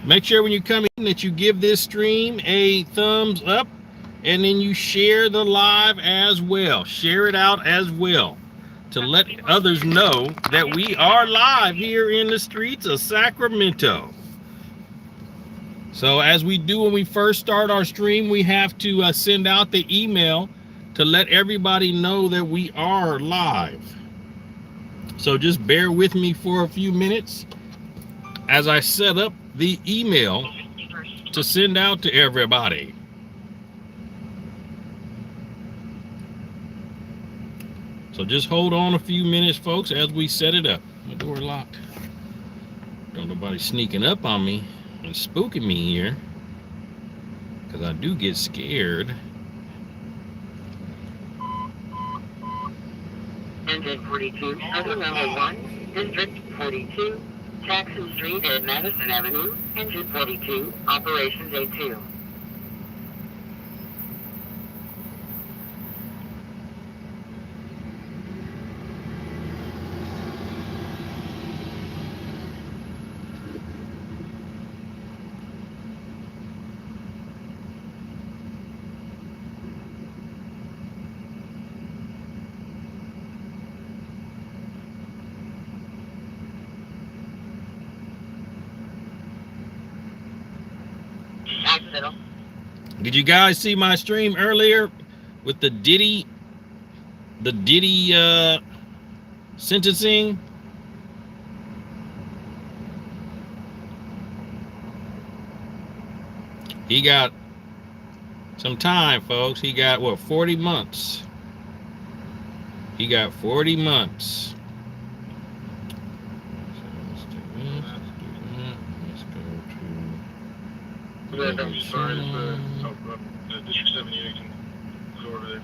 Make sure when you come in that you give this stream a thumbs up, and then you share the live as well. Share it out as well to let others know that we are live here in the streets of Sacramento. So as we do when we first start our stream, we have to send out the email to let everybody know that we are live. So just bear with me for a few minutes as I set up the email to send out to everybody. So just hold on a few minutes, folks, as we set it up. My door locked. Don't nobody sneaking up on me and spooking me here, because I do get scared. Engine 42, Other Number 1, District 42, Jackson Street at Madison Avenue, Engine 42, Operations A2. Did you guys see my stream earlier with the Diddy sentencing? He got some time, folks. He got, what, 40 months. He got 40 months. I'm sorry, the District 78 can go over there.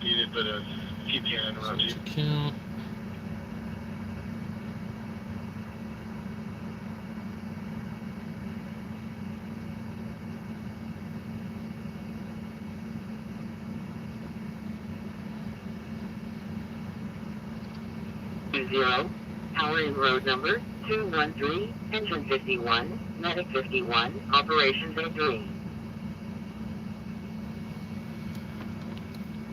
You did put a TPN around you. Account. Zero, Howard Road number 213, Engine 51, Medic 51, Operations A3.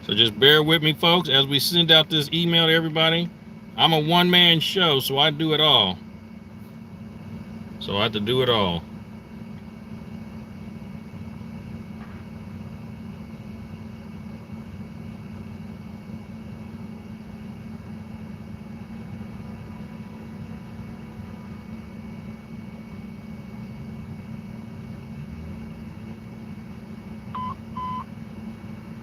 So just bear with me, folks, as we send out this email to everybody. I'm a one-man show, so I do it all. So I have to do it all.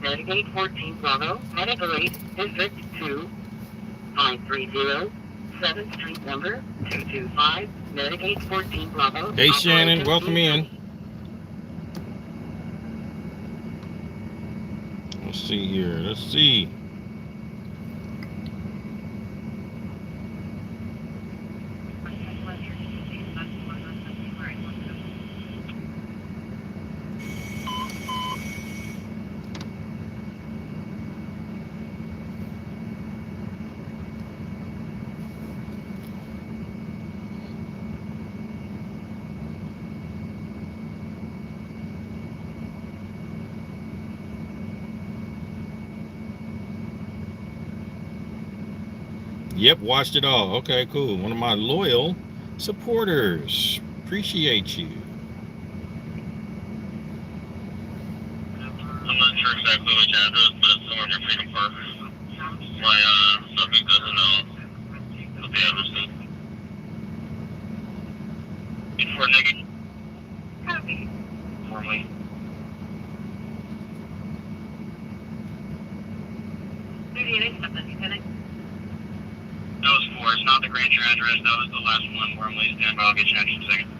Medicaid 14 Bravo, Medical 8, District 2, 530, 7th Street number 225, Medicaid 14 Bravo. Hey, Shannon, welcome in. Let's see here. Let's see. Yep, watched it all. Okay, cool. One of my loyal supporters. Appreciate you. I'm not sure exactly which address, but it's somewhere near Freedom Park. My subject doesn't know what the address is. Before negative. Copy. Formally. That was 4. It's not the Granger address. That was the last one. Warmly stand by. I'll get you next in a second.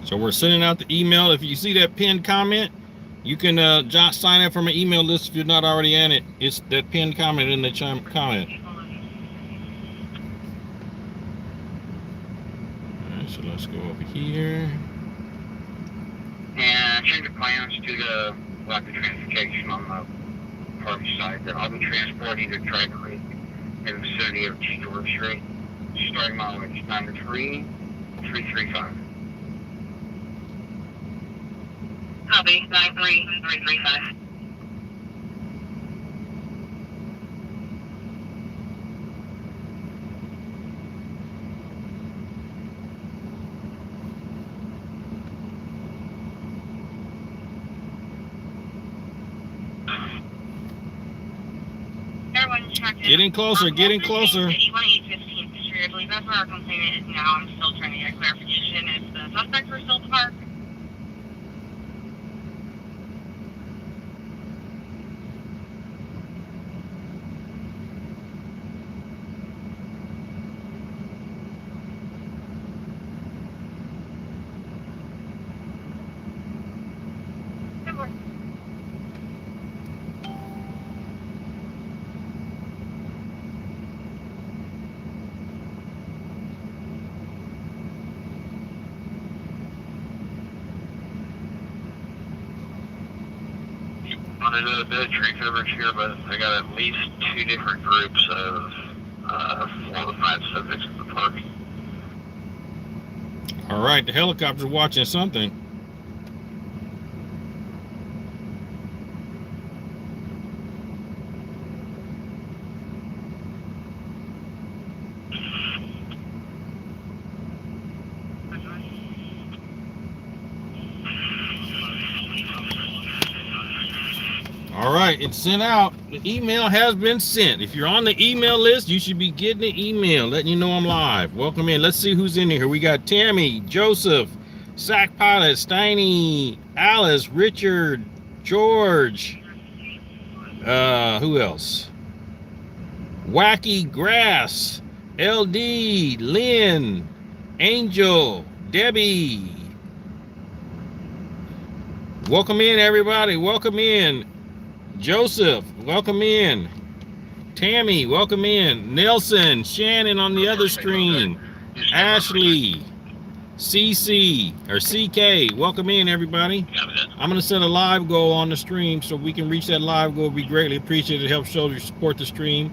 So we're sending out the email. If you see that pinned comment, you can sign up for my email list if you're not already in it. It's that pinned comment in the comment. All right, so let's go over here. And not change the plans due to lack of transportation on the party side. I'll be transporting to Dry Creek in the vicinity of T. George Street. Starting mileage 93335. Copy, 93335. Getting closer, getting closer. 815th Street, I believe that's where our complainant is now. I'm still trying to get clarification if the suspects were still parked. I did a bit of tree coverage here, but I got at least 2 different groups of 4 to 5 subjects in the park. All right, the helicopter's watching something. All right, it's sent out. The email has been sent. If you're on the email list, you should be getting the email letting you know I'm live. Welcome in. Let's see who's in here. We got Tammy, Joseph, Sac Pilot, Steiny, Alice, Richard, George. Who else? Wacky Grass, LD, Lynn, Angel, Debbie. Welcome in, everybody. Welcome in. Joseph, welcome in. Tammy, welcome in. Nelson, Shannon on the other screen. Ashley, CC or CK, welcome in, everybody. I'm going to set a live goal on the stream so we can reach that live goal. Would be greatly appreciated. It helps show you support the stream.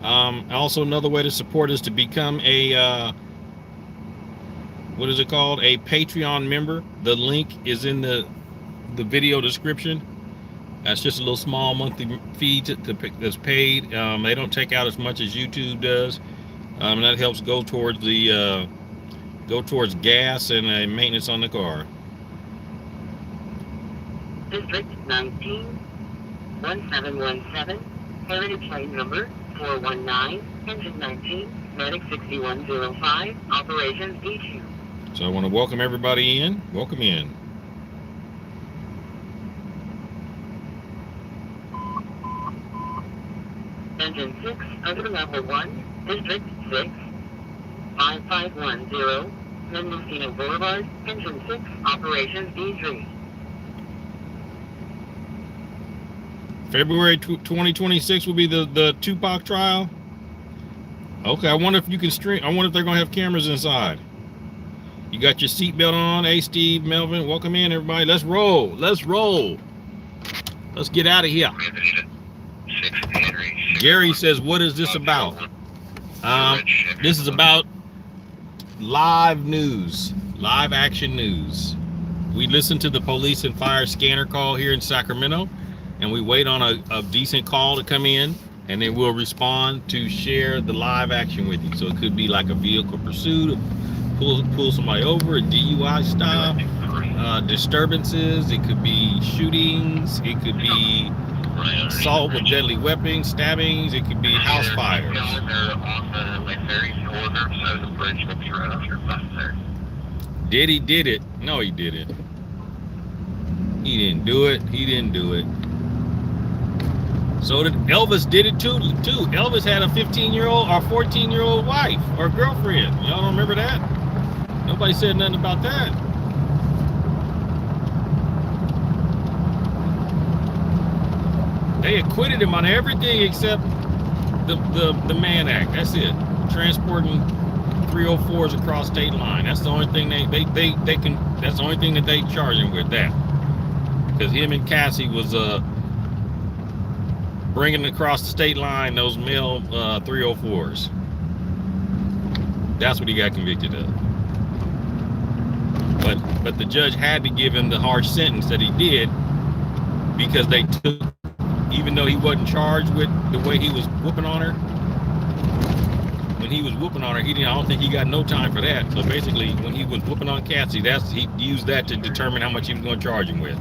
Also, another way to support is to become a what is it called? A Patreon member. The link is in the video description. That's just a little small monthly fee that's paid. They don't take out as much as YouTube does. And that helps go towards the gas and maintenance on the car. District 19, 1717, Heritage Plane number 419, engine 19, medic 6105, operations issue. So I want to welcome everybody in. Welcome in. Engine 6, under level 1, District 6, 5510, Mendocino Boulevard, engine 6, operations D3. February 2026 will be the Tupac trial. Okay, I wonder if you can stream. I wonder if they're going to have cameras inside. You got your seatbelt on. Hey, Steve, Melvin, welcome in, everybody. Let's roll. Let's roll. Let's get out of here. Gary says, what is this about? This is about live news, live action news. We listen to the police and fire scanner call here in Sacramento, and we wait on a decent call to come in, and then we'll respond to share the live action with you. So it could be like a vehicle pursuit, pull somebody over, a DUI stop, disturbances. It could be shootings. It could be assault with deadly weapons, stabbings. It could be house fires. Did he did it? No, he didn't. He didn't do it. He didn't do it. So did Elvis did it too. Elvis had a 15-year-old or 14-year-old wife or girlfriend. Y'all don't remember that? Nobody said nothing about that. They acquitted him on everything except the Mann Act. That's it. Transporting 304s across state line. That's the only thing they can. That's the only thing that they charge him with. That. because him and Cassie was bringing across the state line those male 304s. That's what he got convicted of. But the judge had to give him the harsh sentence that he did, because they took, even though he wasn't charged with the way he was whooping on her, when he was whooping on her, I don't think he got no time for that. So basically, when he was whooping on Cassie, he used that to determine how much he was going to charge him with,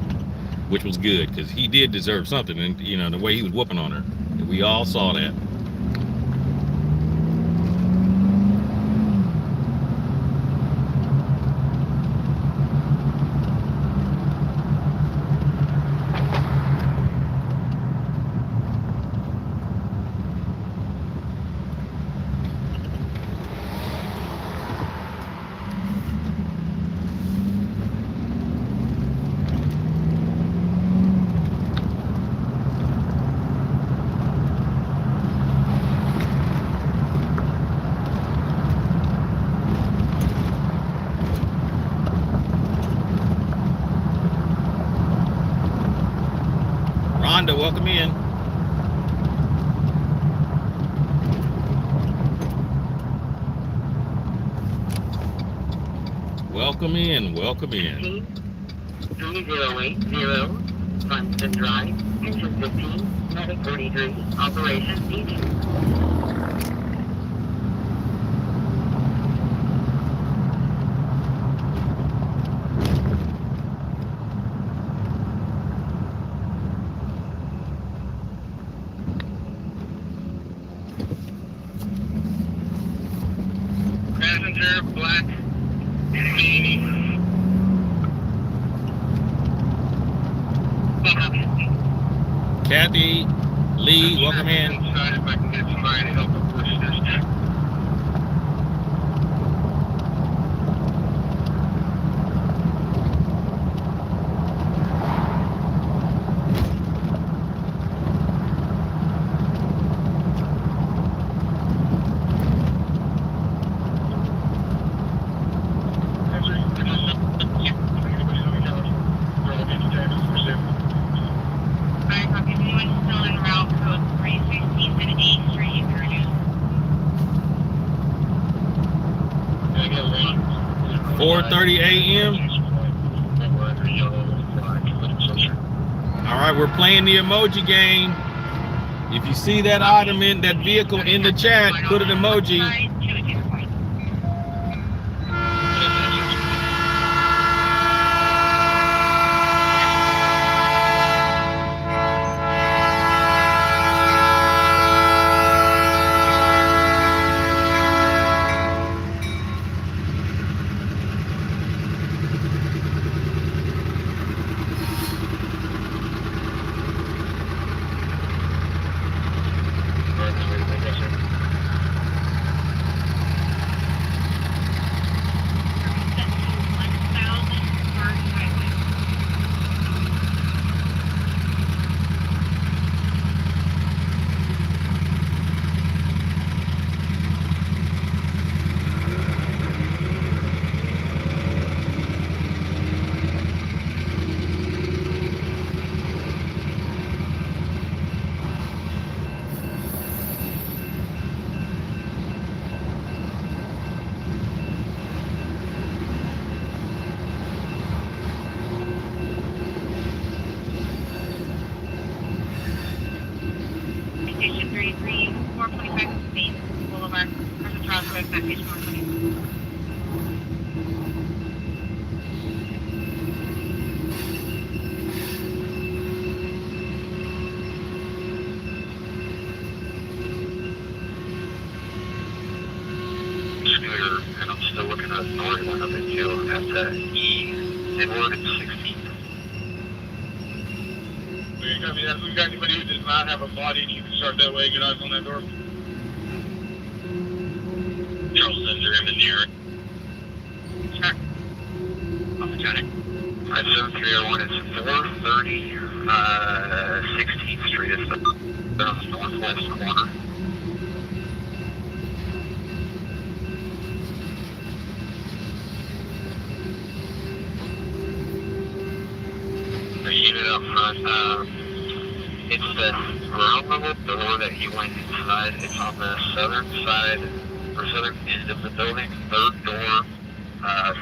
which was good, because he did deserve something, and the way he was whooping on her, we all saw that. Rhonda, welcome in. Welcome in, welcome in. 3080, Funston Drive, engine 15, medic 43, operation DG. Passenger, black, Amy. Kathy, Lee, welcome in. Inside, if I can get somebody to help me push this. Alright, copy. Anyone still en route, code 316 and 8 Street, Purdue. 4:30 a.m. All right, we're playing the emoji game. If you see that item in that vehicle in the chat, put an emoji. Station 33, 425 Spain Boulevard, Commercial Crossroads, package 420. Scooter, and I'm still looking at the north one of it too. That's E inward and 16. We got anybody who does not have a body, and you can start that way, get eyes on that door. Charleston, you're in the near. Sure. Opportunity. Alright, 7301 is 430 16th Street. It's the northwest corner. seen it up front. It's the ground level door that you went inside. It's on the southern side, or southern end of the building, third door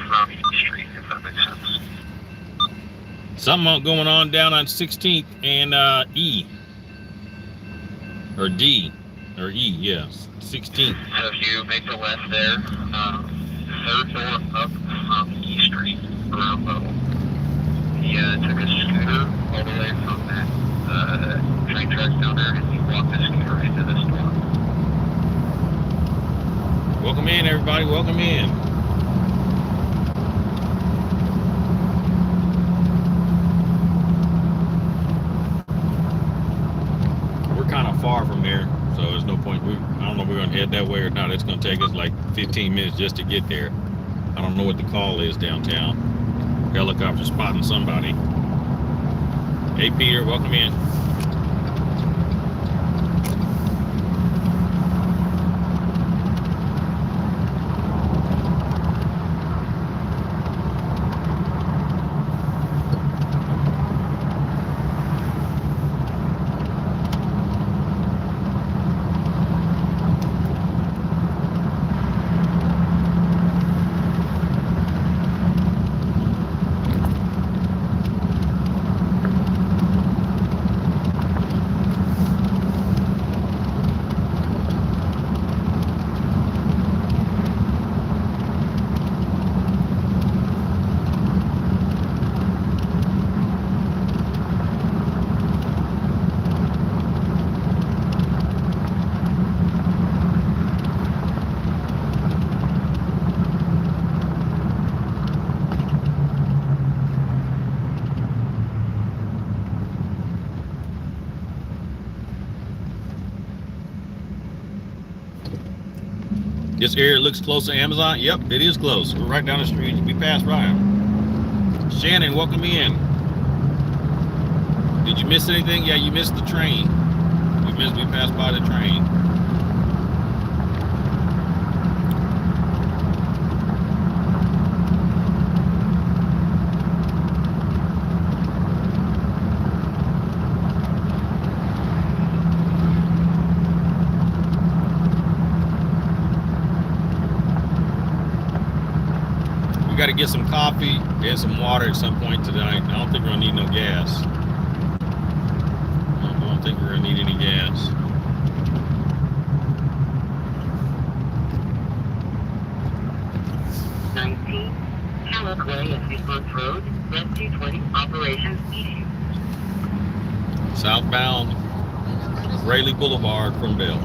from East Street, if that makes sense. Something going on down on 16th and E. Or D. Or E, yes. 16th. So if you make the left there, third door up from East Street, ground level. He took a scooter all the way from that train tracks down there, and he walked the scooter into this door. Welcome in, everybody. Welcome in. We're kind of far from there, so there's no point. I don't know if we're going to head that way or not. It's going to take us like 15 minutes just to get there. I don't know what the call is downtown. Helicopter spotting somebody. Hey, Peter, welcome in. This area looks close to Amazon. Yep, it is close. We're right down the street. We passed by them. Shannon, welcome in. Did you miss anything? Yeah, you missed the train. We passed by the train. Got to get some coffee and some water at some point tonight. I don't think we're gonna need no gas. I don't think we're gonna need any gas. Callaway and Newport Road, West 220, operations issue. Southbound Rayleigh Boulevard from Bell.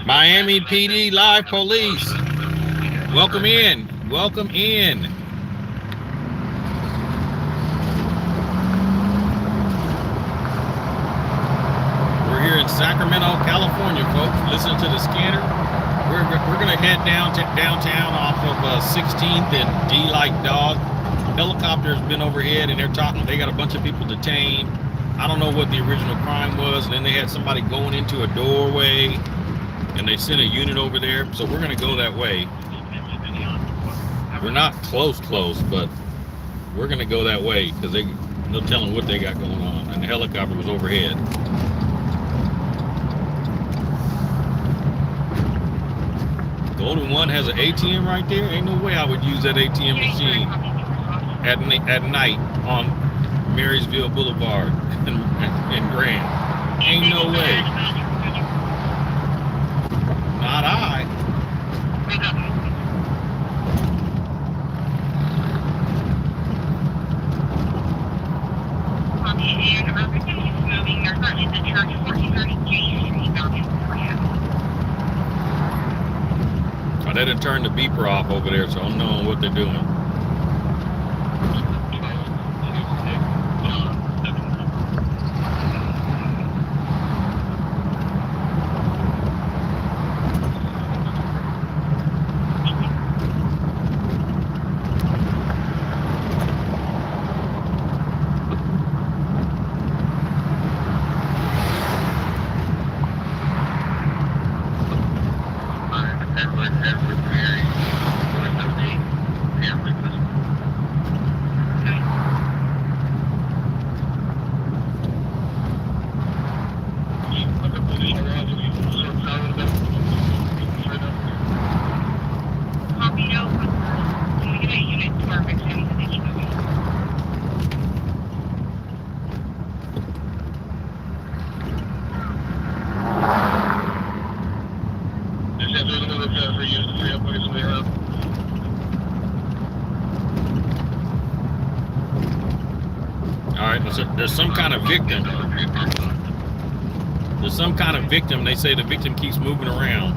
Miami PD Live Police. Welcome in. Welcome in. We're here in Sacramento, California, folks. Listen to the scanner. We're going to head down to downtown off of 16th and D like dog. Helicopter's been overhead and they're talking. They got a bunch of people detained. I don't know what the original crime was. And then they had somebody going into a doorway. And they sent a unit over there, so we're going to go that way. We're not close, but we're going to go that way because no telling what they got going on. And the helicopter was overhead. 911 has an ATM right there? Ain't no way I would use that ATM machine at night on Marysville Boulevard in Grand. Ain't no way. Not I. Oh, they done turned the beeper off over there, so I'm knowing what they're doing. There's some kind of victim. There's some kind of victim. They say the victim keeps moving around.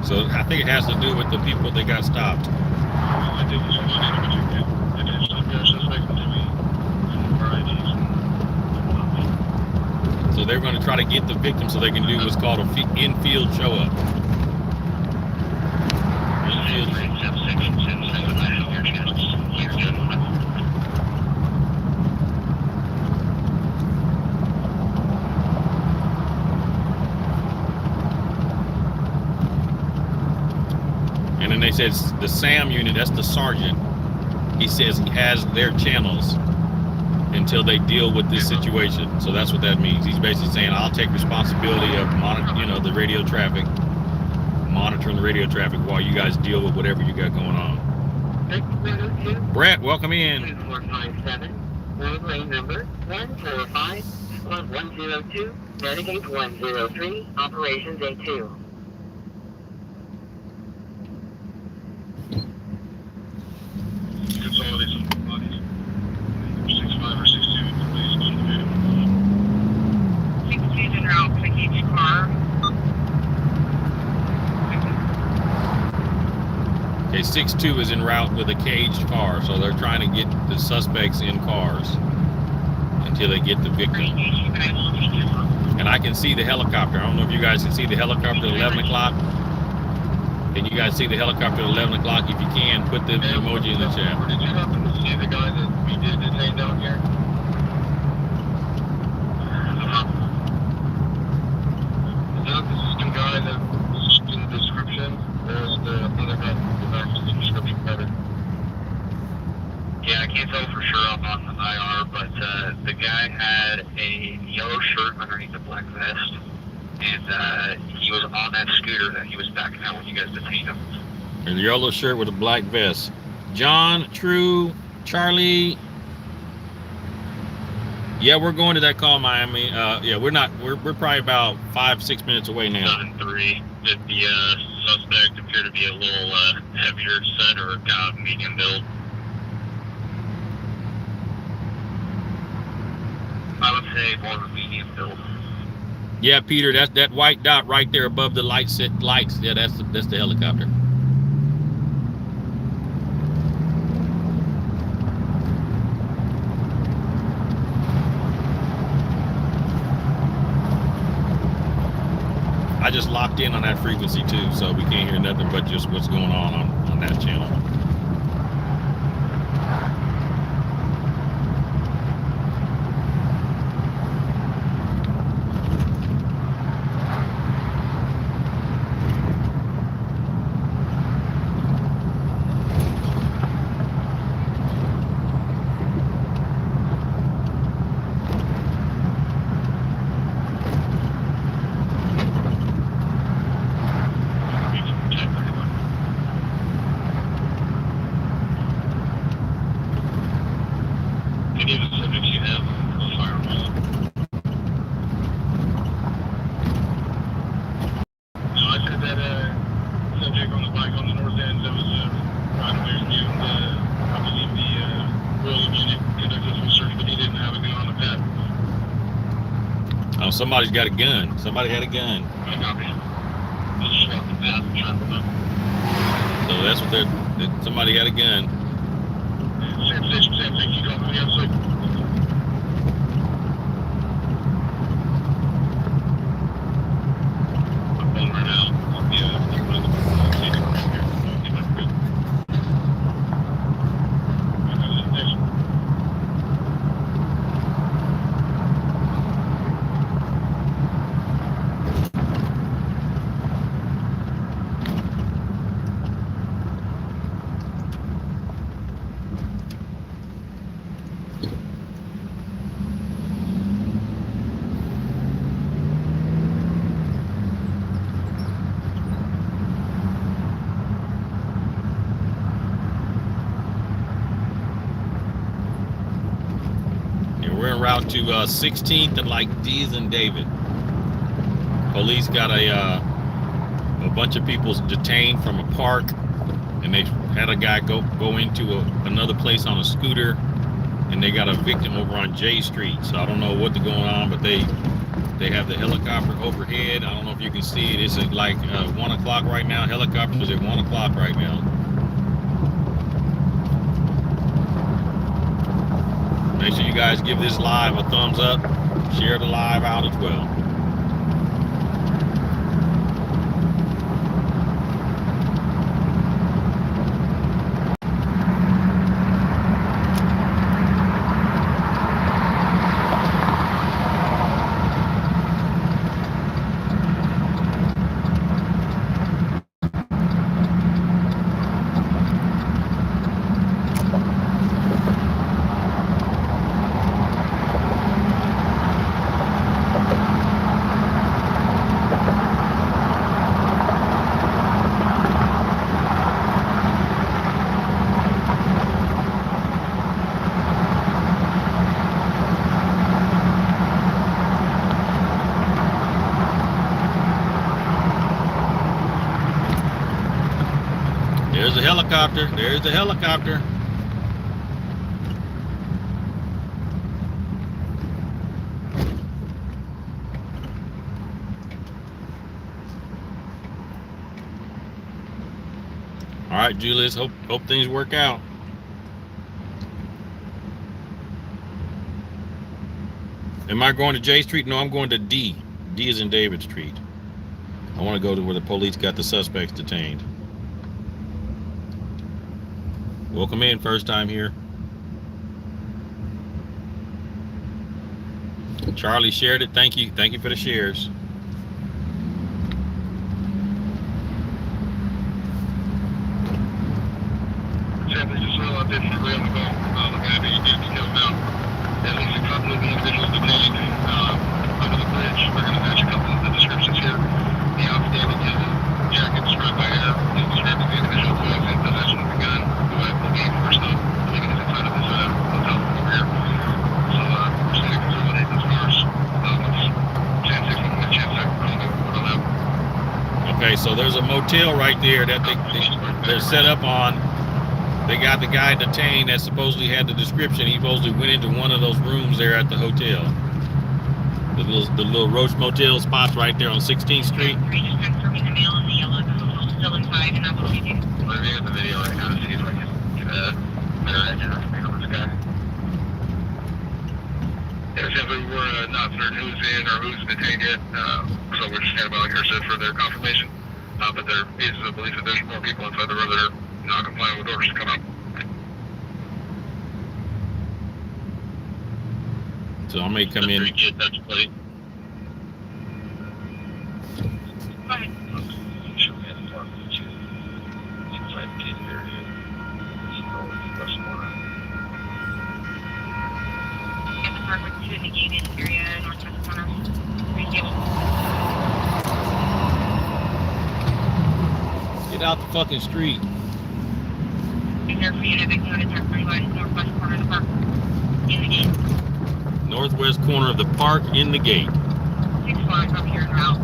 So I think it has to do with the people that got stopped. So they're going to try to get the victim so they can do what's called a infield show up. And then they said the SAM unit, that's the sergeant. He says he has their channels until they deal with this situation. So that's what that means. He's basically saying, I'll take responsibility of monitoring the radio traffic, monitoring the radio traffic while you guys deal with whatever you got going on. Brett, welcome in. 2457, road lane number 145.102, Medicaid 103, operations A2. Consolidation bodies. 65 or 62, please go to 62's en route to each car. Okay, 6-2 is en route with a caged car, so they're trying to get the suspects in cars until they get the victim. And I can see the helicopter. I don't know if you guys can see the helicopter at 11 o'clock. Can you guys see the helicopter at 11 o'clock? If you can, put the emoji in the chat. Did you happen to see the guy that we did detain down here? Is that the same guy that was in the description? Or is the other guy that actually the description better? Yeah, I can't tell for sure. I'm on the IR, but the guy had a yellow shirt underneath a black vest. And he was on that scooter that he was backing out when you guys detained him. And the yellow shirt with a black vest. John, True, Charlie. Yeah, we're going to that call, Miami. Yeah, we're probably about 5-6 minutes away now. 7-3. The suspect appeared to be a little heavier set or kind of medium build. I would say more of a medium build. Yeah, Peter, that's that white dot right there above the lights. Yeah, that's the helicopter. I just locked in on that frequency too, so we can't hear nothing but just what's going on that channel. Oh, somebody's got a gun. Somebody had a gun. So that's what they're. Somebody had a gun. We're en route to 16th and like D's and David. Police got a bunch of people detained from a park, and they had a guy go into another place on a scooter, and they got a victim over on J Street. So I don't know what's going on, but they have the helicopter overhead. I don't know if you can see it. It's at like 1 o'clock right now. Helicopter's at 1 o'clock right now. Make sure you guys give this live a thumbs up. Share the live out as well. There's the helicopter. There's the helicopter. All right, Julius. Hope things work out. Am I going to J Street? No, I'm going to D. D is in David Street. I want to go to where the police got the suspects detained. Welcome in, first time here. Charlie shared it. Thank you. Thank you for the shares. Okay, so there's a motel right there that they're set up on. They got the guy detained that supposedly had the description. He supposedly went into one of those rooms there at the hotel. The little Roach Motel spots right there on 16th Street. Still inside, and that's what we do. I'm looking at the video right now to see if I can get a better idea of this guy. Yeah, simply we're not certain who's in or who's detained yet, so we're just standing by, like I said, for their confirmation. But there is a belief that there's more people inside the room that are not complying with orders to come out. So I may come in. That's plate. Go ahead. To the gated area, northwest corner. Thank you. Get out the fucking street. Is there for you to victim notice everybody northwest corner of the park? In the gate. Northwest corner of the park in the gate. 6 lines up here now.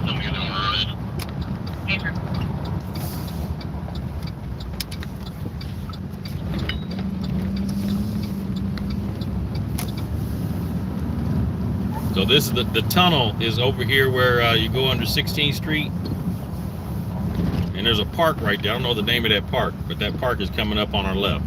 Something is on. So this is the tunnel is over here where you go under 16th Street. And there's a park right there. I don't know the name of that park, but that park is coming up on our left.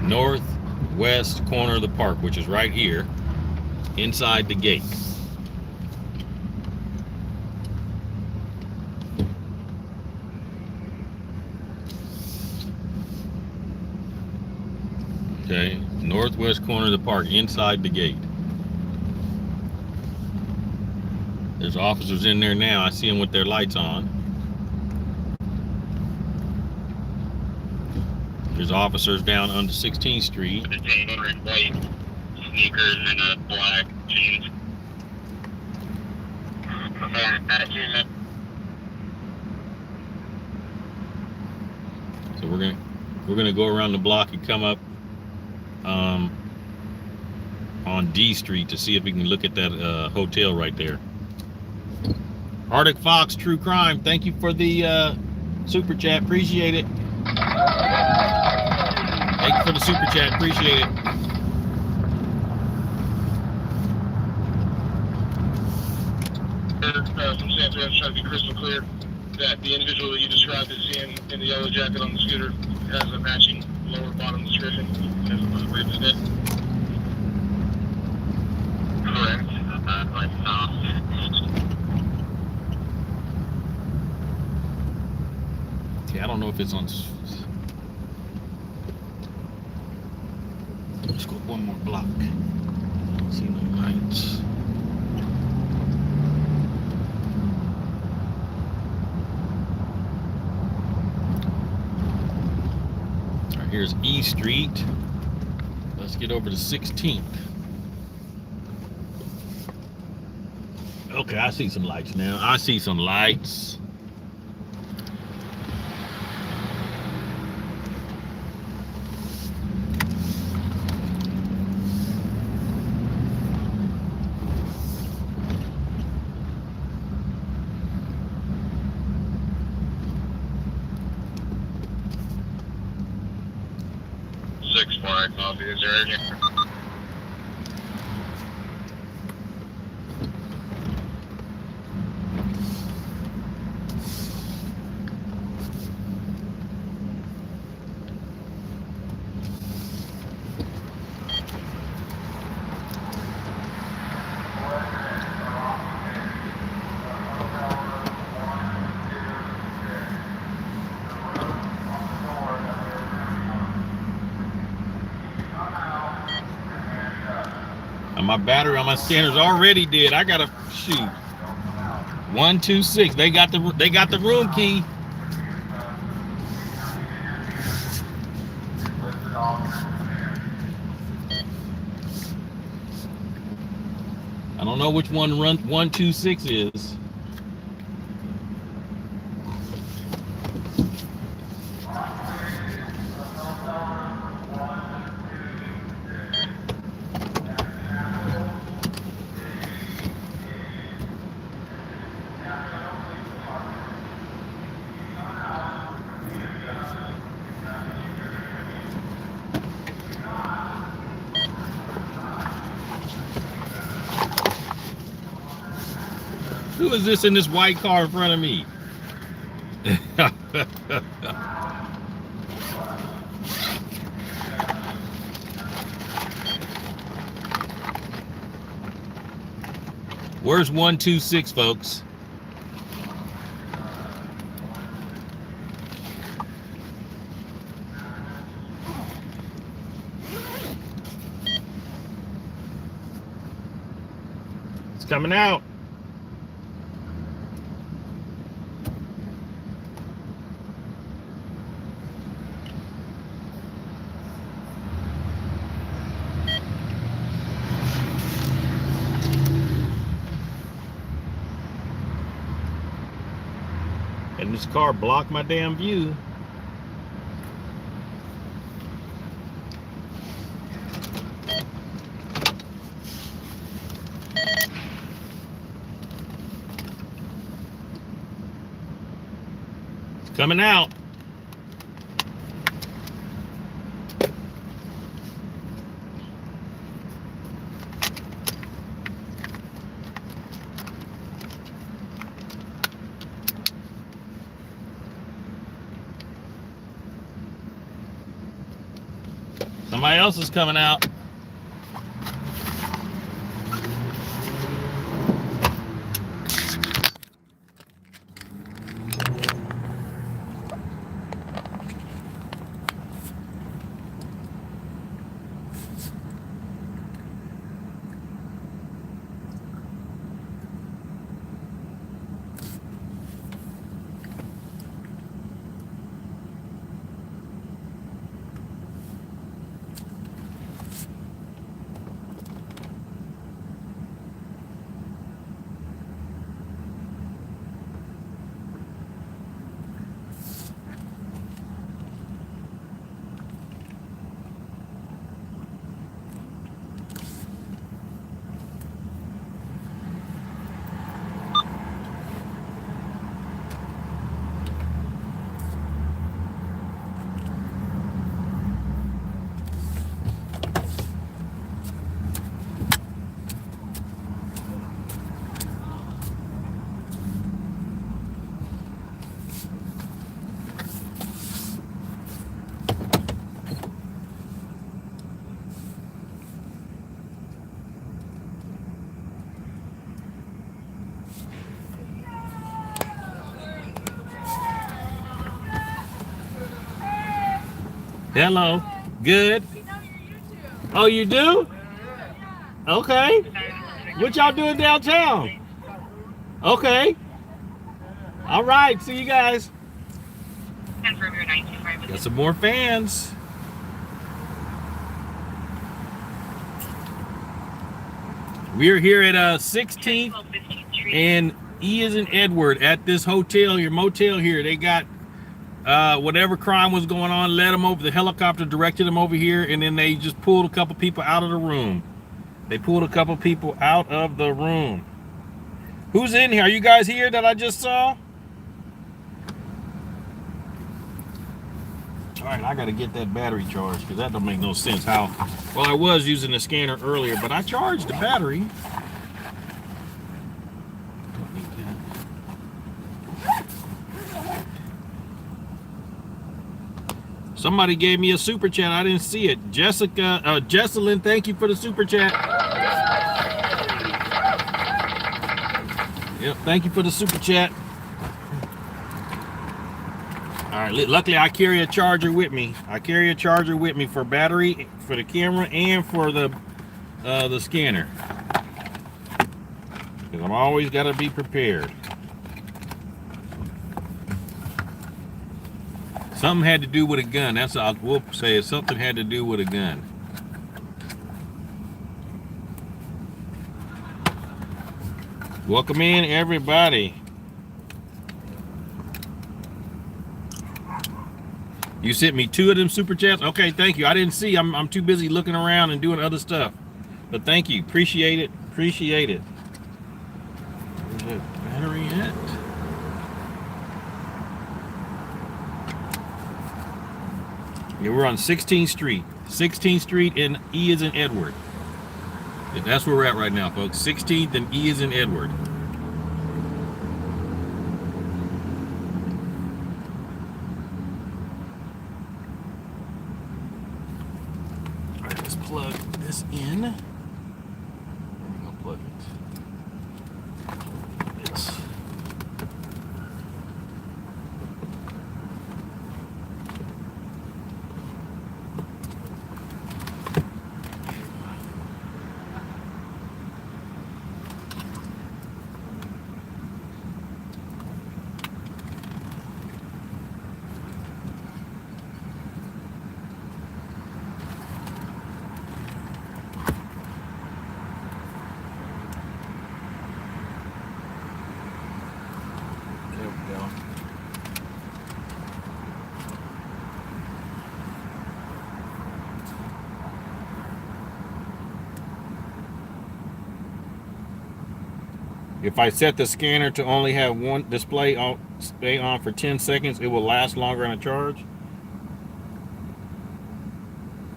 Northwest corner of the park, which is right here inside the gate. Okay, northwest corner of the park inside the gate. There's officers in there now. I see them with their lights on. There's officers down under 16th Street. The white sneakers and a black jeans. So we're gonna go around the block and come up on D Street to see if we can look at that hotel right there. Arctic Fox True Crime, thank you for the super chat. Appreciate it. Thank you for the super chat. Appreciate it. From San Antonio, trying to be crystal clear that the individual that you described as seeing in the yellow jacket on the scooter has a matching lower bottom description as a rape is dead. Correct. Okay, I don't know if it's on. Let's go one more block. See no lights. All right, here's E Street. Let's get over to 16th. Okay, I see some lights now. I see some lights. Copy. Is there any? My battery on my scanner's already dead. I gotta shoot. 126. They got the room key. I don't know which one 126 is. Who is this in this white car in front of me? Where's 126, folks? It's coming out. And this car blocked my damn view. Coming out. Somebody else is coming out. Hello. Good. Oh, you do? Okay. What y'all doing downtown? Okay. All right. See you guys. Got some more fans. We're here at 16th and E is in Edward at this hotel, your motel here. They got whatever crime was going on, led them over. The helicopter directed them over here, and then they just pulled a couple people out of the room. They pulled a couple people out of the room. Who's in here? Are you guys here that I just saw? All right, I got to get that battery charged because that don't make no sense. How? Well, I was using the scanner earlier, but I charged the battery. Somebody gave me a super chat. I didn't see it. Jessica, Jesselyn, thank you for the super chat. Yep, thank you for the super chat. All right, luckily I carry a charger with me. I carry a charger with me for battery, for the camera, and for the scanner. Because I'm always got to be prepared. Something had to do with a gun. That's all I will say. Something had to do with a gun. Welcome in, everybody. You sent me 2 of them super chats. Okay, thank you. I didn't see. I'm too busy looking around and doing other stuff. But thank you. Appreciate it. Appreciate it. Where's that battery at? Yeah, we're on 16th Street. 16th Street and E is in Edward. That's where we're at right now, folks. 16th and E is in Edward. All right, let's plug this in. I'll plug it. Yes. If I set the scanner to only have one display, stay on for 10 seconds, it will last longer on a charge.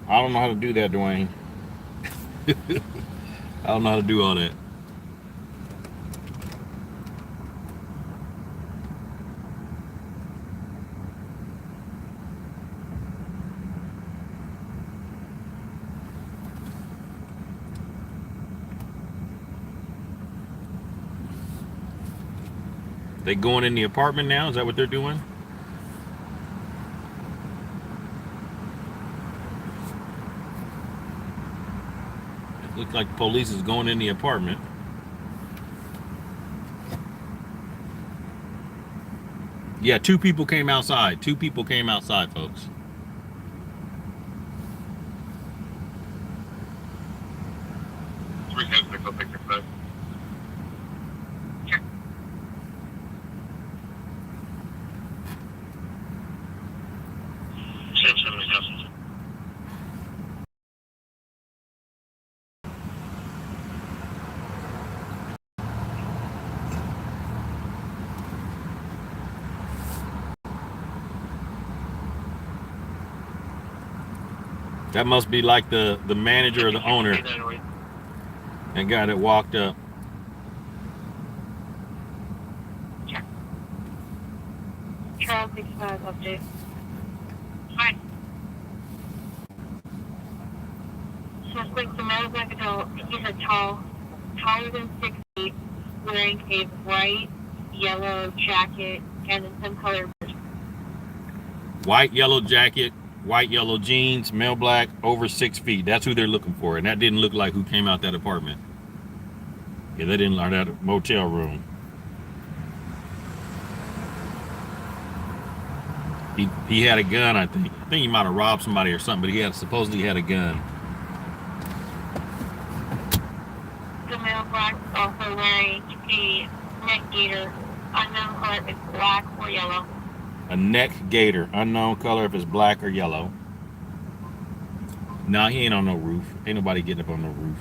I don't know how to do that, Dwayne. I don't know how to do all that. They going in the apartment now? Is that what they're doing? It looks like police is going in the apartment. Yeah, 2 people came outside. 2 people came outside, folks. Go pick your phone. That must be like the manager or the owner. That guy that walked up. Charles 65 update. Hi. Suspect, the male black adult, he's a taller than 6 feet, wearing a white, yellow jacket and in some color. White, yellow jacket, white, yellow jeans, male black, over 6 feet. That's who they're looking for. And that didn't look like who came out that apartment. Yeah, they didn't like that motel room. He had a gun, I think. I think he might have robbed somebody or something, but he supposedly had a gun. The male black also wearing a neck gaiter, unknown color if it's black or yellow. A neck gaiter, unknown color if it's black or yellow. Nah, he ain't on no roof. Ain't nobody getting up on no roof.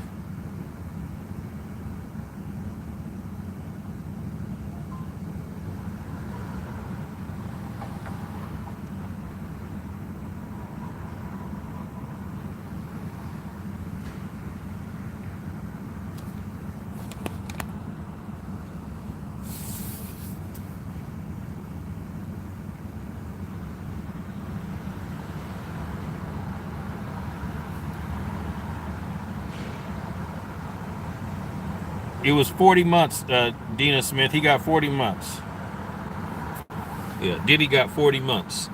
It was 40 months, Dina Smith. He got 40 months. Yeah, Diddy got 40 months.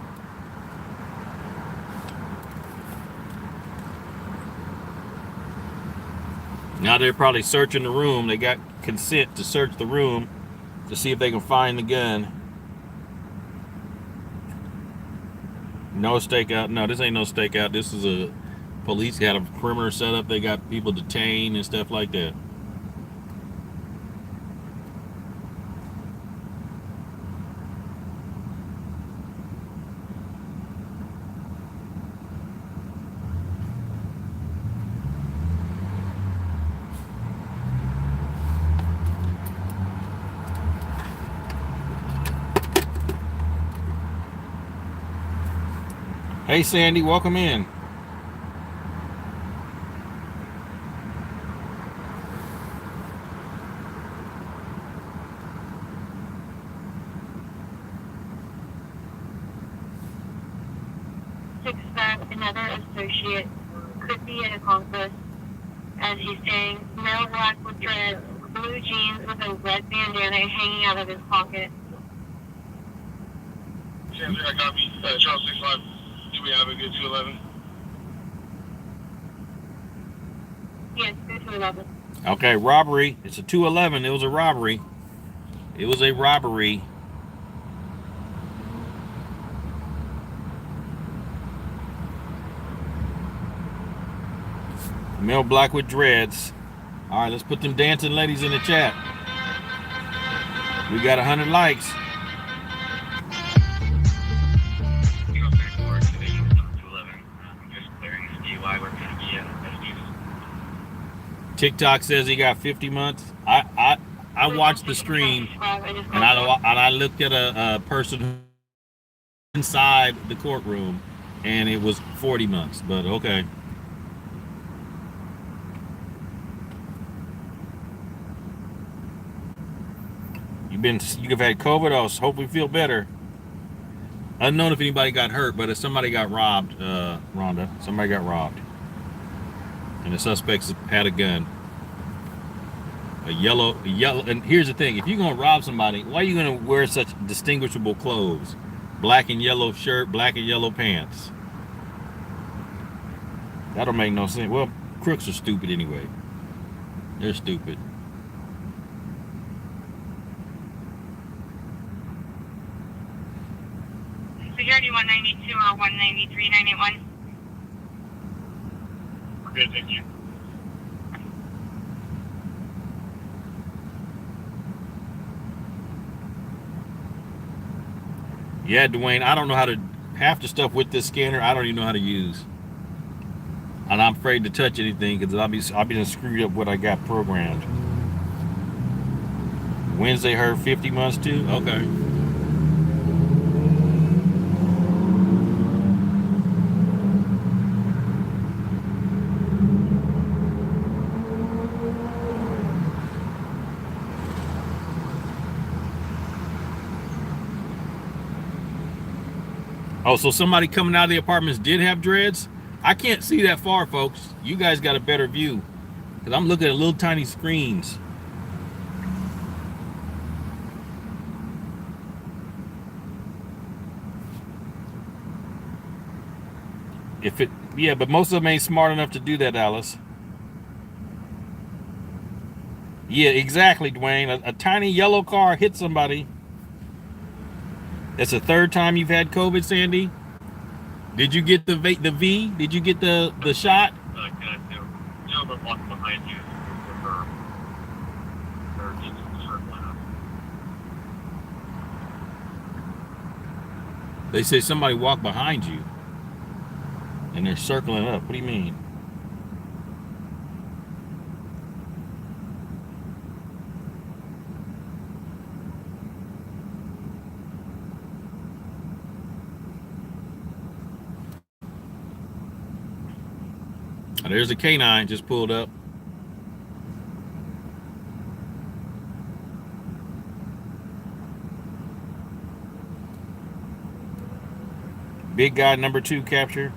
Now they're probably searching the room. They got consent to search the room to see if they can find the gun. No stakeout. No, this ain't no stakeout. This is a police had a perimeter set up. They got people detained and stuff like that. Hey, Sandy, welcome in. Suspect, another associate, could be an accomplice, and he's saying male black with dreads, blue jeans with a red bandana hanging out of his pocket. Sandra, I copy. Charles 65. Do we have a good 211? Yes, 211. Okay, robbery. It's a 211. It was a robbery. It was a robbery. Male black with dreads. All right, let's put them dancing ladies in the chat. We got 100 likes. TikTok says he got 50 months. I I watched the stream, and I looked at a person inside the courtroom, and it was 40 months. But okay. You've had COVID. I hopefully feel better. Unknown if anybody got hurt, but if somebody got robbed, Rhonda, somebody got robbed, and the suspects had a gun. A yellow. And here's the thing: if you're gonna rob somebody, why are you gonna wear such distinguishable clothes? Black and yellow shirt, black and yellow pants. That don't make no sense. Well, crooks are stupid anyway. They're stupid. Security 192 or 193 981. Good, thank you. Yeah, Dwayne, I don't know how to, half the stuff with this scanner, I don't even know how to use. And I'm afraid to touch anything because I'll be screwed up what I got programmed. Wednesday heard 50 months too? Okay. Oh, so somebody coming out of the apartments did have dreads? I can't see that far, folks. You guys got a better view. Because I'm looking at little tiny screens. Yeah, but most of them ain't smart enough to do that, Alice. Yeah, exactly, Dwayne. A tiny yellow car hit somebody. That's the third time you've had COVID, Sandy. Did you get the V? Did you get the shot? No, but walking behind you they're just circling up. They say somebody walked behind you, and they're circling up. What do you mean? There's a canine just pulled up. Big guy number 2 captured.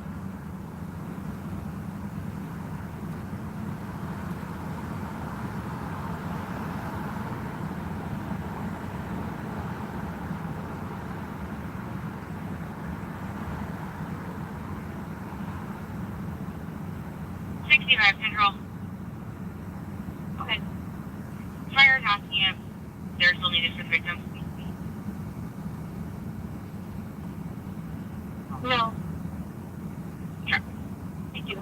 Central. Okay. Fire knocking him. There's only just a victim. No. Sure. Thank you.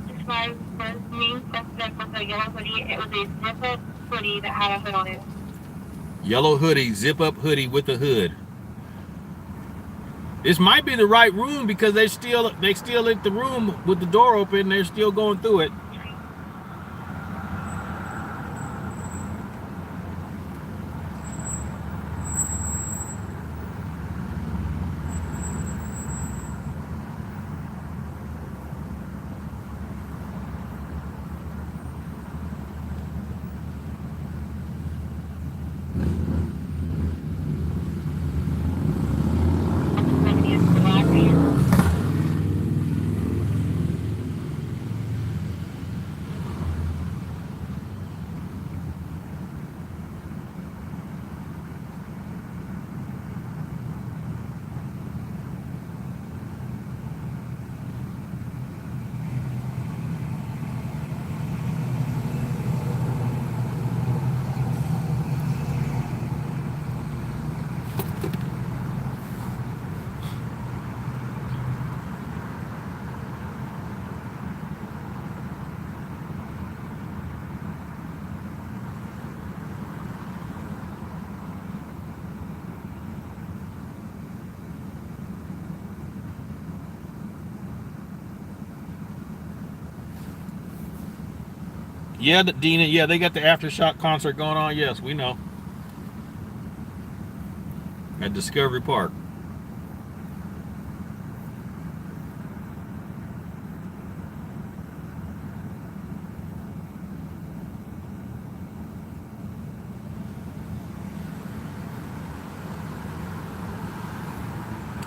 This was the main suspect with a yellow hoodie. It was a zip-up hoodie that had a hood on it. Yellow hoodie, zip-up hoodie with a hood. This might be the right room because they still at the room with the door open. They're still going through it. Yeah, Dina. Yeah, they got the Aftershock concert going on. Yes, we know. At Discovery Park.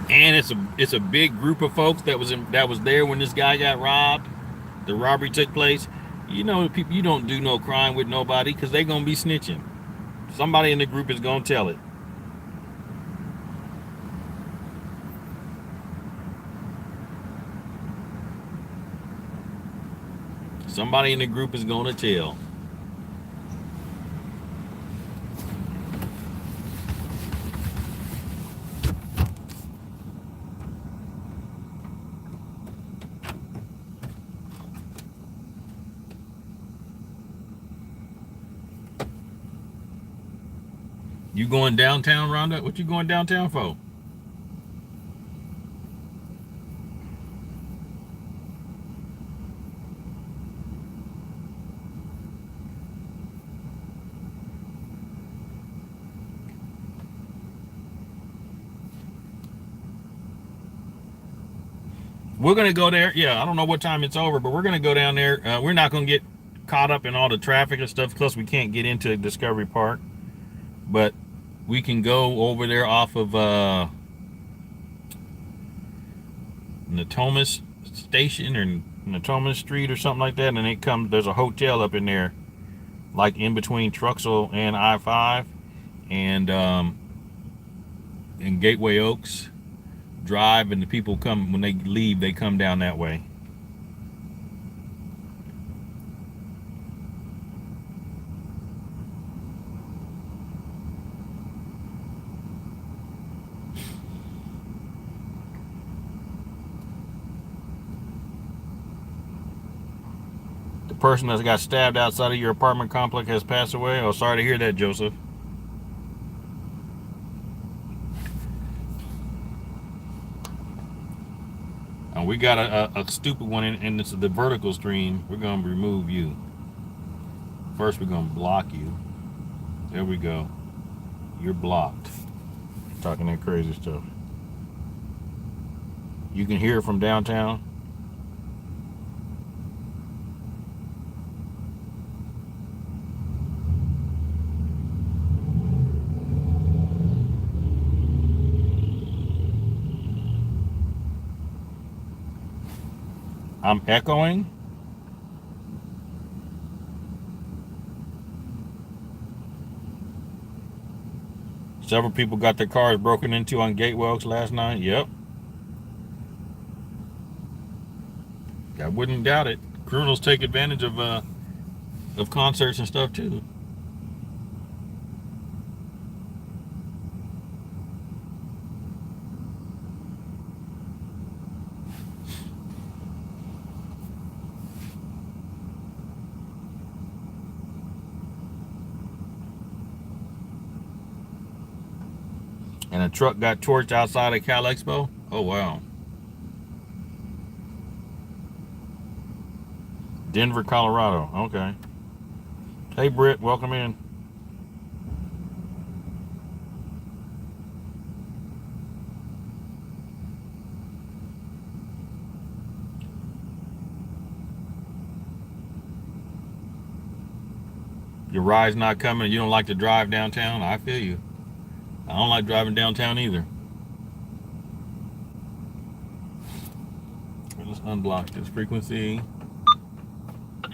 And it's a big group of folks that was there when this guy got robbed. The robbery took place. You know, people, you don't do no crime with nobody because they're gonna be snitching. Somebody in the group is gonna tell it. Somebody in the group is gonna tell. You going downtown, Rhonda? What you going downtown for? We're gonna go there. Yeah, I don't know what time it's over, but we're gonna go down there. We're not gonna get caught up in all the traffic and stuff. Plus, we can't get into Discovery Park, but we can go over there off of Natomas Station or Natomas Street or something like that, and it comes. There's a hotel up in there, like in between Truxell and I-5, and in Gateway Oaks Drive, and the people come when they leave. They come down that way. The person that got stabbed outside of your apartment complex has passed away. Oh, sorry to hear that, Joseph. We got a stupid one, and it's the vertical stream. We're going to remove you. First, we're going to block you. There we go. You're blocked. Talking that crazy stuff. You can hear it from downtown. I'm echoing. Several people got their cars broken into on Gateway Oaks last night. Yep. I wouldn't doubt it. Criminals take advantage of concerts and stuff too. And a truck got torched outside of Cal Expo. Oh, wow. Denver, Colorado. Okay. Hey, Britt, welcome in. Your ride's not coming. You don't like to drive downtown? I feel you. I don't like driving downtown either. Let's unblock this frequency.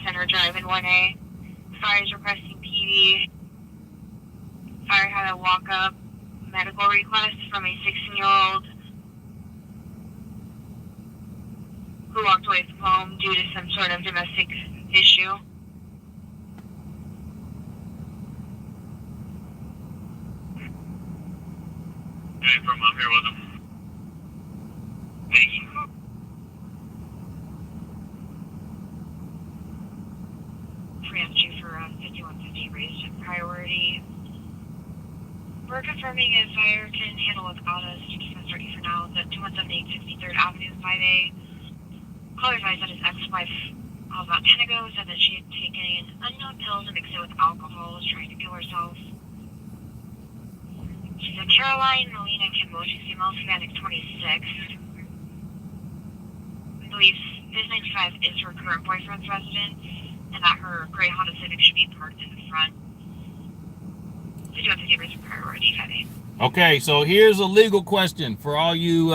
Center Drive in 1A. Fire is requesting PD. Fire had a walk-up medical request from a 16-year-old who walked away from home due to some sort of domestic issue. From up here with him. Thank you. Preempt you for 5150 raised in priority. We're confirming if fire can handle without us. Just ready for now. The 2178 63rd Avenue 5A. Caller advised that his ex-wife All about 10 ago, said that she had taken unknown pills and mixed it with alcohol, was trying to kill herself. She said Caroline Melina Kimochi, female, Hispanic, 26. Believes this 95 is her current boyfriend's residence, and that her gray Honda Civic should be parked in the front. 5150 Bridge priority heading. Okay, so here's a legal question for all you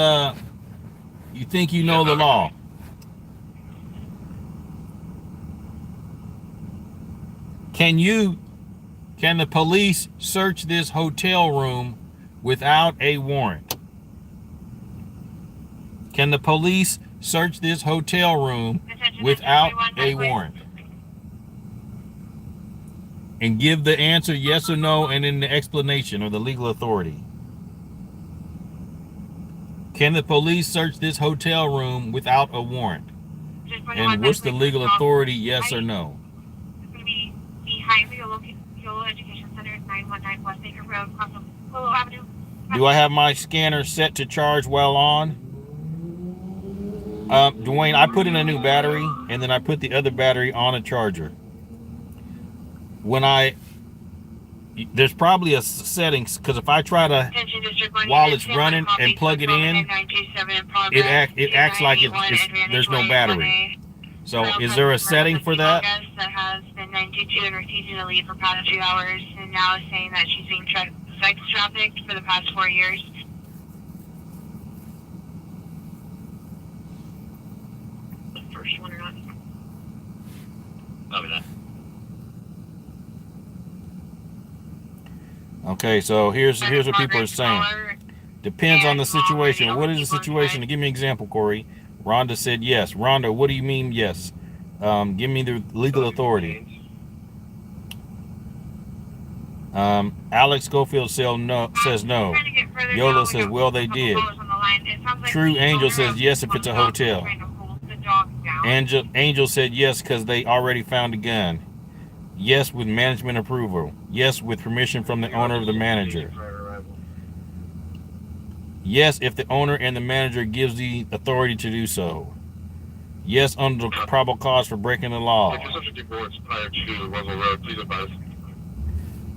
you think you know the law. Can the police search this hotel room without a warrant? Can the police search this hotel room without a warrant? And give the answer yes or no, and then the explanation or the legal authority. Can the police search this hotel room without a warrant? And what's the legal authority, yes or no? It's going to be behind the Yolo Education Center, 919 West Baker Road, across Willow Avenue. Do I have my scanner set to charge while on? Dwayne, I put in a new battery, and then I put the other battery on a charger. There's probably a settings, because if I try to, while it's running and plug it in, it acts like there's no battery. So is there a setting for that? That has been 922 and refusing to leave for past 2 hours, and now is saying that she's being sex trafficked for the past 4 years. The first one or not? Copy that. Okay, so here's what people are saying. Depends on the situation. What is the situation? Give me an example, Corey. Rhonda said yes. Rhonda, what do you mean yes? Give me the legal authority. Alex Schofield says no. Yola says, well, they did. True Angel says yes if it's a hotel. Angel said yes because they already found a gun. Yes with management approval. Yes with permission from the owner of the manager. Yes if the owner and the manager gives the authority to do so. Yes under probable cause for breaking the law.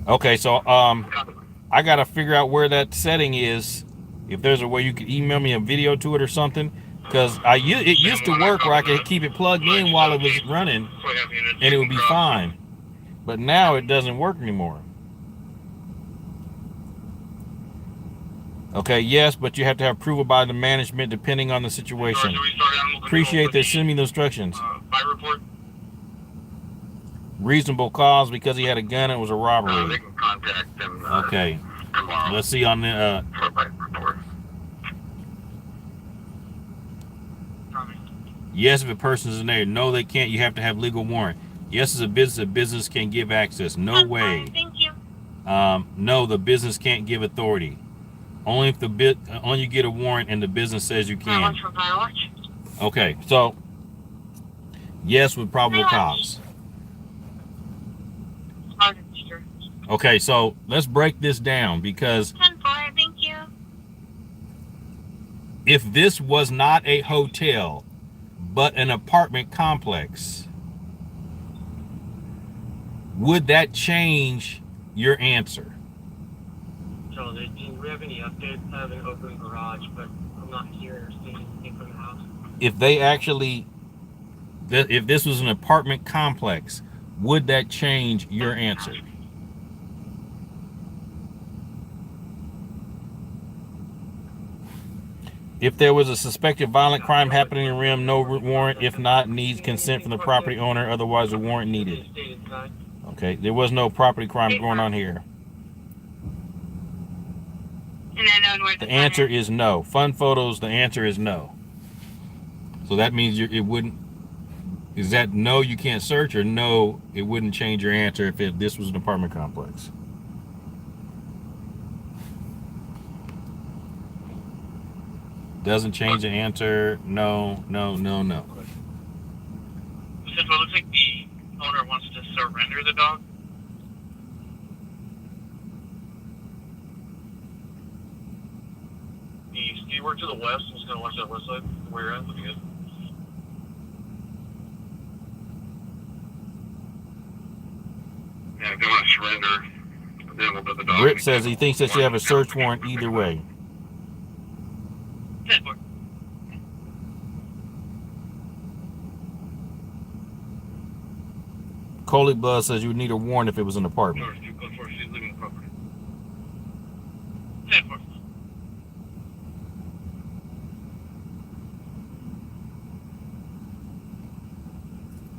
Okay, so I gotta figure out where that setting is. If there's a way you could email me a video to it or something, because it used to work where I could keep it plugged in while it was running, and it would be fine. But now it doesn't work anymore. Okay, yes, but you have to have approval by the management depending on the situation. Appreciate this. Send me the instructions. Reasonable cause because he had a gun and it was a robbery. They can contact them. Okay. Tomorrow. Let's see on the For a bite report. yes if a person's in there. No, they can't. You have to have legal warrant. Yes, as a business can give access. No way. Thank you. No, the business can't give authority. Only if only you get a warrant and the business says you can. Okay, so yes with probable cause. Okay, so let's break this down because 10-4, thank you. if this was not a hotel but an apartment complex, would that change your answer? So, do we have any updates? I have an open garage, but I'm not hearing or seeing anything from the house. If they actually, if this was an apartment complex, would that change your answer? If there was a suspected violent crime happening in the rim, no warrant. If not, needs consent from the property owner. Otherwise, a warrant needed. Okay, there was no property crime going on here. The answer is no. Fun photos, the answer is no. So that means it wouldn't, is that no, you can't search, or no, it wouldn't change your answer if this was an apartment complex? Doesn't change the answer. No, no, no, no. So it looks like the owner wants to surrender the dog. Do you work to the west? I'm just going to watch that west side. Where you're at? Looking good. And if they want to surrender, then we'll put the dog. Britt says he thinks they should have a search warrant either way. 10-4. Coley Buzz says you would need a warrant if it was an apartment. Code 4, she's leaving the property. 10-4.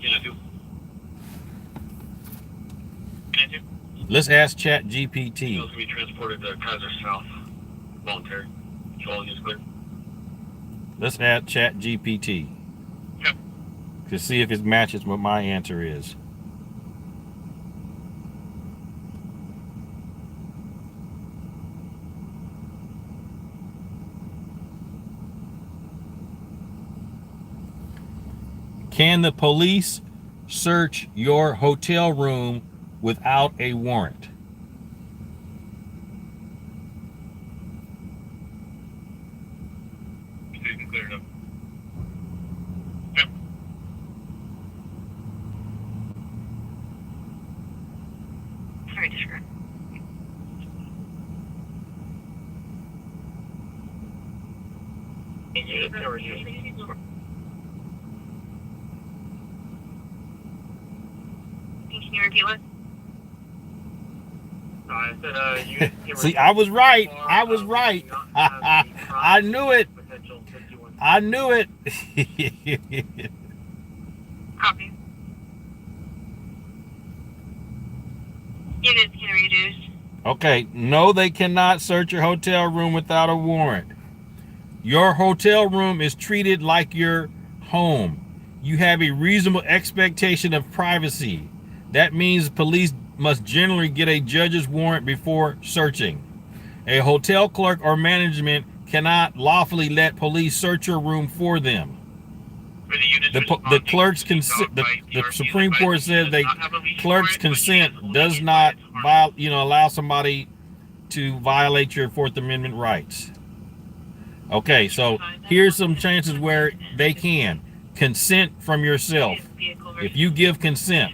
Can I do? Let's ask Chat He's GPT. going to be transported to Kaiser South. Voluntary. All is clear. Let's ask Chat GPT. Yep. To see if it matches what my answer is. Can the police search your hotel room without a warrant? You can clear it up. Sorry, disregard. Can you repeat what? I said, you See, I was right. I was right. I knew it. Potential 51. I knew it. Copy. Units can reduce. Okay, no, they cannot search your hotel room without a warrant. Your hotel room is treated like your home. You have a reasonable expectation of privacy. That means police must generally get a judge's warrant before searching. A hotel clerk or management cannot lawfully let police search your room for them. The clerk's consent. The Supreme Court said the clerk's consent does not allow somebody to violate your Fourth Amendment rights. Okay, so here's some chances where they can. Consent from yourself. If you give consent.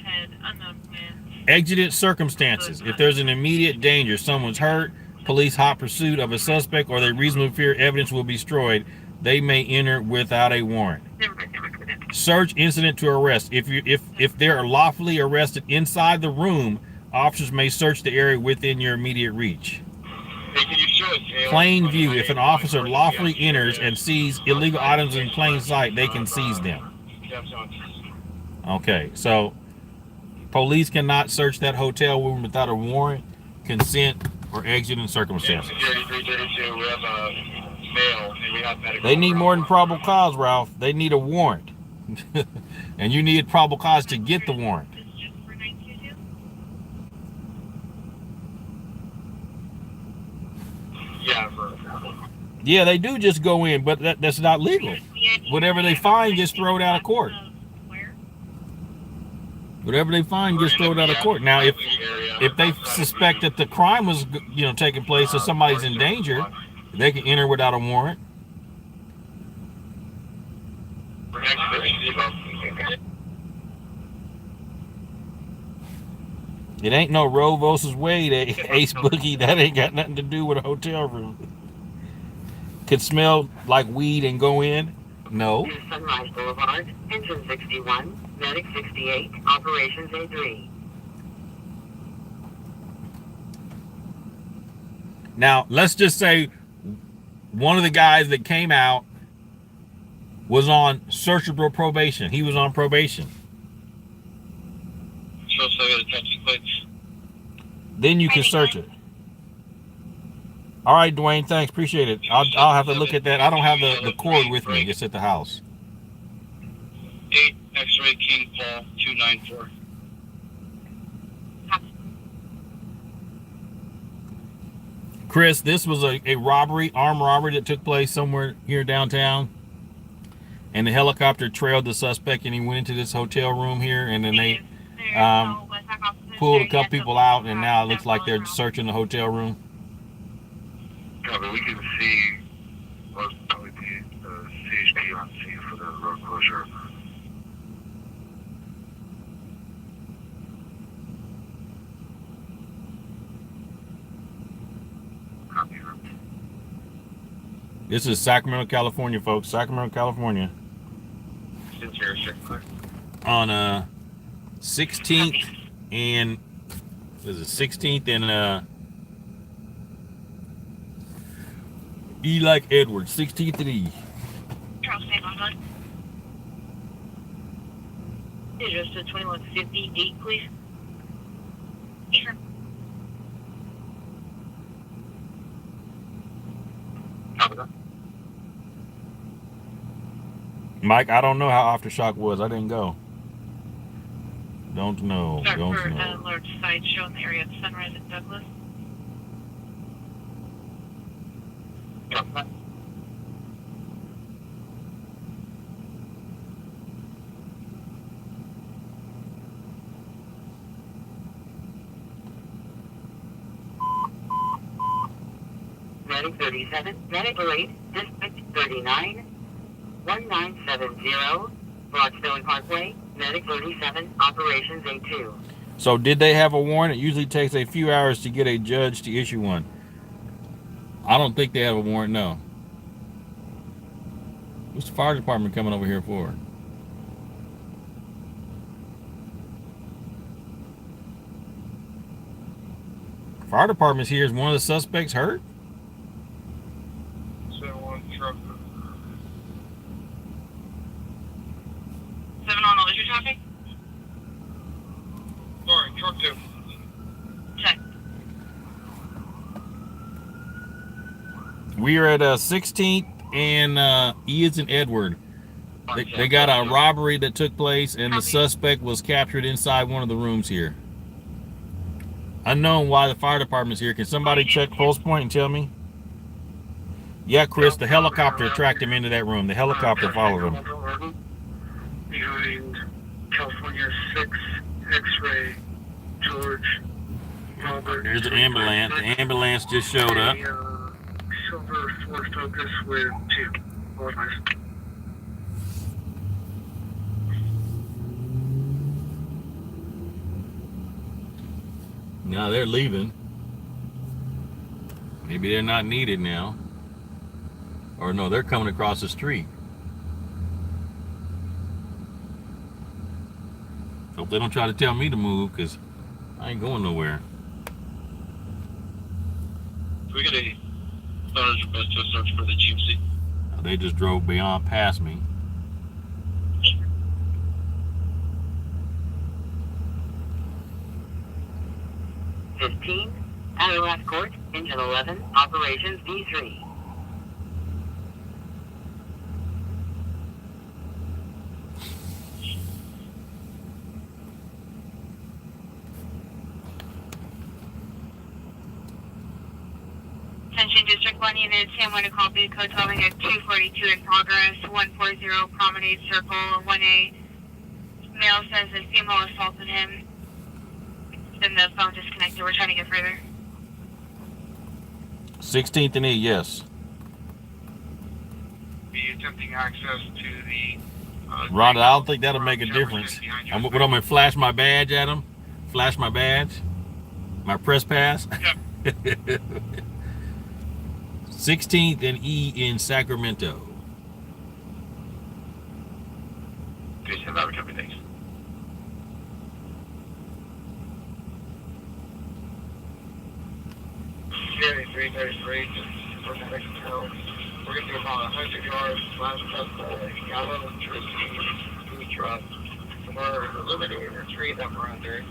Exigent circumstances. If there's an immediate danger, someone's hurt, police hot pursuit of a suspect, or they reasonably fear evidence will be destroyed, they may enter without a warrant. Search incident to arrest. If they're lawfully arrested inside the room, officers may search the area within your immediate reach. Plain view. If an officer lawfully enters and sees illegal items in plain sight, they can seize them. Okay, so police cannot search that hotel room without a warrant, consent, or exigent circumstances. They need more than probable cause, Ralph. They need a warrant. And you need probable cause to get the warrant. Yeah, they do just go in, but that's not legal. Whatever they find gets thrown out of court. Whatever they find gets thrown out of court. Now, if they suspect that the crime was taking place or somebody's in danger, they can enter without a warrant. It ain't no Roe versus Wade, Ace Boogie. That ain't got nothing to do with a hotel room. Could smell like weed and go in? No. Sunrise Boulevard, Engine 61, Medic 68, Operations A3. Now, let's just say one of the guys that came out was on searchable probation. He was on probation. Then you can search it. All right, Dwayne, thanks. Appreciate it. I'll have to look at that. I don't have the cord with me. It's at the house. 8 X-ray King Paul 294. Chris, this was a robbery, armed robbery that took place somewhere here downtown. And the helicopter trailed the suspect, and he went into this hotel room here, and then they pulled a couple people out, and now it looks like they're searching the hotel room. Copy. We can see what probably be CHP on scene for the road closure. This is Sacramento, California, folks. Sacramento, California. Sincere, sir. On 16th and is it 16th and E like Edward, 16th and E. Charles, stay on line. Address to 2158, please. Sure. Copy that. Mike, I don't know how Aftershock was. I didn't go. Don't know. Start Don't for know. a large sideshow in the area of Sunrise and Douglas. Copy that. Medic 37, Medic 08, District 39, 1970, Broadstone Parkway, Medic 37, Operations A2. So did they have a warrant? It usually takes a few hours to get a judge to issue one. I don't think they have a warrant, no. What's the fire department coming over here for? Fire department's here. Is one of the suspects hurt? 7-1 truck. 7 on all, is your traffic? Sorry, truck 2. Check. We are at 16th and E is in Edward. They got a robbery that took place and the suspect was captured inside one of the rooms here. Unknown why the fire department's here. Can somebody check pulse point and tell me? Yeah, Chris, the helicopter tracked him into that room. The helicopter followed him. Behind California 6, X-ray, George, Robert. There's the ambulance. The ambulance just showed up. Silver Ford Focus with 2. Apologize. Now they're leaving. Maybe they're not needed now. Or no, they're coming across the street. Hope they don't try to tell me to move because I ain't going nowhere. Can we get a starter's request to search for the GMC? They just drove beyond past me. Adelaide Court, Engine 11, Operations D3. Attention District 1 Units, San Juan copy, code telling at 242 in progress, 140 Promenade Circle, 1A. Male says a female assaulted him. Then the phone disconnected. We're trying to get further. 16th and E, yes. Be attempting access to the... Rhonda, I don't think that'll make a difference. I'm gonna flash my badge at him. Flash my badge. My press pass. Yep. 16th and E in Sacramento. Please have that recovery, thanks. Jerry 333, we're going to do about 100 yards, last suspect, yellow, food truck. We're eliminating the tree that we're under.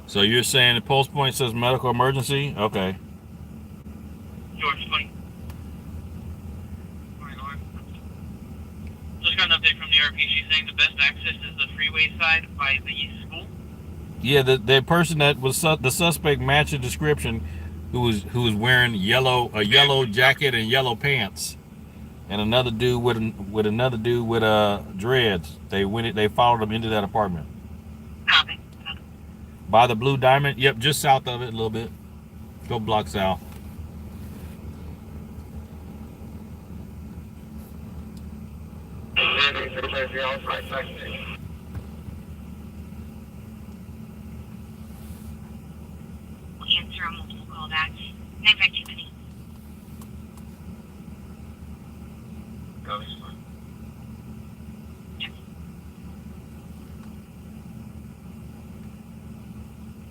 So you're saying the pulse point says medical emergency? Okay. George 20. Just got an update from the RP. She's saying the best access is the freeway side by the school. Yeah, the person that was the suspect matched the description, who was wearing a yellow jacket and yellow pants, and another dude with dreads. They followed him into that apartment. Copy. By the Blue Diamond. Yep, just south of it a little bit. Go block south. We'll answer a multiple callbacks. 952 Penny. County's fine.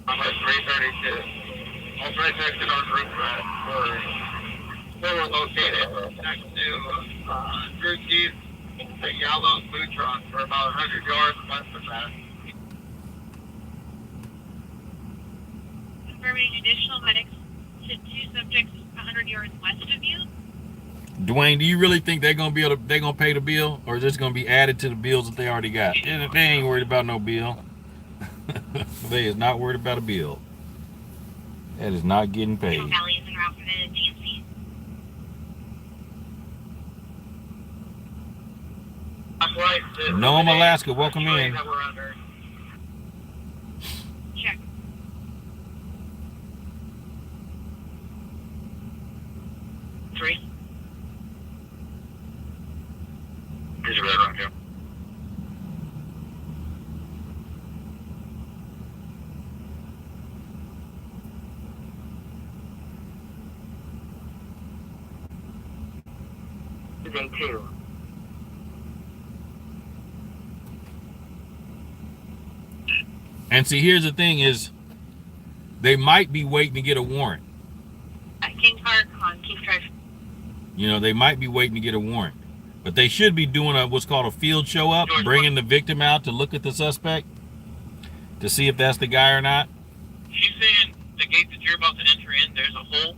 I'm at 332. I'll try texting our group where we're located next to Drew Keith's, the yellow food truck for about 100 yards west of that. Confirming additional medics to 2 subjects 100 yards west of you. Dwayne, do you really think they're gonna pay the bill, or is this gonna be added to the bills that they already got? They ain't worried about no bill. They is not worried about a bill. That is not getting paid. Valley is en route for the DMC. Nome, Alaska, welcome in. That we're under. Check. Three. Here's your red round, Joe. Day 2. And see, here's the thing is, they might be waiting to get a warrant. At King Park on Keith Drive. You know, they might be waiting to get a warrant. But they should be doing what's called a field show up, bringing the victim out to look at the suspect to see if that's the guy or not. She's saying the gate that you're about to enter in, there's a hole,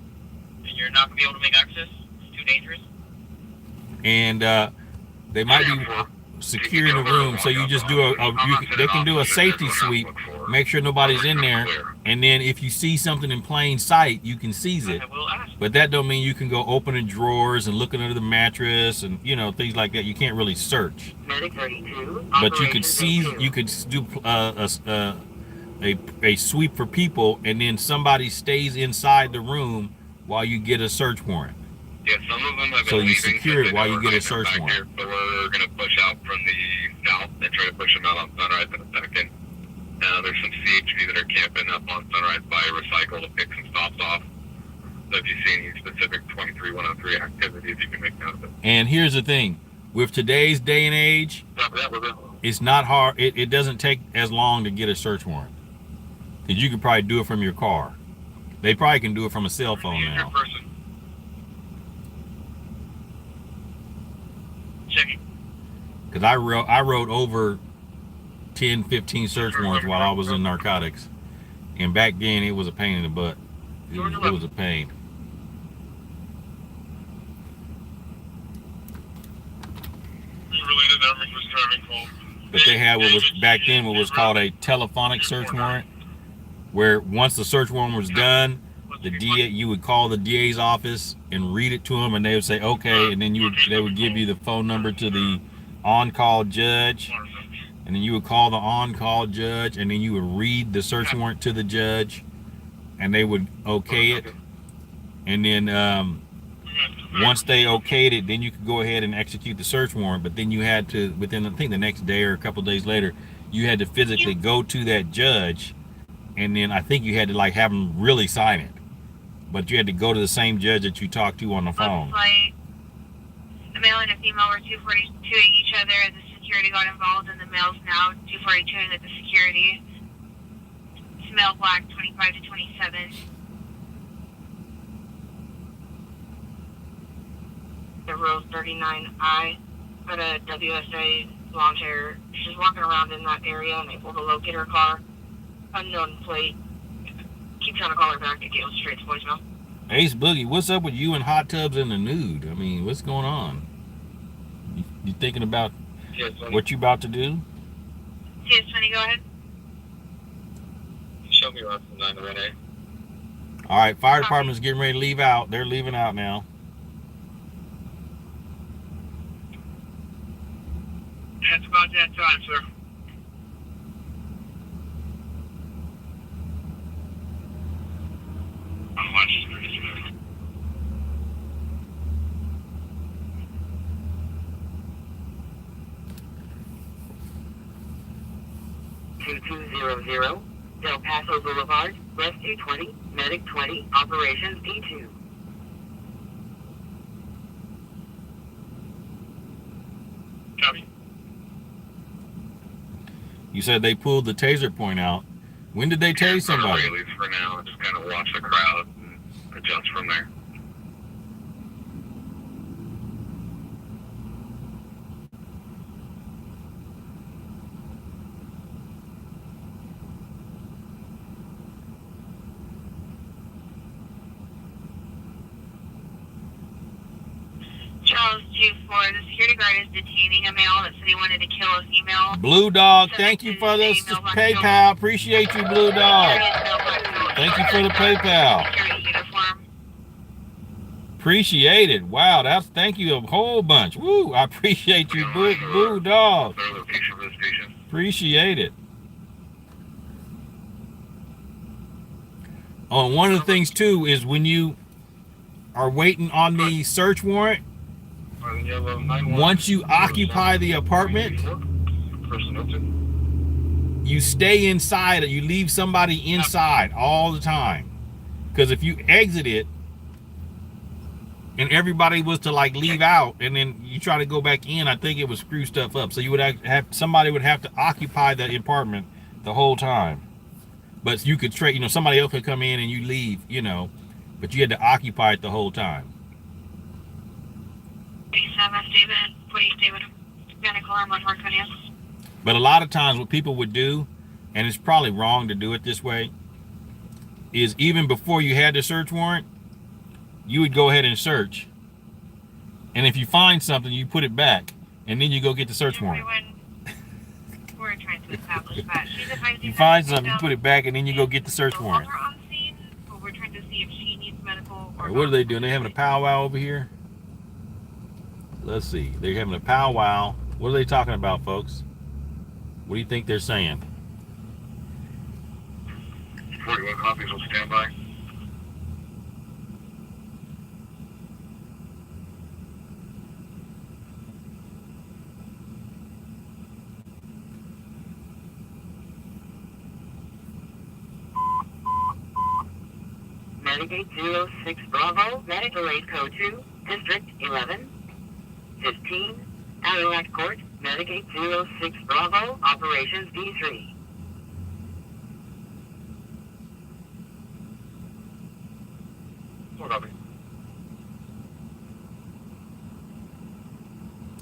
and you're not going to be able to make access. It's too dangerous. And they might be securing the room, so you just do they can do a safety sweep, make sure nobody's in there, and then if you see something in plain sight, you can seize it. But that don't mean you can go open the drawers and look under the mattress and things like that. You can't really search, but you could seize. You could do a sweep for people, and then somebody stays inside the room while you get a search warrant. Yeah, some of them have been So you leaving secure it because while they you know get a we're search back warrant. here, so we're going to push out from the south and try to push them out on Sunrise in a second. There's some CHP that are camping up on Sunrise by Recycle to pick some stops off. So if you see any specific 23103 activities, you can make note of it. And here's the thing, with today's day and age, That was it. it's not hard. It doesn't take as long to get a search warrant, because you could probably do it from your car. They probably can do it from a cell phone now. Checking. Because I wrote over 10, 15 search warrants while I was in narcotics, and back then it was a pain in the butt. It was a pain. Related numbers was driving call. But they had what was back then what was called a telephonic search warrant, where once the search warrant was done, the DA, you would call the DA's office and read it to them, and they would say okay, and then they would give you the phone number to the on-call judge, and then you would call the on-call judge, and then you would read the search warrant to the judge, and they would okay it, and then once they okayed it, then you could go ahead and execute the search warrant. But then you had to, within I think the next day or a couple of days later, you had to physically go to that judge, and then I think you had to have them really sign it. But you had to go to the same judge that you talked to on the phone. The male and a female were 242ing each other. The security got involved, and the male's now 242ing with the security. It's male black, 25 to 27. The Rose 39I, got a WSA blonde hair. She's walking around in that area and able to locate her car. Unknown plate. Keep trying to call her back. It goes straight to voicemail. Ace Boogie, what's up with you and hot tubs in the nude? I mean, what's going on? You thinking about what you about to do? CS20, go ahead. Show me around from 9 to 1A. All right, fire department's getting ready to leave out. They're leaving out now. That's about that time, sir. I'm watching pretty smooth. $2200, Del Paso Boulevard, Rescue 20, Medic 20, Operations D2. You said they pulled the taser point out. When did they tase somebody? Really for now, just kind of watch the crowd and adjust from there. Charles 24, the security guard is detaining a male that said he wanted to kill a female. Blue Dog, thank you for this PayPal. Appreciate you, Blue Dog. Thank you for the PayPal. Security uniform. Appreciate it. Wow, thank you a whole bunch. Woo, I appreciate you, Blue Dog. Appreciate it. Oh, and one of the things too is when you are waiting on the search warrant, once you occupy the apartment, you stay inside or you leave somebody inside all the time. Because if you exit it and everybody was to like leave out and then you try to go back in, I think it would screw stuff up. So you would have somebody would have to occupy the apartment the whole time. But you could trade, somebody else could come in and you leave, but you had to occupy it the whole time. But a lot of times what people would do, and it's probably wrong to do it this way, is even before you had the search warrant, you would go ahead and search. And if you find something, you put it back, and then you go get the search warrant. We're trying to establish that. You find something, you put it back, and then you go get the search warrant. On scene, but we're trying to see if she needs medical or what are they doing? They having a powwow over here? Let's see. They're having a powwow. What are they talking about, folks? What do you think they're saying? 41 copies will stand by. Medicaid 06 Bravo, medical aid code 2, District 11, 15, Adirondack Court, Medicaid 06 Bravo, Operations D3.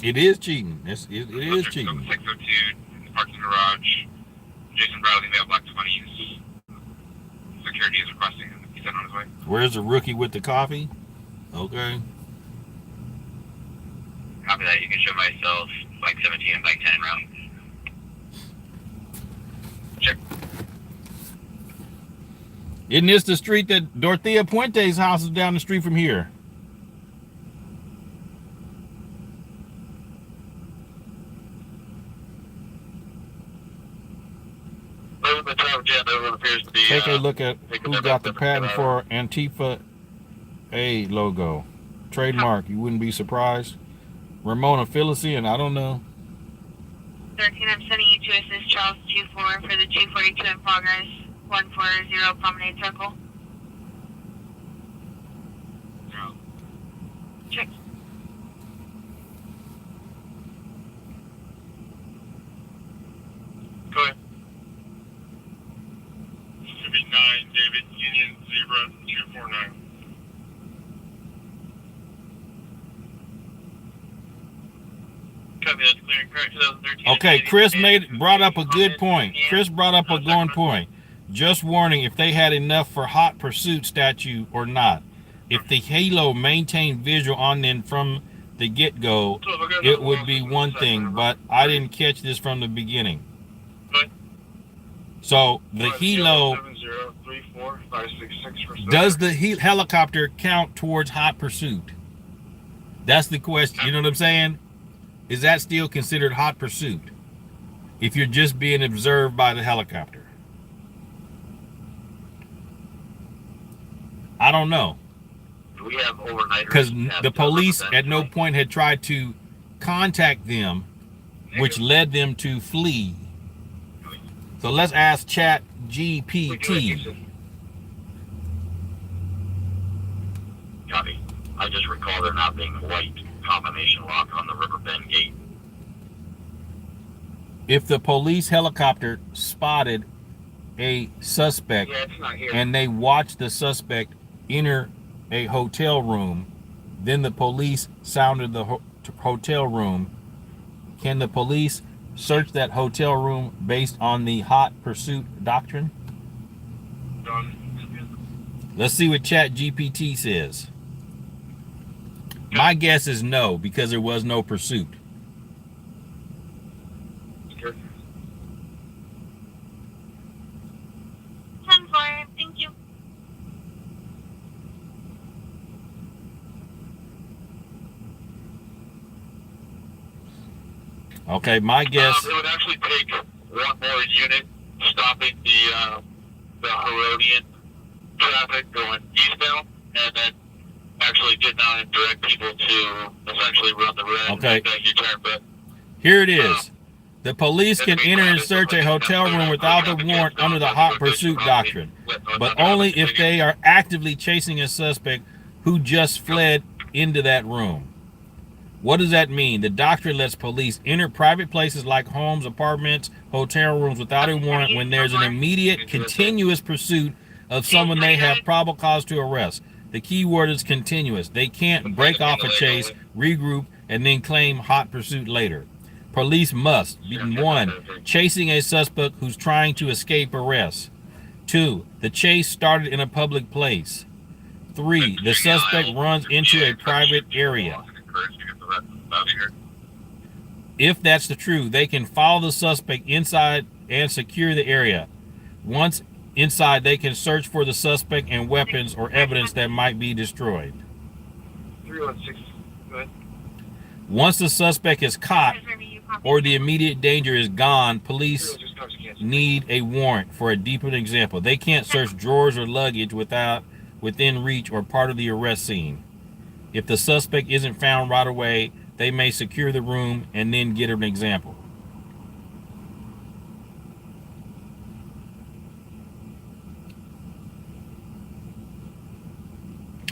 It is cheating. It is cheating. 602 in the parking garage. Jason Bradley, male, black 20s. Security is requesting him. He's on his way. Where's the rookie with the coffee? Okay. Copy that. You can show myself bike 17 and bike 10 route. Check. Isn't this the street that Dorothea Puente's house is down the street from here? Take a look at who got the patent for Antifa A logo. Trademark, you wouldn't be surprised. Ramona Philistine, I don't know. 13, I'm sending you to assist Charles 24 for the 242 in progress, 140 Promenade Circle. Check. Go ahead. 9, David, Union Zebra 249. Copy, that's clear and correct. 2013. Okay, Chris brought up a good point. Chris brought up a good point. Just warning if they had enough for hot pursuit statute or not. If the halo maintained visual on them from the get-go, it would be one thing, but I didn't catch this from the beginning. So the helo, does the helicopter count towards hot pursuit? That's the question. You know what I'm saying? Is that still considered hot pursuit if you're just being observed by the helicopter? I don't know. We have overnighters. Because the police at no point had tried to contact them, which led them to flee. So let's ask Chat GPT. Copy. I just recall there not being white combination lock on the River Bend gate. if the police helicopter spotted a suspect Yeah, it's not here. and they watched the suspect enter a hotel room, then the police sounded the hotel room, can the police search that hotel room based on the hot pursuit doctrine? Let's see what Chat GPT says. My guess is no, because there was no pursuit. Sure. 10-4, thank you. Okay, my guess. It would actually take one more unit stopping the Herodian traffic going eastbound, and then actually getting out and direct people to essentially run the red. Okay. And make that U-turn. But Here it is. The police can enter and search a hotel room without the warrant under the hot pursuit doctrine, but only if they are actively chasing a suspect who just fled into that room. What does that mean? The doctrine lets police enter private places like homes, apartments, hotel rooms without a warrant when there's an immediate, continuous pursuit of someone they have probable cause to arrest. The key word is continuous. They can't break off a chase, regroup, and then claim hot pursuit later. Police must be 1. Chasing a suspect who's trying to escape arrest. 2. The chase started in a public place. 3. The suspect runs into a private area. If that's the truth, they can follow the suspect inside and secure the area. Once inside, they can search for the suspect and weapons or evidence that might be destroyed. 316. Go ahead. Once the suspect is caught or the immediate danger is gone, police need a warrant. For a deeper example, they can't search drawers or luggage within reach or part of the arrest scene. If the suspect isn't found right away, they may secure the room and then get an example.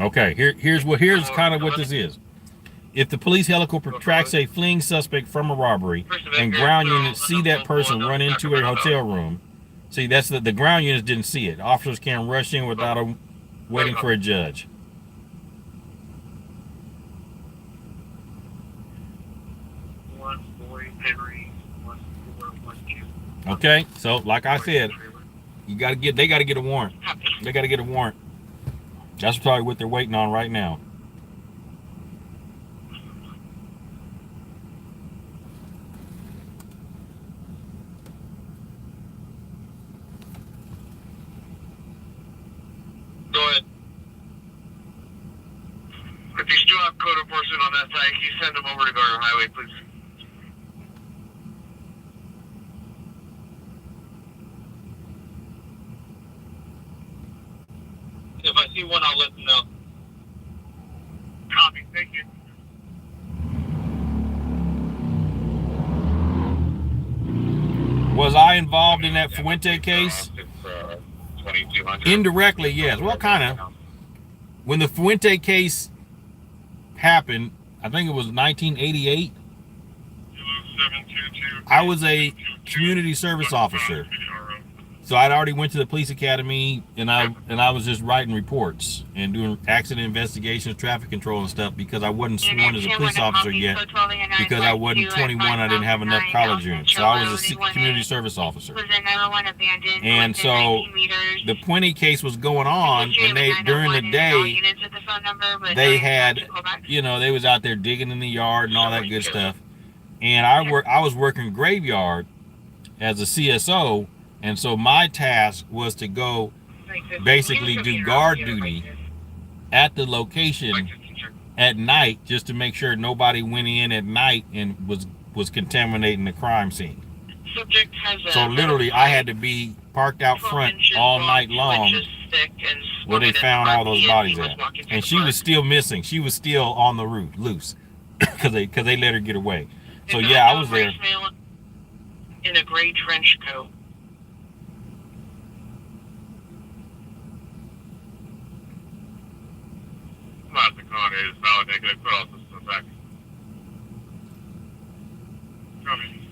Okay, here's kind of what this is. If the police helicopter tracks a fleeing suspect from a robbery and ground units see that person run into a hotel room, see, that's the ground units didn't see it. Officers can rush in without waiting for a judge. Okay, so like I said, they got to get a warrant. They got to get a warrant. That's probably what they're waiting on right now. Go ahead. If you still have code enforcement on that side, can you send them over to Garter Highway, please? If I see one, I'll let them know. Copy. Thank you. Was I involved in that Fuente case? 2200. Indirectly, yes. Well, kind of. When the Fuente case happened, I think it was 1988, I was a community service officer. So I'd already went to the police academy, and I was just writing reports and doing accident investigations, traffic control and stuff, because I wasn't sworn as a police officer yet, because I wasn't 21, I didn't have enough college units. So I was a community service officer. And so the Puente case was going on, and they, during the day, they had, you know, they was out there digging in the yard and all that good stuff. And I was working graveyard as a CSO. And so my task was to go basically do guard duty at the location at night, just to make sure nobody went in at night and was contaminating the crime scene. So literally I had to be parked out front all night long where they found all those bodies at. And she was still missing. She was still on the route, loose, because they let her get away. So yeah, I was there. In a gray trench coat. Not the car is valid negative process effect. Coming.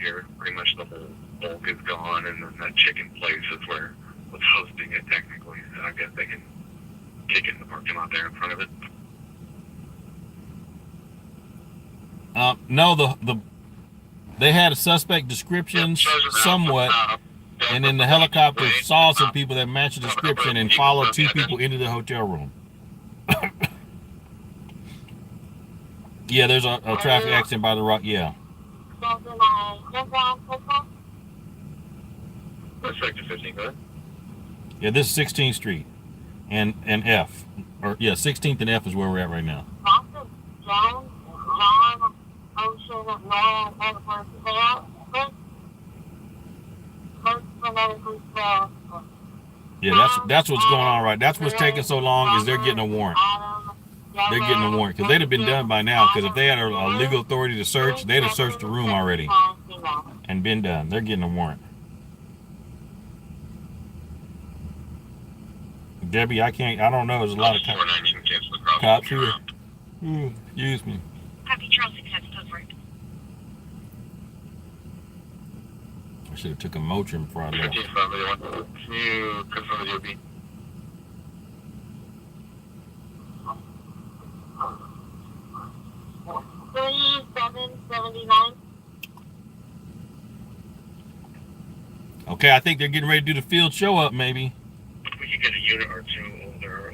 here. Pretty much the whole bulk is gone, and then that chicken place is where was hosting it technically. So I guess they can kick it in the parking lot there in front of it. No, they had a suspect descriptions somewhat, and then the helicopter saw some people that matched the description and followed 2 people into the hotel room. Yeah, there's a traffic accident by the rock. Yeah. That's sector 15, go ahead. Yeah, this is 16th Street and F. Or yeah, 16th and F is where we're at right now. Yeah, that's what's going on right. That's what's taking so long is they're getting a warrant. They're getting a warrant because they'd have been done by now. Because if they had a legal authority to search, they'd have searched the room already and been done. They're getting a warrant. Debbie, I don't know. There's a lot of cops here. Excuse me. Copy, Charles 6 code for it. I should have took a Motrin before I left. 15 family one. Can you confirm the DOB? Okay, I think they're getting ready to do the field show up, maybe. We could get a unit or two older.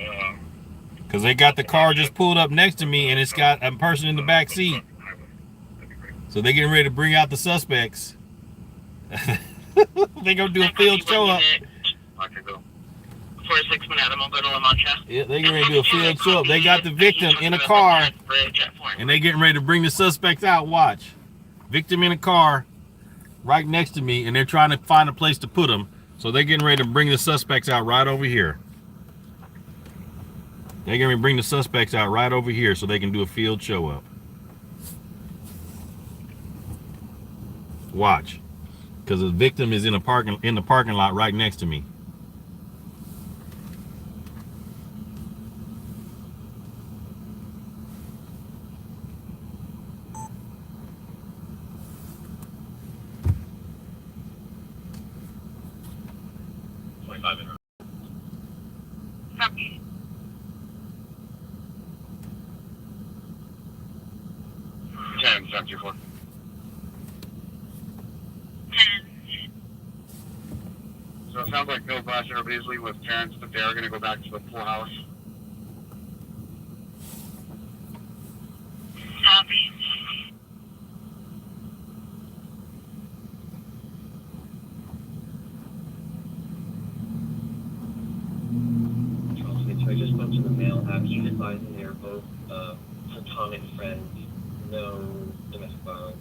Because they got the car just pulled up next to me, and it's got a person in the back seat. So they're getting ready to bring out the suspects. They're going to do a field show up. I can go. 46 Adam, I'll go to La Mancha. Yeah, they're getting ready to do a field show up. They got the victim in a car, and they're getting ready to bring the suspects out. Watch. Victim in a car right next to me, and they're trying to find a place to put them. So they're getting ready to bring the suspects out right over here. They're going to bring the suspects out right over here so they can do a field show up. Watch. Because the victim is in the parking lot right next to me. Copy. 10, 74. 10. So it sounds like Bill Blash, everybody's leaving with parents, but they are going to go back to the pool house. Copy. So I just spoke to the male actor advising they are both platonic friends, no domestic violence,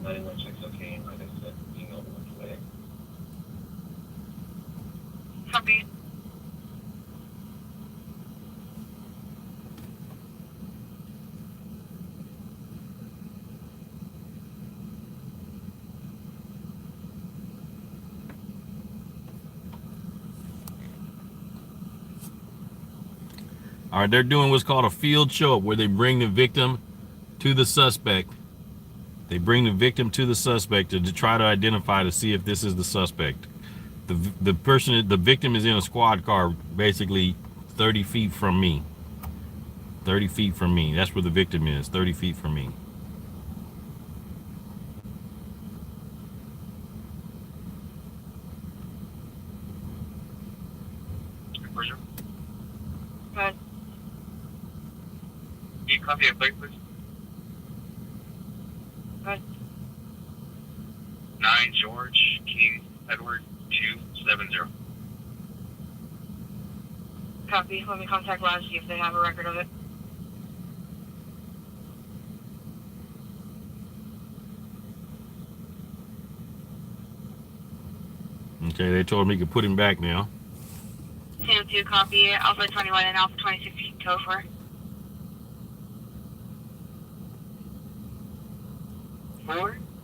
91 checks okay, and like I said, being over went away. Copy. All right, they're doing what's called a field show up, where they bring the victim to the suspect. They bring the victim to the suspect to try to identify to see if this is the suspect. The victim is in a squad car, basically 30 feet from me. 30 feet from me. That's where the victim is, 30 feet from me. Good. Can you copy a plate, please? Good. 9 George King Edward 270. Copy. Let me contact Laz, see if they have a record of it. Okay, they told me you could put him back now. Sam 2, copy. Alpha 21 and Alpha 26 code for.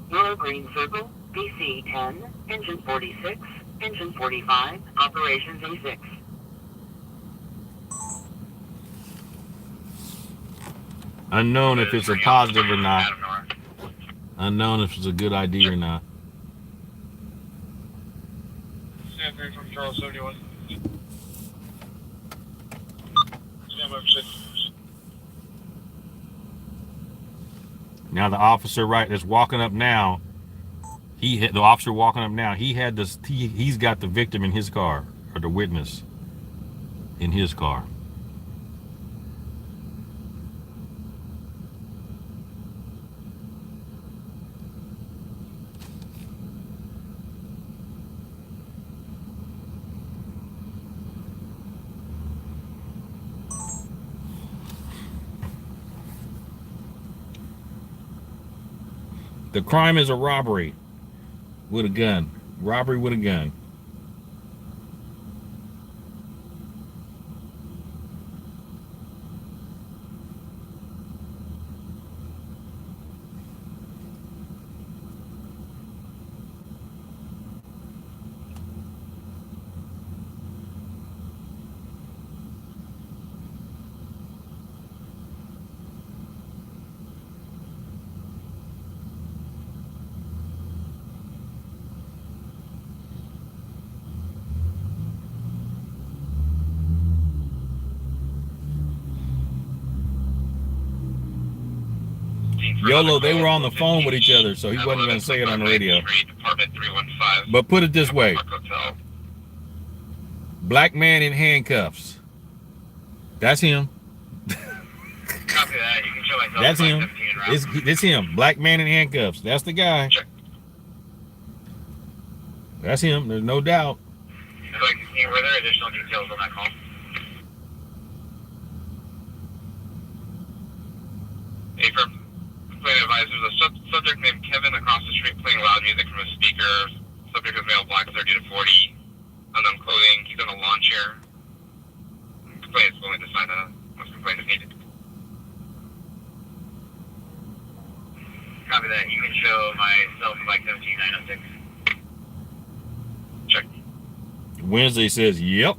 Yellow Green Circle, BC 10, Engine 46, Engine 45, Operations A6. Unknown if it's a positive or not. Unknown if it's a good idea or not. Stand by from Charles 71. Stand by for 6. Now the officer that's walking up now, the officer walking up now, he had this. He's got the victim in his car, or the witness in his car. The crime is a robbery with a gun. Robbery with a gun. YOLO, they were on the phone with each other, so he wasn't going to say it on the radio. But put it this way. Black man in handcuffs. That's him. Copy that. You can show myself. That's him. It's him. Black man in handcuffs. That's the guy. Check. That's him. There's no doubt. I'd like to see were there additional details on that call. Hey, for complaint advisor, there's a subject named Kevin across the street playing loud music from a speaker. Subject is male, black, 30 to 40. Unknown clothing. He's on a lawn chair. Complaint is willing to sign a complaint if needed. Copy that. You can show myself by 17906. Check. Wednesday says, yep.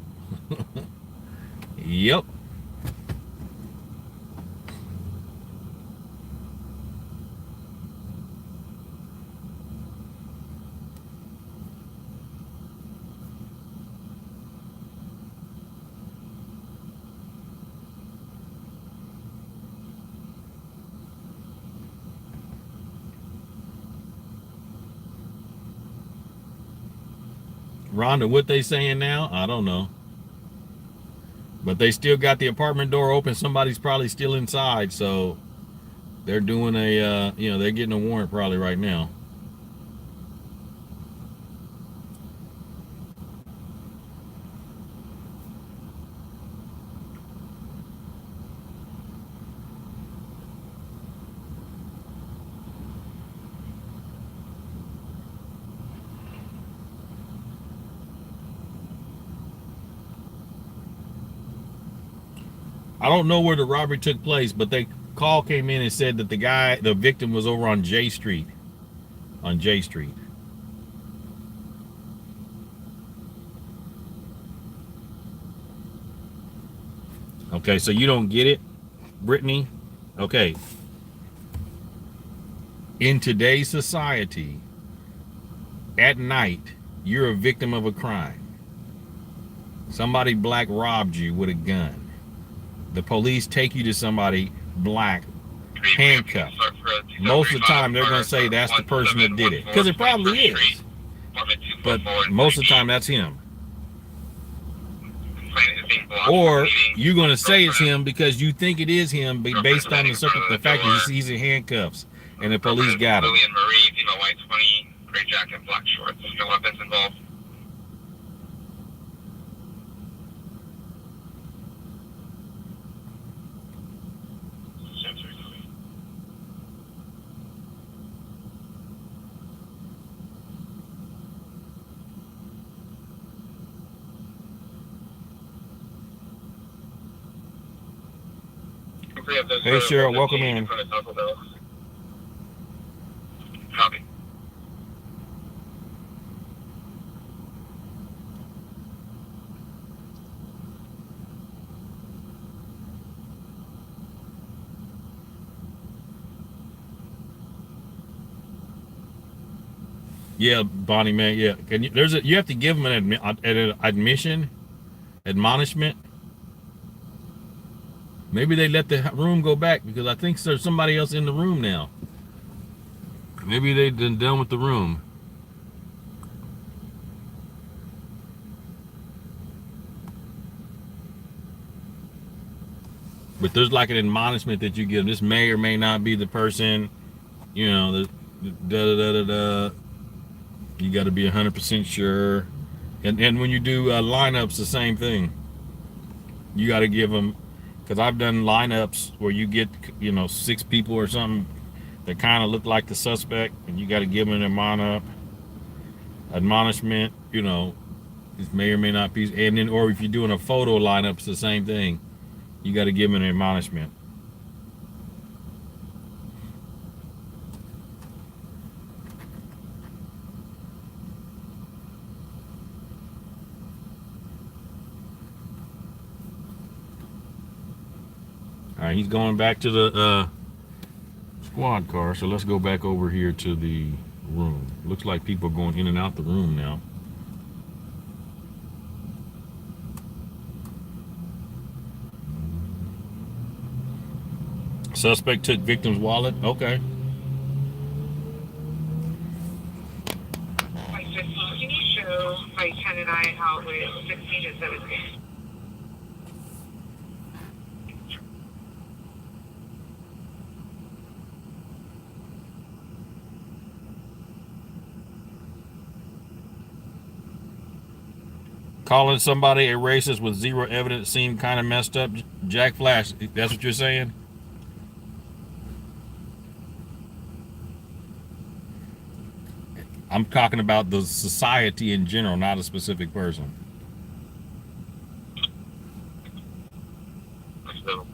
Yep. Rhonda, what they saying now? I don't know. But they still got the apartment door open. Somebody's probably still inside. So they're doing they're getting a warrant probably right now. I don't know where the robbery took place, but the call came in and said that the victim was over on J Street. On J Street. Okay, so you don't get it, Brittany? Okay. In today's society, at night, you're a victim of a crime. Somebody black robbed you with a gun. The police take you to somebody black, handcuffed. Most of the time, they're going to say that's the person that did it. Because it probably is. But most of the time, that's him. Or you're going to say it's him because you think it is him based on the fact that he's in handcuffs and the police got him. Lillian Marie, female, white 20, gray jacket, black shorts. No weapons involved. Hey, Cheryl, welcome in. Copy. Yeah, Bonnie, man. Yeah, can you? You have to give them an admonishment. Maybe they let the room go back because I think there's somebody else in the room now. Maybe they done with the room. But there's like an admonishment that you give. This may or may not be the person. You know, the da da da da da. You got to be 100% sure. And when you do lineups, the same thing. You got to give them, because I've done lineups where you get 6 people or something that kind of look like the suspect, and you got to give them an admonishment. This may or may not be. And then, or if you're doing a photo lineup, it's the same thing. You got to give them an admonishment. All right, he's going back to the squad car, so let's go back over here to the room. Looks like people are going in and out the room now. Suspect took victim's wallet. Okay. Like 15, can you show like 10 and I out with 16 and 17? Calling somebody a racist with zero evidence seemed kind of messed up. Jack Flash, that's what you're saying? I'm talking about the society in general, not a specific person. So,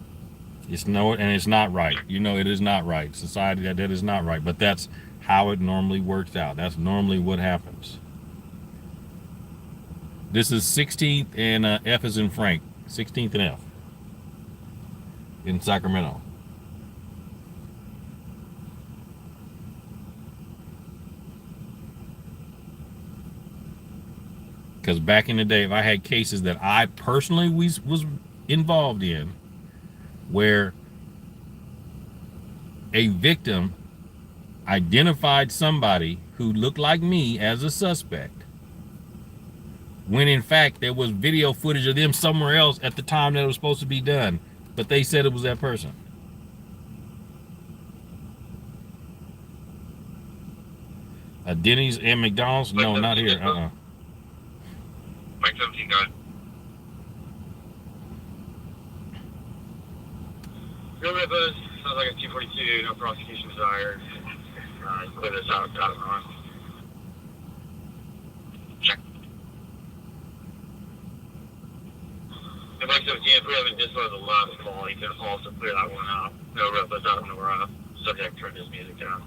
It's not right. It is not right. Society, that is not right. But that's how it normally works out. That's normally what happens. This is 16th and F is in Frank. 16th and F in Sacramento. Because back in the day, if I had cases that I personally was involved in, where a victim identified somebody who looked like me as a suspect, when in fact there was video footage of them somewhere else at the time that it was supposed to be done, but they said it was that person. Denny's and McDonald's? No, not here. Mike 17 guys. Go with us. Sounds like a 242. No prosecution desired. Clear this out. Got it wrong. Check. And Mike 17, if we haven't disloaded the last call, you can also clear that one out. No rep us out, nor subject turned his music down.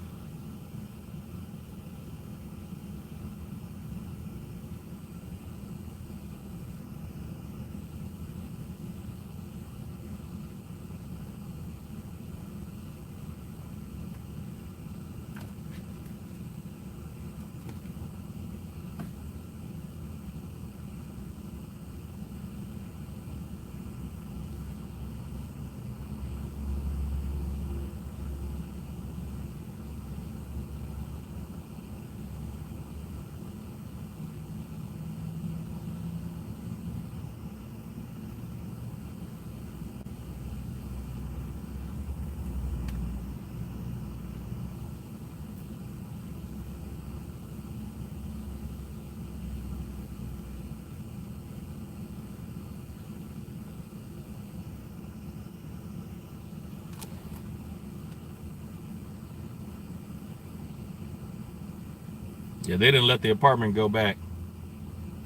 Yeah, they didn't let the apartment go back.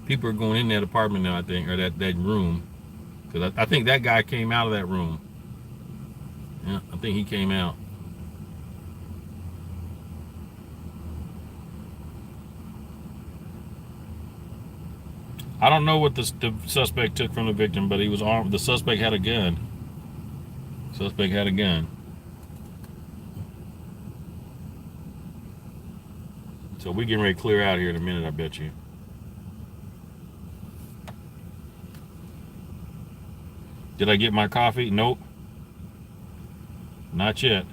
People are going in that apartment now, I think, or that room. Because I think that guy came out of that room. Yeah, I think he came out. I don't know what the suspect took from the victim, but he was armed. The suspect had a gun. Suspect had a gun. Mike 17 guys. So we getting ready to clear out here in a minute, I bet you. Did I get my coffee? Nope. Not yet.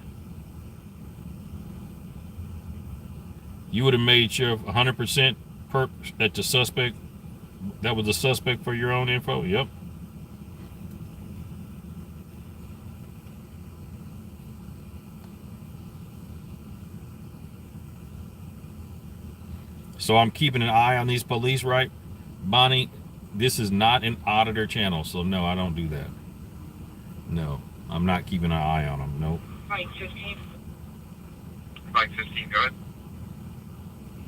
You would have made sure 100% that the suspect, that was the suspect for your own info? Yep. So I'm keeping an eye on these police, right? Bonnie, this is not an auditor channel, so no, I don't do that. No, I'm not keeping an eye on them. Nope. Mike 15. Mike 15, go ahead.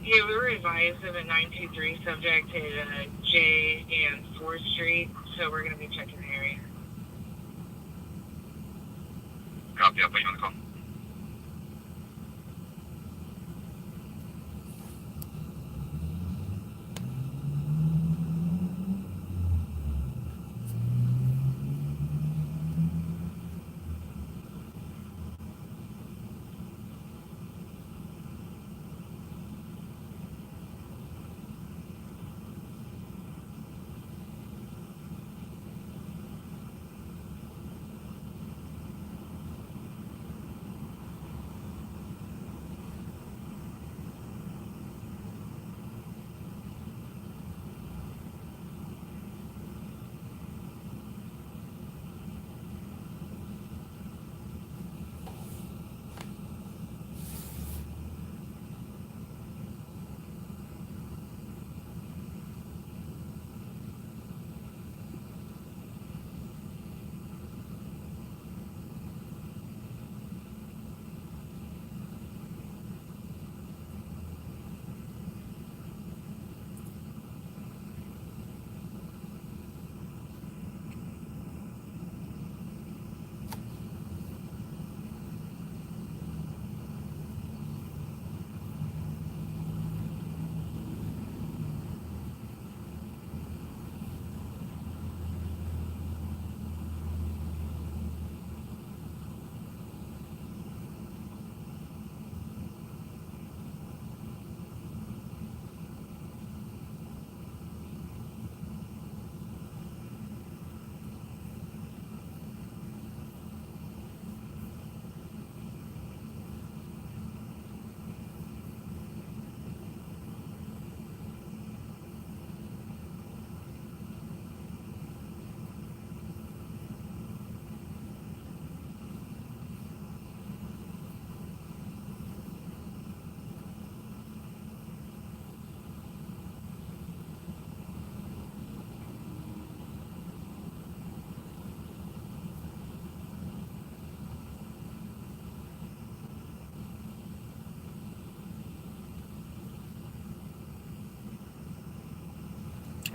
Yeah, we were advised of a 923 subject at J and 4th Street, so we're going to be checking the area. Copy, I'll put you on the call.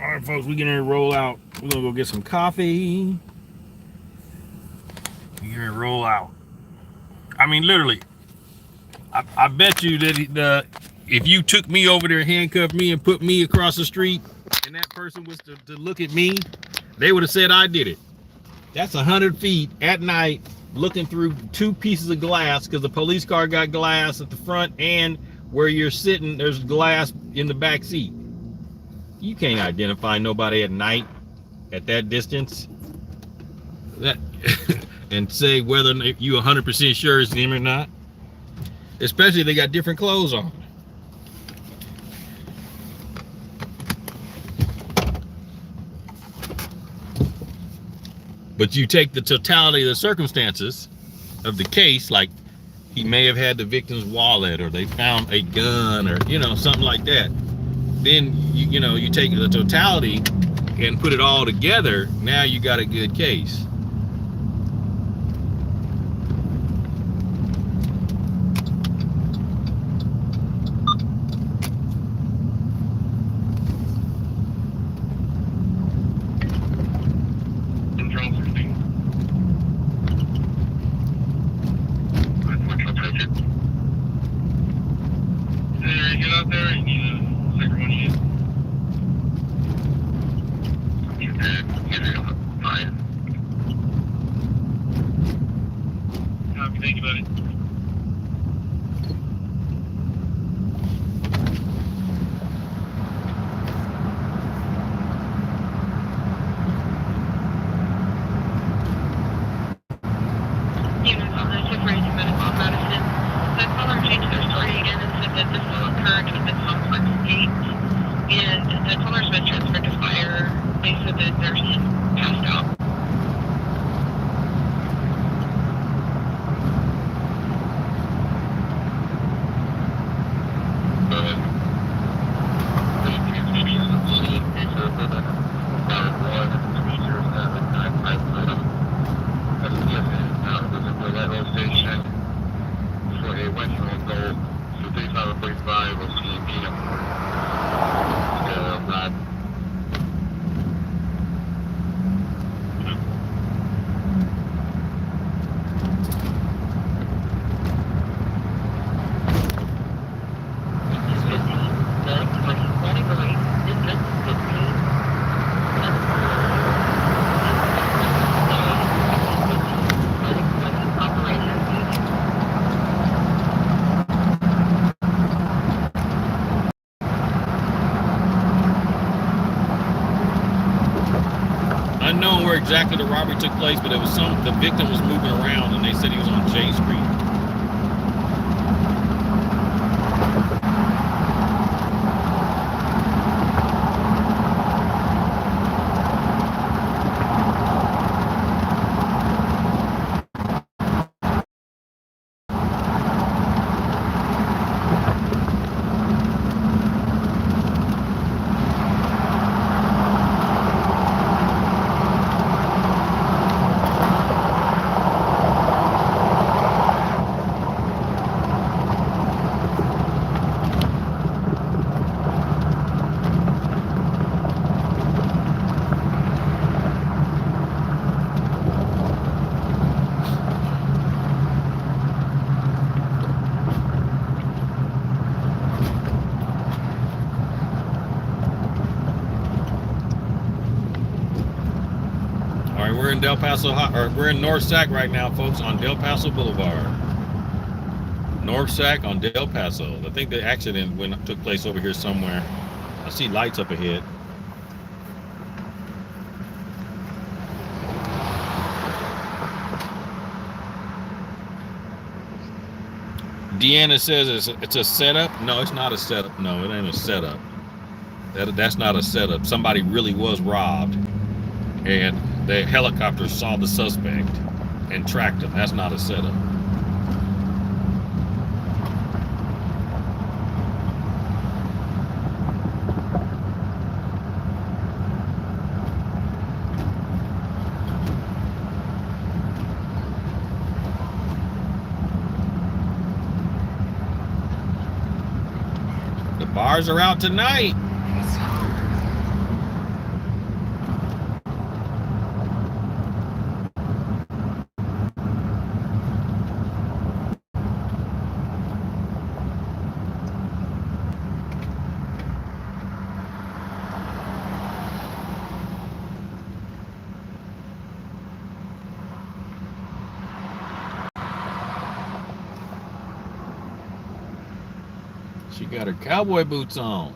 All right, folks, we're getting ready to roll out. We're gonna go get some coffee. We're gonna roll out. I mean, literally, I bet you that if you took me over there, handcuffed me, and put me across the street, and that person was to look at me, they would have said I did it. That's 100 feet at night, looking through 2 pieces of glass, because the police car got glass at the front, and where you're sitting, there's glass in the back seat. You can't identify nobody at night at that distance. That and say whether you 100% sure it's them or not. Especially if they got different clothes on. But you take the totality of the circumstances of the case, like he may have had the victim's wallet, or they found a gun, or something like that. Then you take the totality and put it all together. Now you got a good case. Get out there and you second one you Copy, thank you, buddy. where exactly the robbery took place, but it was the victim was moving around, and they said he was on J Street. All right, we're in Del Paso, or we're in North Sac right now, folks, on Del Paso Boulevard. North Sac on Del Paso. I think the accident took place over here somewhere. I see lights up ahead. Deanna says it's a setup. No, it's not a setup. No, it ain't a setup. That's not a setup. Somebody really was robbed, and the helicopter saw the suspect and tracked him. That's not a setup. The bars are out tonight. She got her cowboy boots on.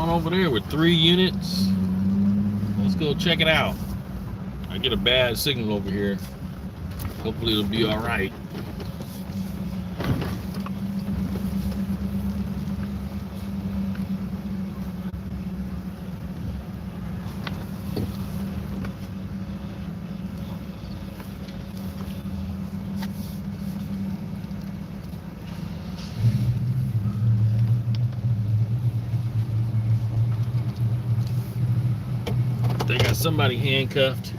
Over there with 3 units. Let's go check it out. I get a bad signal over here. Hopefully it'll be all right. They got somebody handcuffed.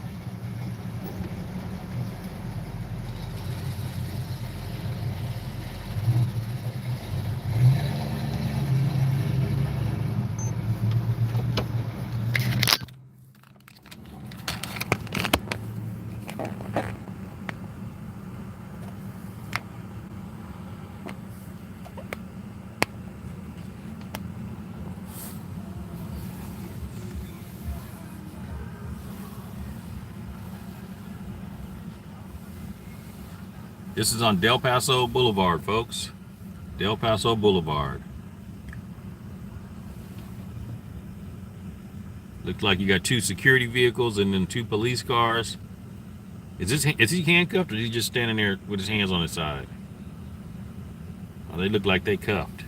This is on Del Paso Boulevard, folks. Del Paso Boulevard. Looks like you got 2 security vehicles and then 2 police cars. Is he handcuffed, or is he just standing there with his hands on his side? Oh, they look like they cuffed.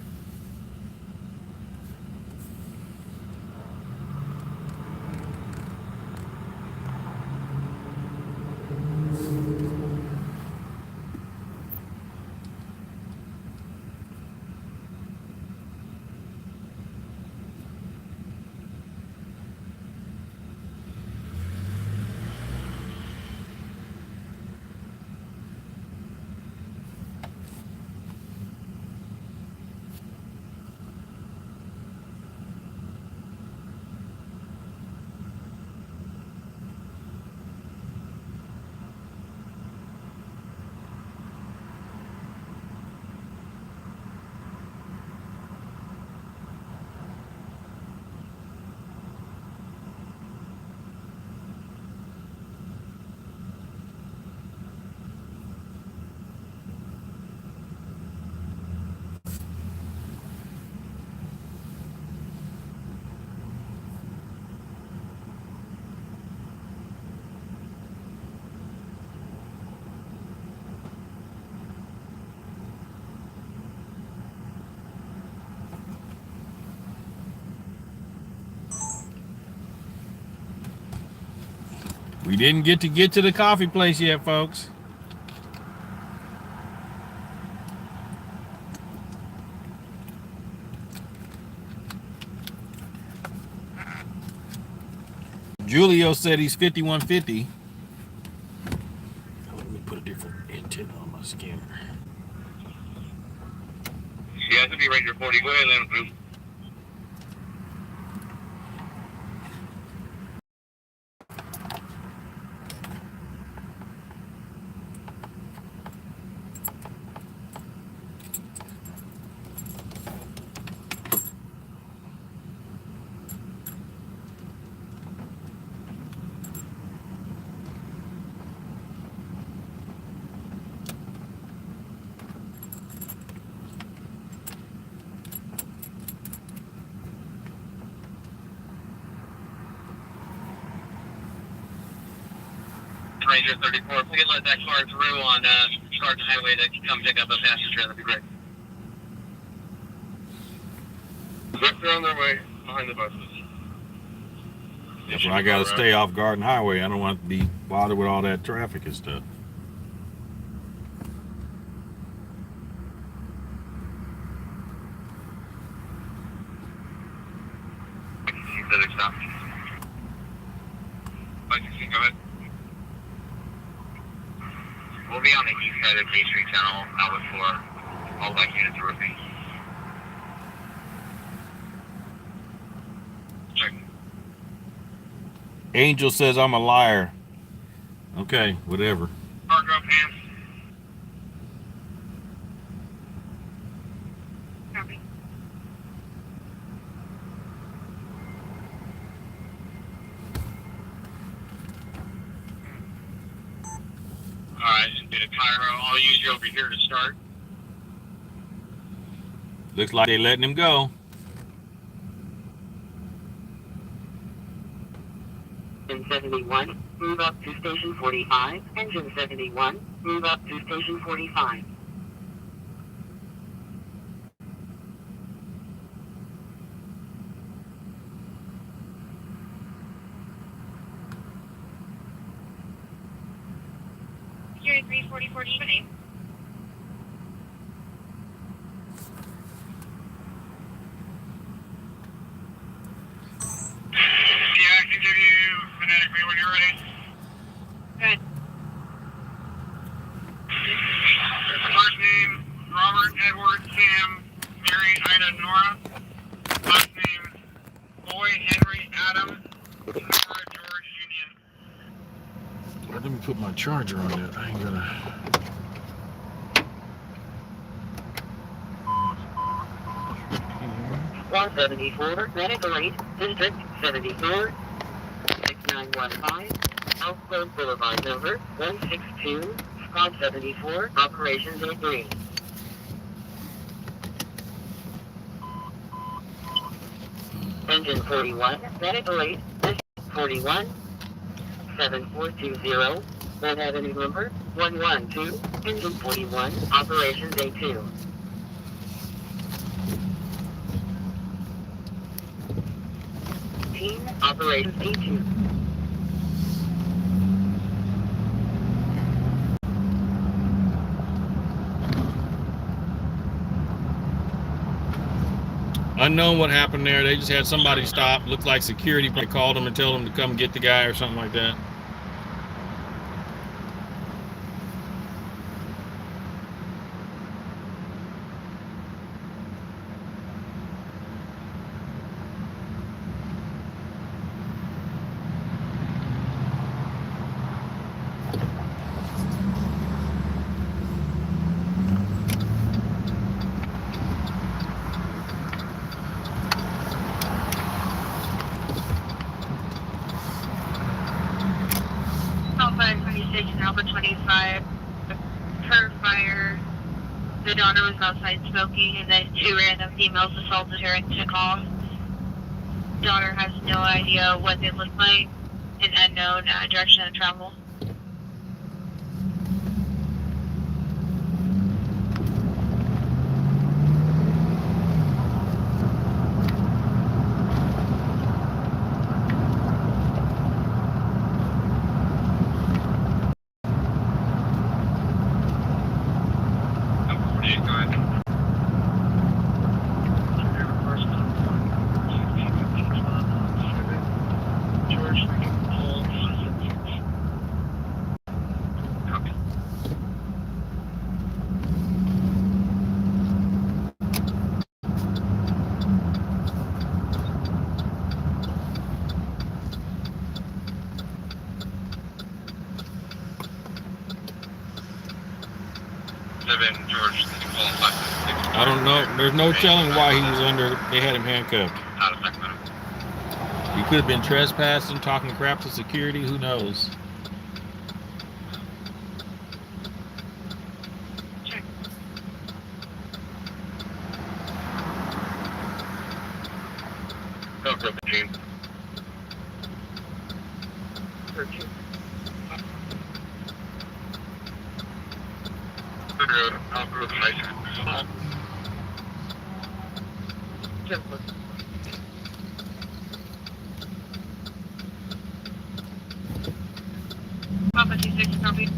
We didn't get to the coffee place yet, folks. Julio said he's 5150. Let me put a different antenna on my scanner. She has to be Ranger 40. Go ahead, Land Group. Ranger 34, please let that car through on Garden Highway to come pick up a passenger. That'd be great. They're on their way behind the buses. That's why I got to stay off Garden Highway. I don't want to be bothered with all that traffic and stuff. Stop. Go ahead. We'll be on the east side of K Street Tunnel, outlet 4. All light units roofing. Check. Angel says I'm a liar. Okay, whatever. Car drop hands. Copy. Alright, and did a Cairo. I'll use you over here to start. Looks like they letting him go. Engine 71, move up to station 45. Engine 71, move up to station 45. Security 344 evening. Yeah, I can give you phonetically when you're ready. Good. First name, Robert, Edward, Sam, Mary, Ida, Nora. Last name, Boy, Henry, Adam, Nora, George, Union. Let me put my charger on it. I ain't gonna. 174, medical aid, District 74, 6915, Southfield Boulevard number 162, Squad 74, Operations 83. Engine 41, medical aid, District 41, 7420, Don't Avenue number 112, Engine 41, Operations A2. Team Operations A2. Unknown what happened there. They just had somebody stop. Looked like security probably called them and told them to come get the guy or something like that. Southside 26, Alpha 25. Per fire. The daughter was outside smoking, and then 2 random females assaulted her and took off. Daughter has no idea what they look like, and unknown direction of travel. Chief, go ahead. Copy. 7 George, did you call 576? I don't know. There's no telling why he was under. They had him handcuffed. Out of Sacramento. He could have been trespassing, talking crap to security. Who knows? Go for the team. Good road. Out road nice. Papa 26, copy.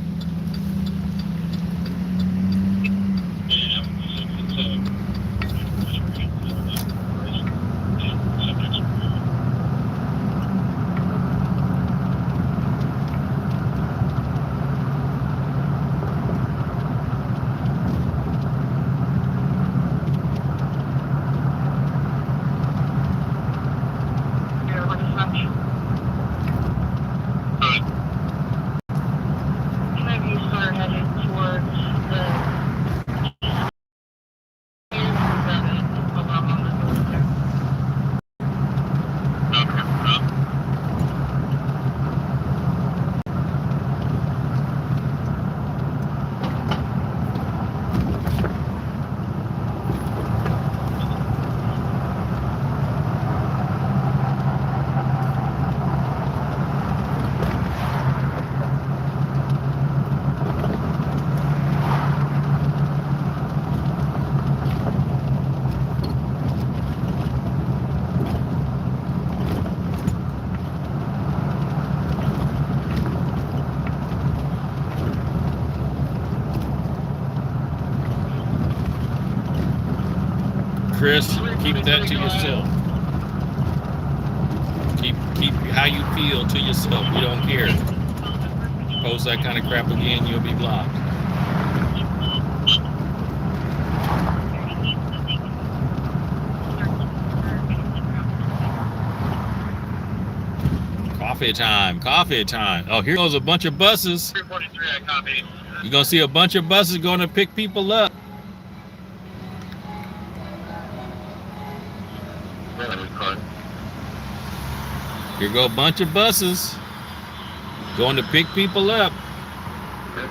Chris, keep that to yourself. Keep how you feel to yourself. We don't care. Post that kind of crap again, you'll be blocked. Coffee time, coffee time. Oh, here goes a bunch of buses. 343, I copy. You're gonna see a bunch of buses going to pick people up. Here go a bunch of buses going to pick people up.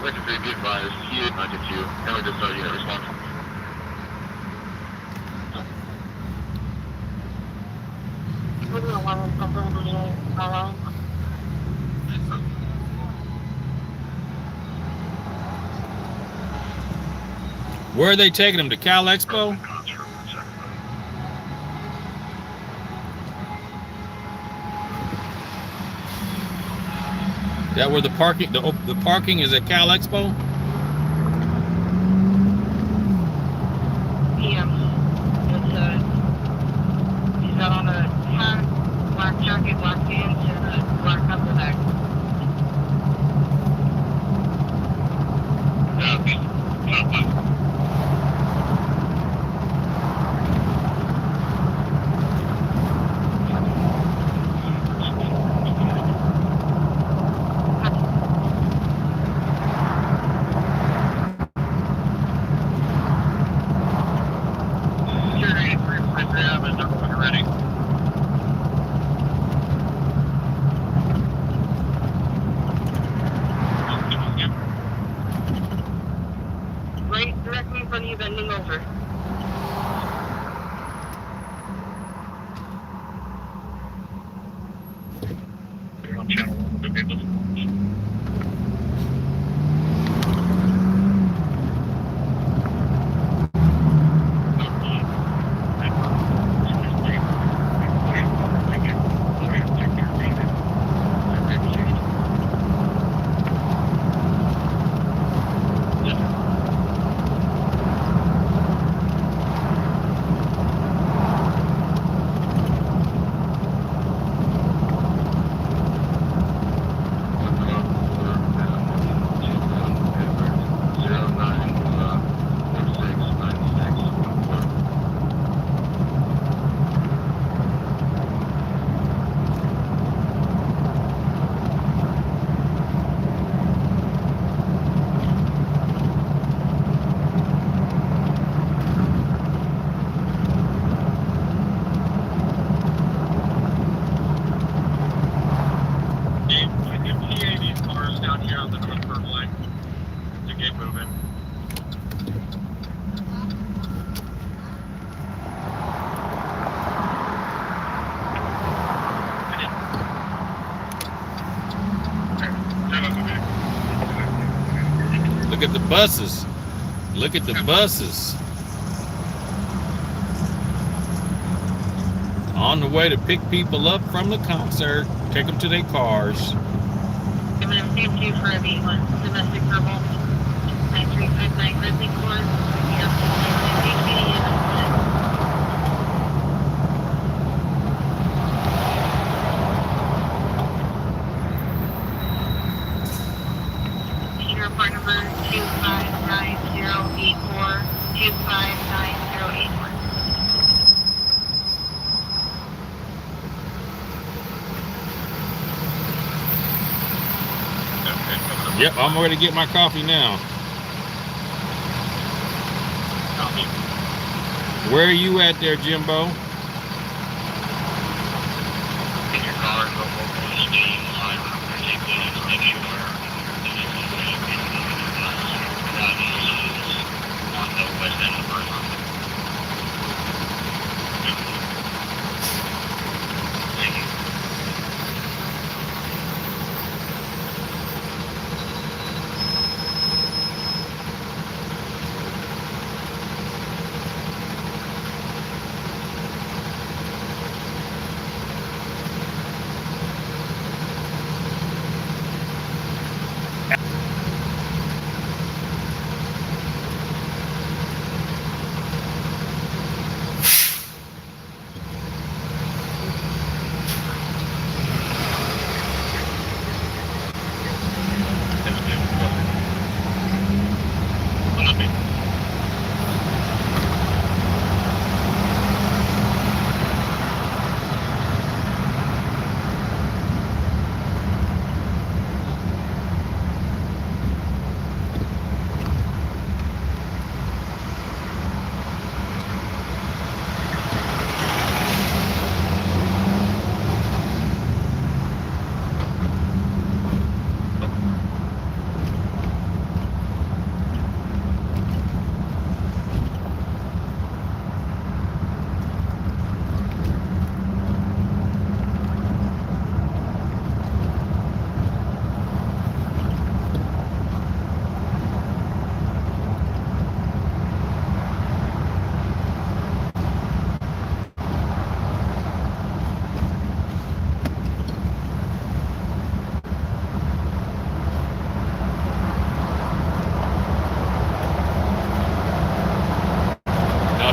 Second 3, be advised. He did not get you. Can we just unit response? Where are they taking them? To Cal Expo? That where the parking the parking is at Cal Expo? PM. He's got on a hat, black jacket, black pants, and a black knuckle bag. Right directly in front of you, bending over. You're on channel 1 with the vehicles. the buses. Look at the buses. On the way to pick people up from the concert, take them to their cars. I'm going to save you for a V1. Domestic verbal. 9359 Grizzly Court. Report number 259084, 259081. Yep, I'm ready to get my coffee now. Where are you at there, Jimbo? Take your car and go over the state line. Take this, make sure that is on the west end of Berlin. Thank you.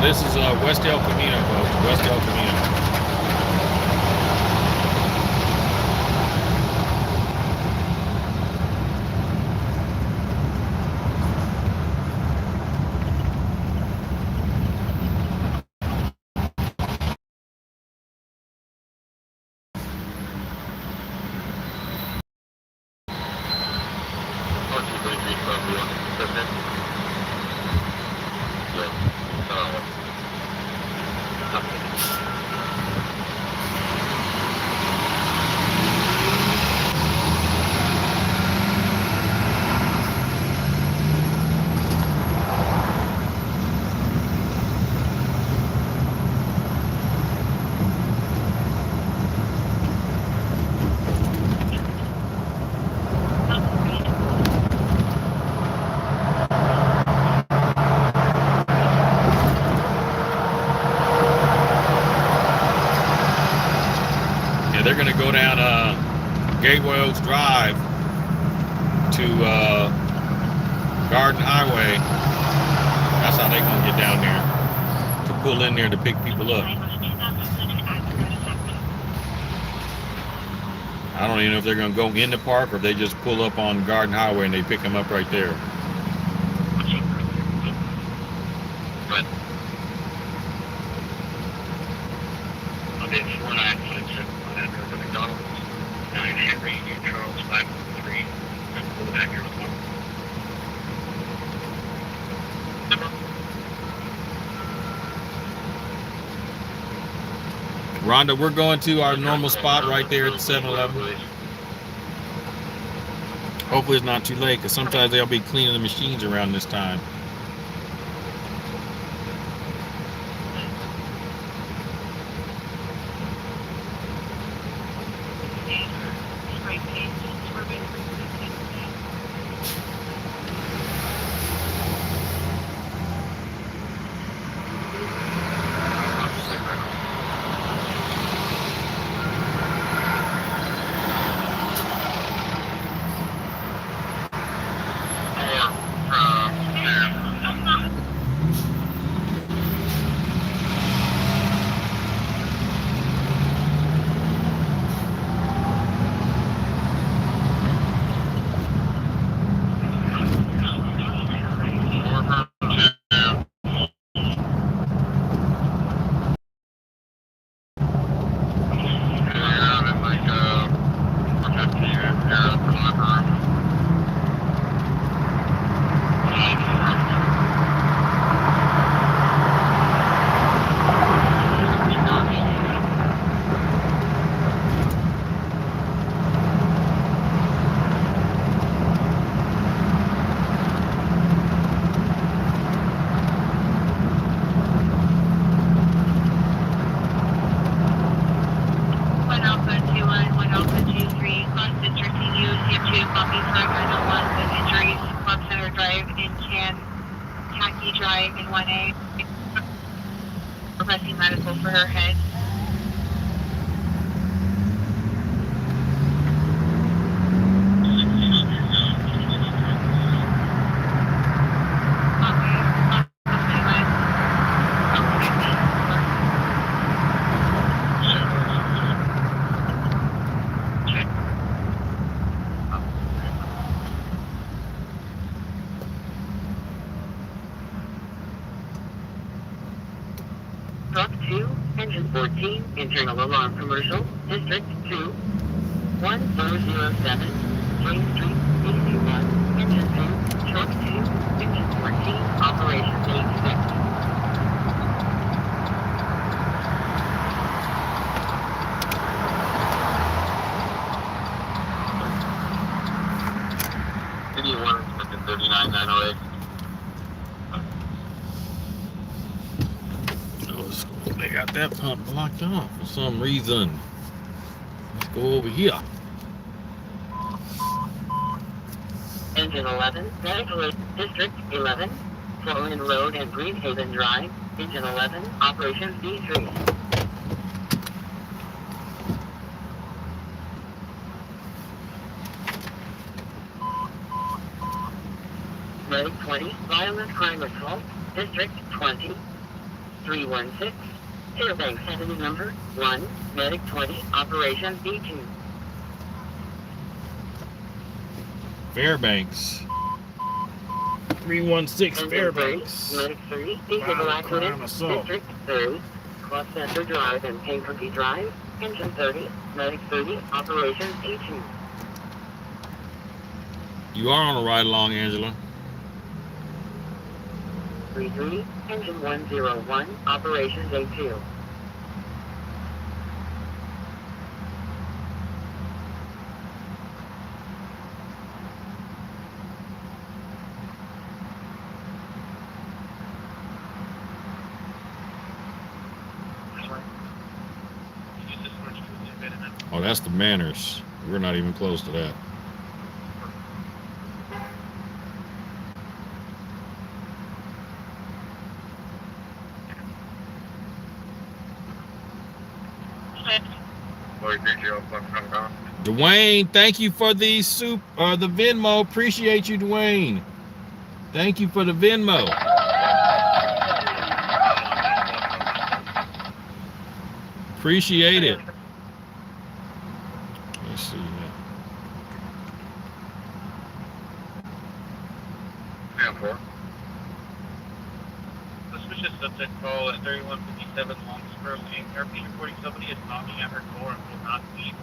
This is West El Camino, folks. West El Camino. They're going to go down Gateway Oaks Drive to Garden Highway. That's how they're going to get down there, to pull in there to pick people up. I don't even know if they're going to go in the park or if they just pull up on Garden Highway and they pick them up right there. But I'll be at 4957 address of McDonald's, 9 Henry, New Charles, 513, and pull back here with one. Rhonda, we're going to our normal spot right there at the 7-Eleven. Hopefully it's not too late, because sometimes they'll be cleaning the machines around this time. 1A. Requesting medical for her head. Truck 2, engine 14, internal alarm commercial, District 2, 1007, James Street, DC1, engine 2, truck 2, engine 14, operation 86. Anyone within 39908. They got that pump blocked off for some reason. Let's go over here. Engine 11, medical District 11, Florin Road and Greenhaven Drive, engine 11, operations B3. Medic 20, violent crime assault, District 20, 316, Fairbanks Avenue number 1, Medic 20, operation B2. Fairbanks. 316 Fairbanks. Medic 30, vehicle Crime accident, assault. District 30, Club Center Drive and Pinkerton Drive, engine 30, Medic 30, operation B2. You are on the ride along, Angela. 33, engine 101, operations A2. Oh, that's the Manners. We're not even close to that. Dwayne, thank you for the the Venmo. Appreciate you, Dwayne. Thank you for the Venmo. Appreciate it. Let's see now. Suspicious subject call at 3157 Longspur Lane. Airplane reporting somebody is knocking at her door and will not leave.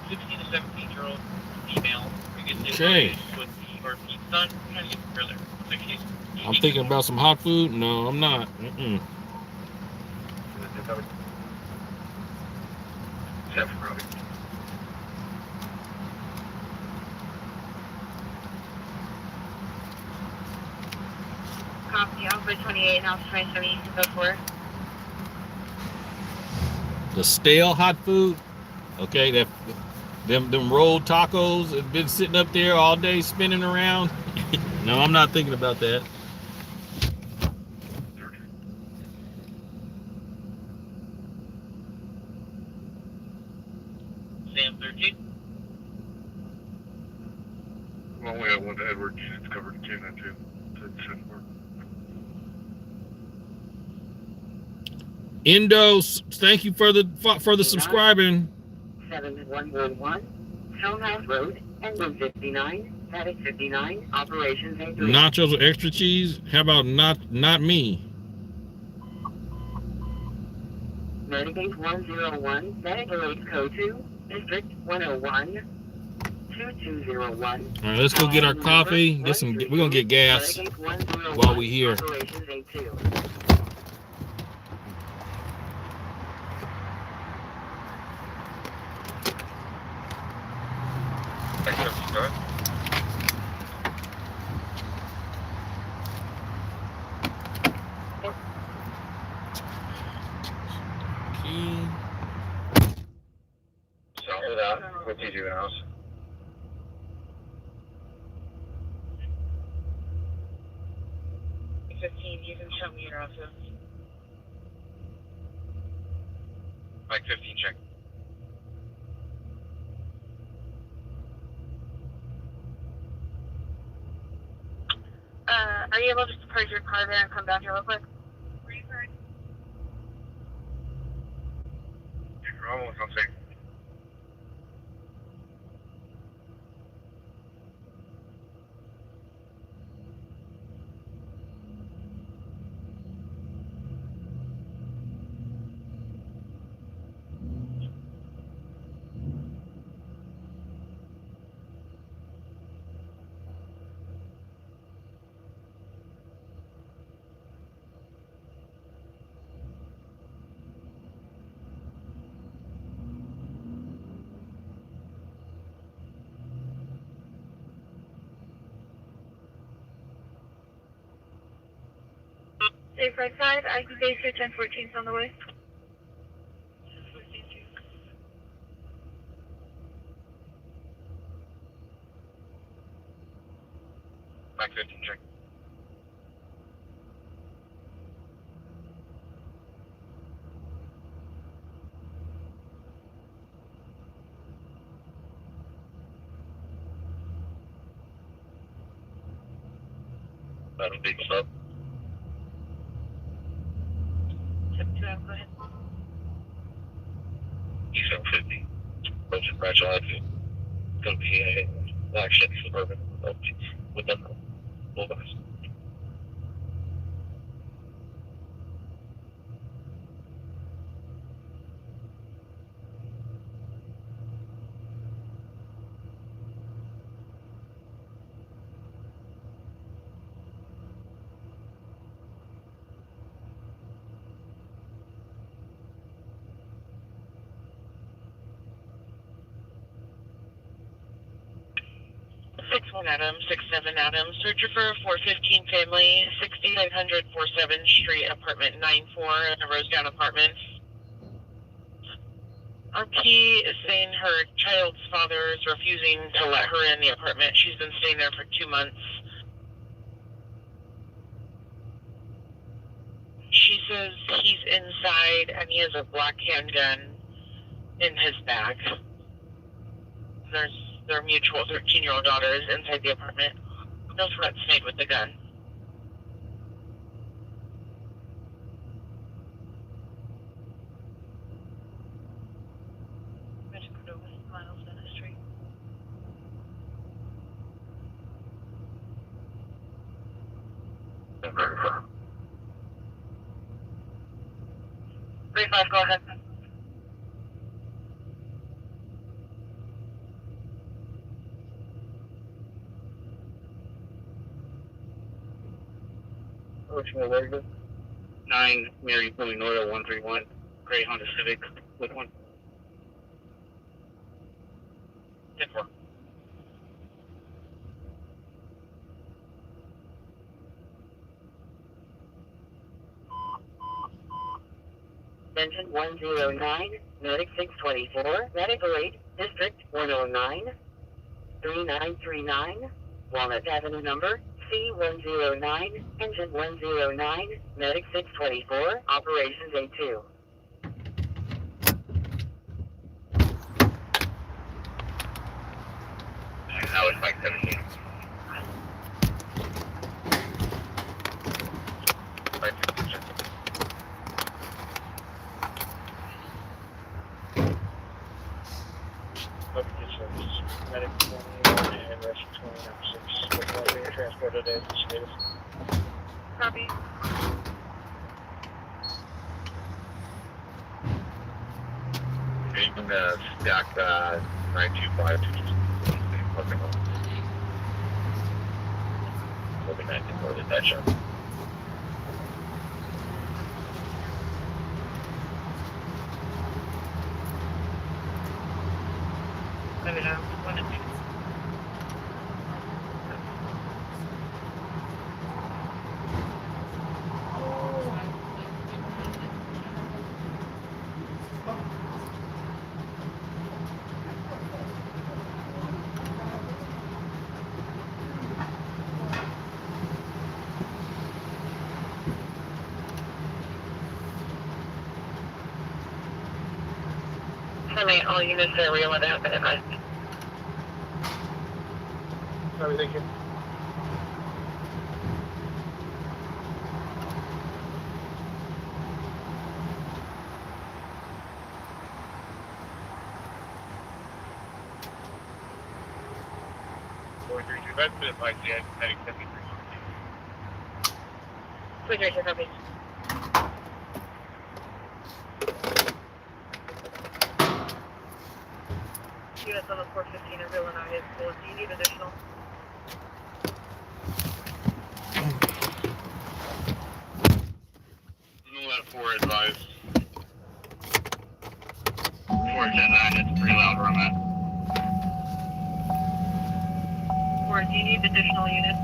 16 to 17-year-old female. Okay. With the or Pete's son. Trying to get further. I'm thinking about some hot food. No, I'm not. Copy, Alpha 28, Alpha 27, you can go for it. The stale hot food. Okay, that them rolled tacos have been sitting up there all day spinning around. No, I'm not thinking about that. Sam 13. Well, we have one to Edwards. It's covered in Canada too. Endos, thank you for the subscribing. 7111, Townhouse Road, engine 59, Paddock 59, operations A3. Nachos with extra cheese. How about not me? Medicaid 101, Medical Aid Code 2, District 101, 2201. All right, let's go get our coffee. We're gonna get gas while we here. Operations A2. What's he doing else? You can Show me your office. Mike 15, check. Are you able to just park your car there and come down here real quick? You're almost on safe. Safe right side, ID base here, 1014's on the way. Mike 15, check. That'll be stop. 72, go ahead. East 50. Bunch of branch line. It's going to be a black Chevy Suburban with them full bus. Adam, 67 Adam, searcher for a 415 family, 6900 47th Street, apartment 94, in the Rosedown Apartments. RP is saying her child's father is refusing to let her in the apartment. She's been staying there for 2 months. She says he's inside and he has a black handgun in his bag. Their mutual 13-year-old daughter is inside the apartment. No threats made with the gun. Miles Dennis Street. Three five, go ahead. Original Largo. 9 Mary Point North 131. Gray Honda Civic with one. 10-4. Engine 109, Medic 624, Medical 8, District 109, 3939, Walnut Avenue number C109, Engine 109, Medic 624, Operations A2. That was Mike 17. Mike 15. Medic 21 and rescue 29-6. With one being transported as the status. Copy. You can stack 925 to fucking home. We'll be 94 with that shot. Maybe not. One and two. All units are real and have been advised. Sorry, thank you. That's been advised, yeah, heading 73. 332, copy. Units on the 415 are real and out. Do you need additional? No, that 4 advised. 410-9, it's pretty loud where I'm at. Or do you need additional units?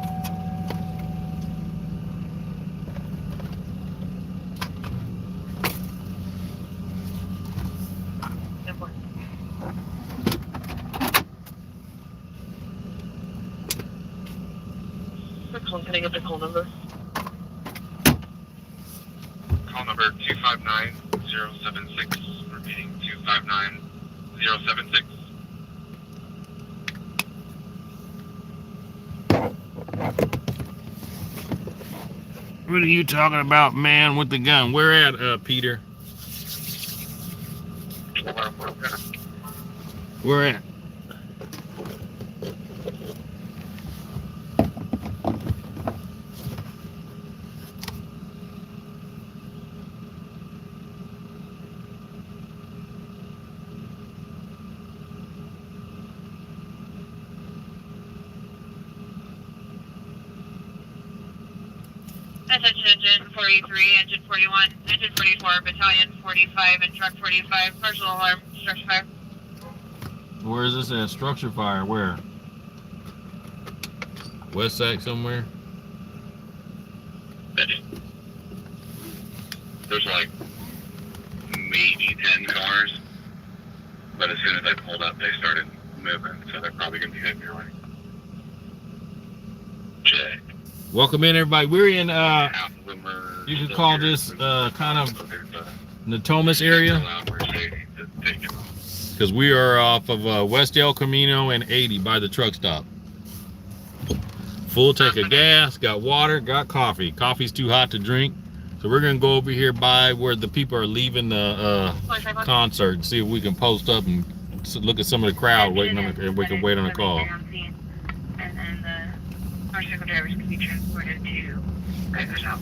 Can I get the call number? Call number 259076. Repeating 259076. What are you talking about, man, with the gun? Where at, Peter? Where at? Attention engine 43, engine 41, engine 44, battalion 45, and truck 45, partial alarm, structure fire. Where is this at? Structure fire, where? West Sac somewhere? There's like maybe 10 cars, but as soon as I pulled up, they started moving, so they're probably going to be hitting your way. Check. Welcome in, everybody. We're in, Half of them are you could still call here, this but kind of there's a Natomas area, allowed for safety to take it. because we are off of West El Camino and 80 by the truck stop. Full tank of gas, got water, got coffee. Coffee's too hot to drink, so we're gonna go over here by where the people are leaving the concert and see if we can post up and look at some of the crowd waiting on the, and we can wait on a call. And then the motorcycle drivers can be transported to Geiger's house.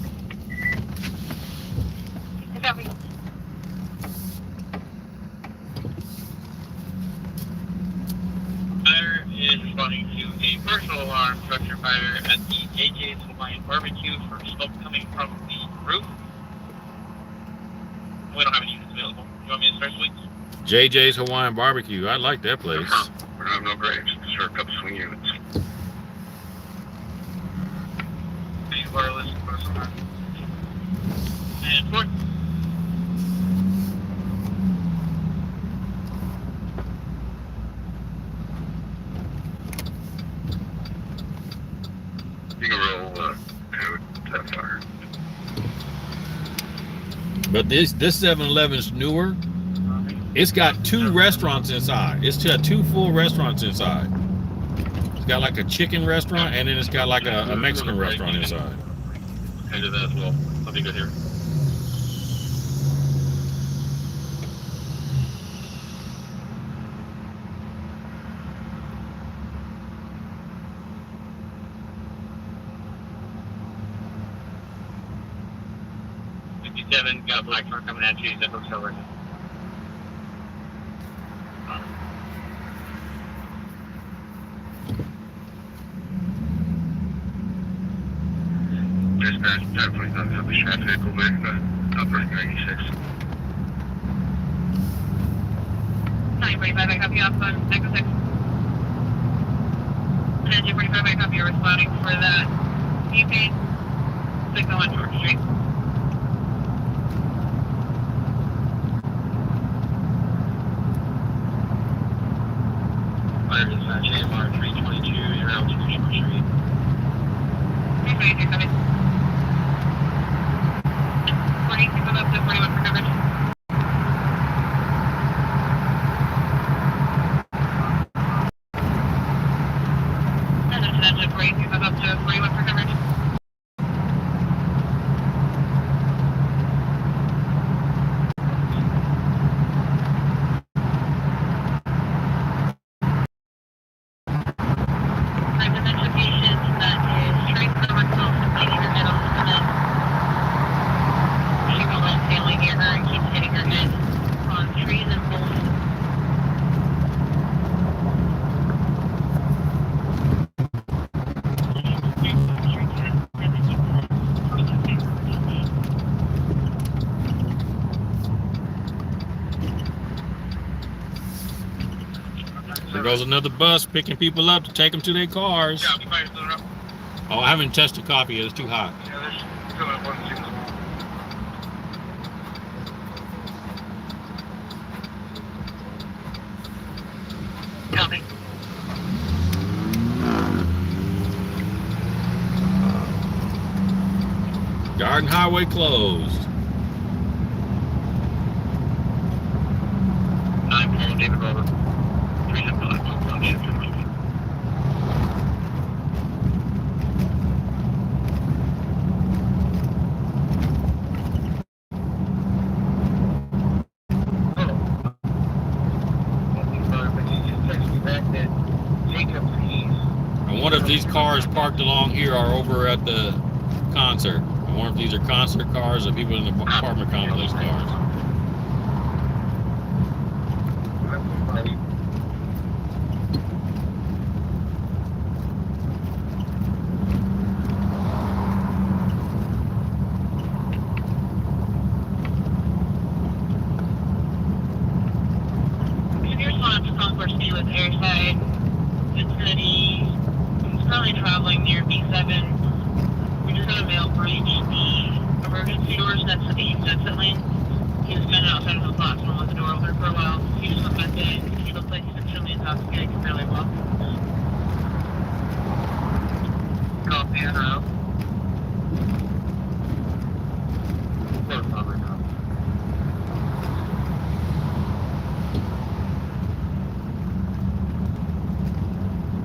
Copy. Fire is responding to a personal alarm structure fire at the JJ's Hawaiian Barbecue for smoke coming from the roof. We don't have any units available. You want me to start, Sweets? JJ's Hawaiian Barbecue. I like that place. We don't have no graves, just for a couple swing units. These wireless personal alarm. And 4. You can roll code that fire. But this 7-Eleven's newer. It's got 2 restaurants inside. It's got 2 full restaurants inside. It's got like a chicken restaurant, and then it's got like a Mexican restaurant inside. Head to that as well. I'll be good here. Got a black car coming at you. That looks over. Dispatch, definitely not have the traffic vehicle with upper 96. 945, I copy off on Echo 6. And engine 45, I copy, you're responding for that butane 601 George Street. Fire dispatch, AMR 322, you're out to Short Street. 322, copy. 46 up to 41 for coverage. There goes another bus picking people up to take them to their cars. Yeah, we might have done it up. Oh, I haven't touched the coffee yet. It's too hot. Yeah, there's still at 1 single. Copy. Garden Highway closed. 9 Paul David Robert. 375 Paul Township. I wonder if these cars parked along here are over at the concert. I wonder if these are concert cars or people in the apartment complex cars. If you're responding to Concourse B with airside, it's currently traveling near B7. We just got a mail breach the emergency doors next to the east exit lane. He was standing outside of the platform with the door open for a while. He just went back in. He looked like he's extremely intoxicated. He can barely walk. Copy and out.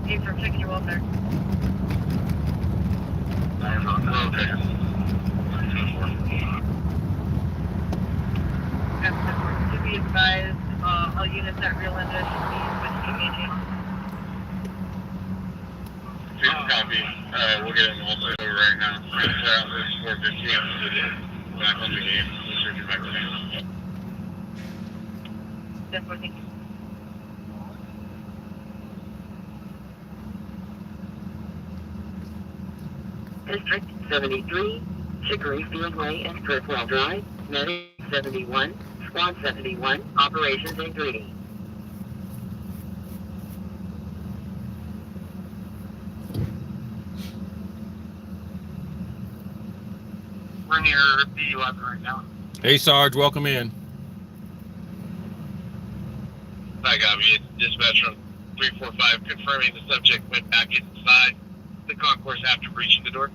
He's from checking your welfare. I'm on the road there. To be advised, all units at Real Linda should be switched to engaging. Copy. We'll get an also right now. It's 415. Back on the game. Searching back on the game. Definitely. District 73, Chicory Fieldway and Kirkwell Drive, Medic 71, Squad 71, Operations A3. We're near the 11 right now. Hey, Sarge, welcome in. I got me. Dispatch from 345 confirming the subject went back inside the concourse after breaching the door.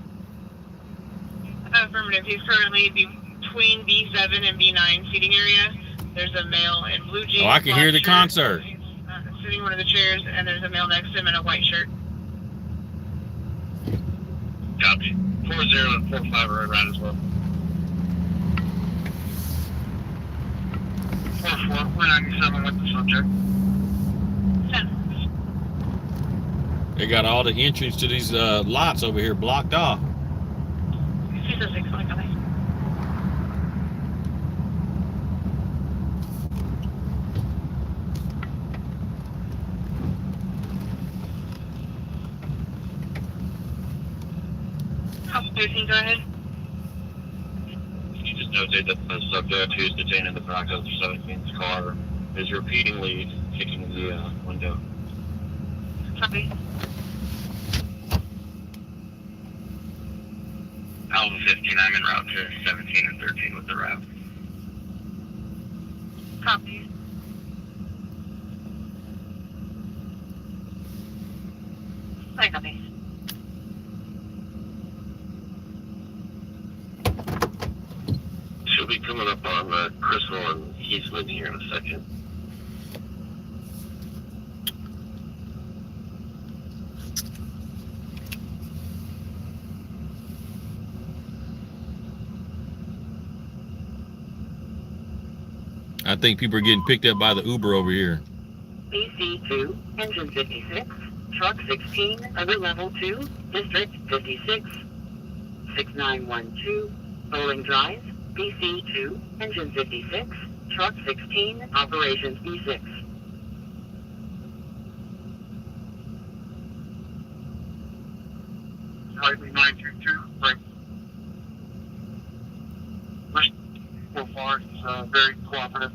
Affirmative. He's currently between B7 and B9 seating area. There's a male in blue jeans. Oh, I can hear the black shirt. concert. He's sitting in one of the chairs, and there's a male next to him in a white shirt. Copy. 40 and 45 are around as well. 44, 497 with the subject. 10. They got all the entrance to these lots over here blocked off. 606, coming. House 13, go ahead. You just noted that the subject who's detained in the back of the 17's car is repeatedly kicking the window. Copy. Alpha 15, I'm en route to 17 and 13 with the route. Copy. I copy. She'll be coming up on Crystal and Heathwood here in a second. I think people are getting picked up by the Uber over here. BC2, Engine 56, Truck 16, Other Level 2, District 56, 6912, Bowling Drive, BC2, Engine 56, Truck 16, Operations B6. Slightly 922, right. So far, he's very cooperative.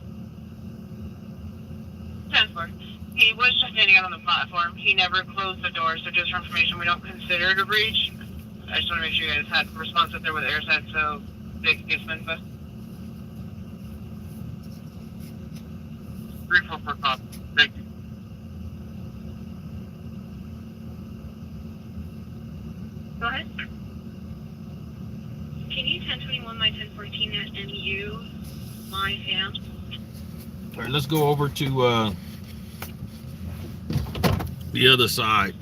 10-4. He was just standing out on the platform. He never closed the door, so just for information, we don't consider it a breach. I just want to make sure you guys had a response up there with AirSat so they could get some info. 344 cop. Thank you. Go ahead. Can you 1021 by 1014 at MU, my fam? All right, let's go over to the other side.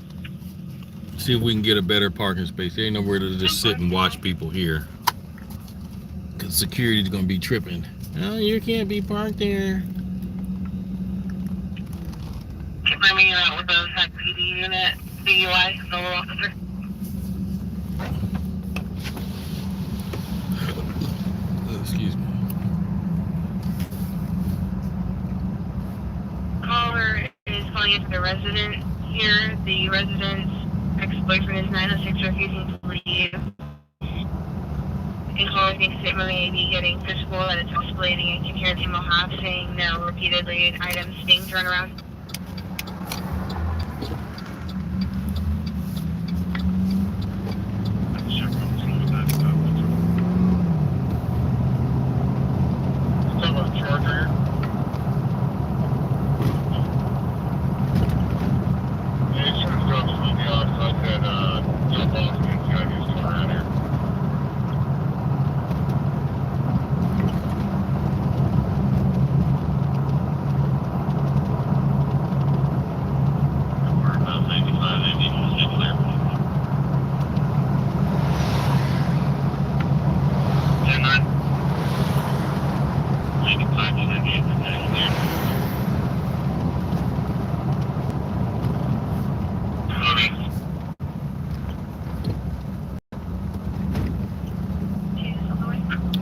See if we can get a better parking space. There ain't nowhere to just sit and watch people here. Because security's going to be tripping. Oh, you can't be parked there. Bring me out with the SAC PD unit, DUI, solo officer. Excuse me. Caller is calling into the resident here. The resident's ex-boyfriend is 906 refusing to leave. And caller thinks it may be getting physical and it's escalating and can hear him have saying no repeatedly. Items, things run around.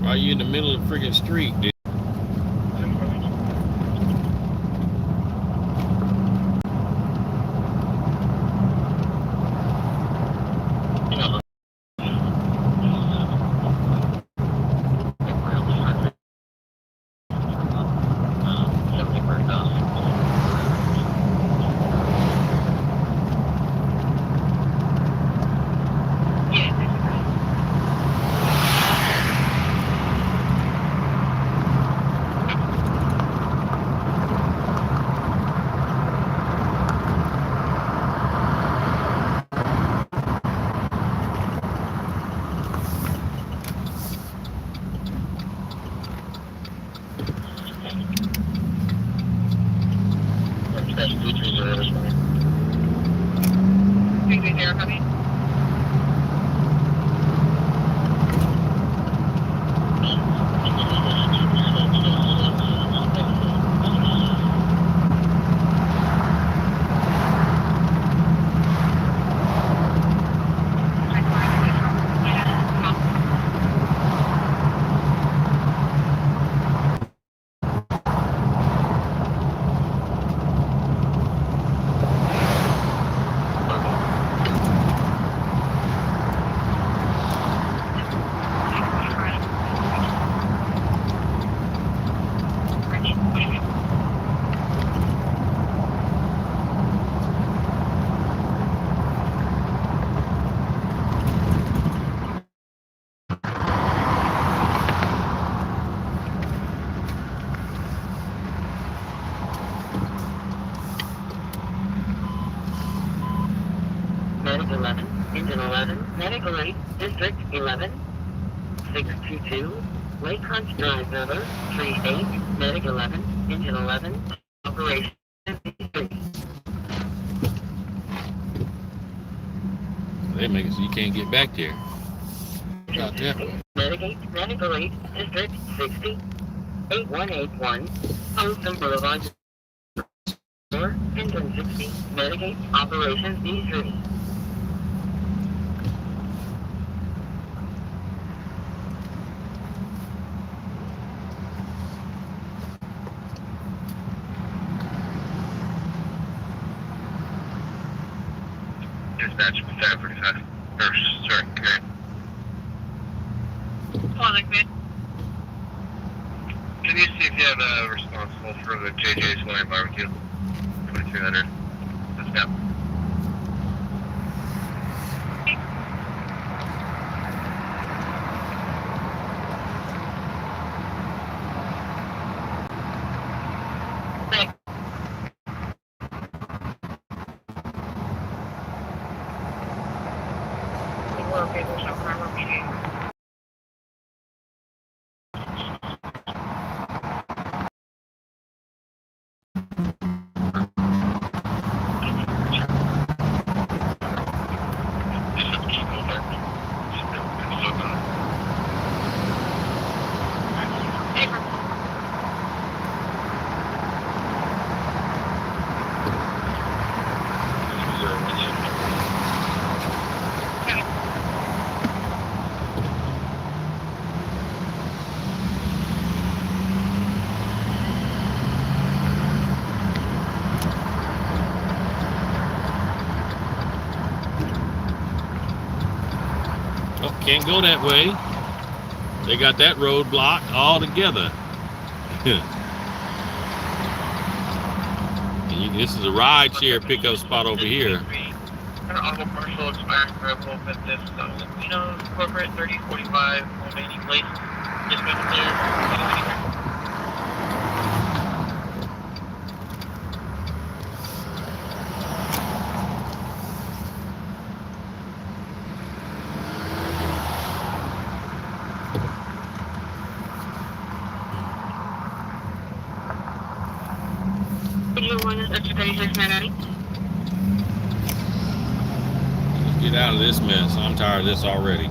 Why are you in the middle of the freaking street, dude? Medic 11, Engine 11, Medical 8, District 11, 622, Lakefront Drive number 38, Medic 11, Engine 11, Operation 53. They make it so you can't get back there. Not that way. Medic 8, Medical 8, District 60, 8181, Holston Boulevard, Engine 60, Medic 8, Operation B3. Dispatch 745. Sorry, okay. Can you see if you have a responsible for the JJ's Hawaiian barbecue? 2200. Let's go. Oh, can't go that way. They got that road blocked altogether. This is a ride share pickup spot over here. Auto Marshal expired for a little bit. This Lino Corporate 3045 remaining place. Dispatch clear. Get out of this mess. I'm tired of this already.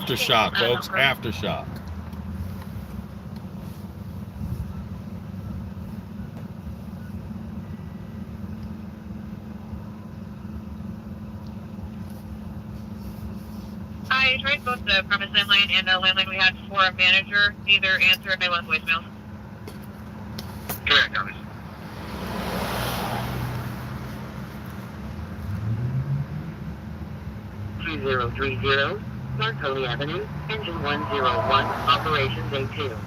Aftershock, folks. Aftershock. I tried both the premise landline and the landline we had for a manager. Neither answered. They left voicemails. Correct, Thomas. .2030 Marconi Avenue, Engine 101, Operations A2.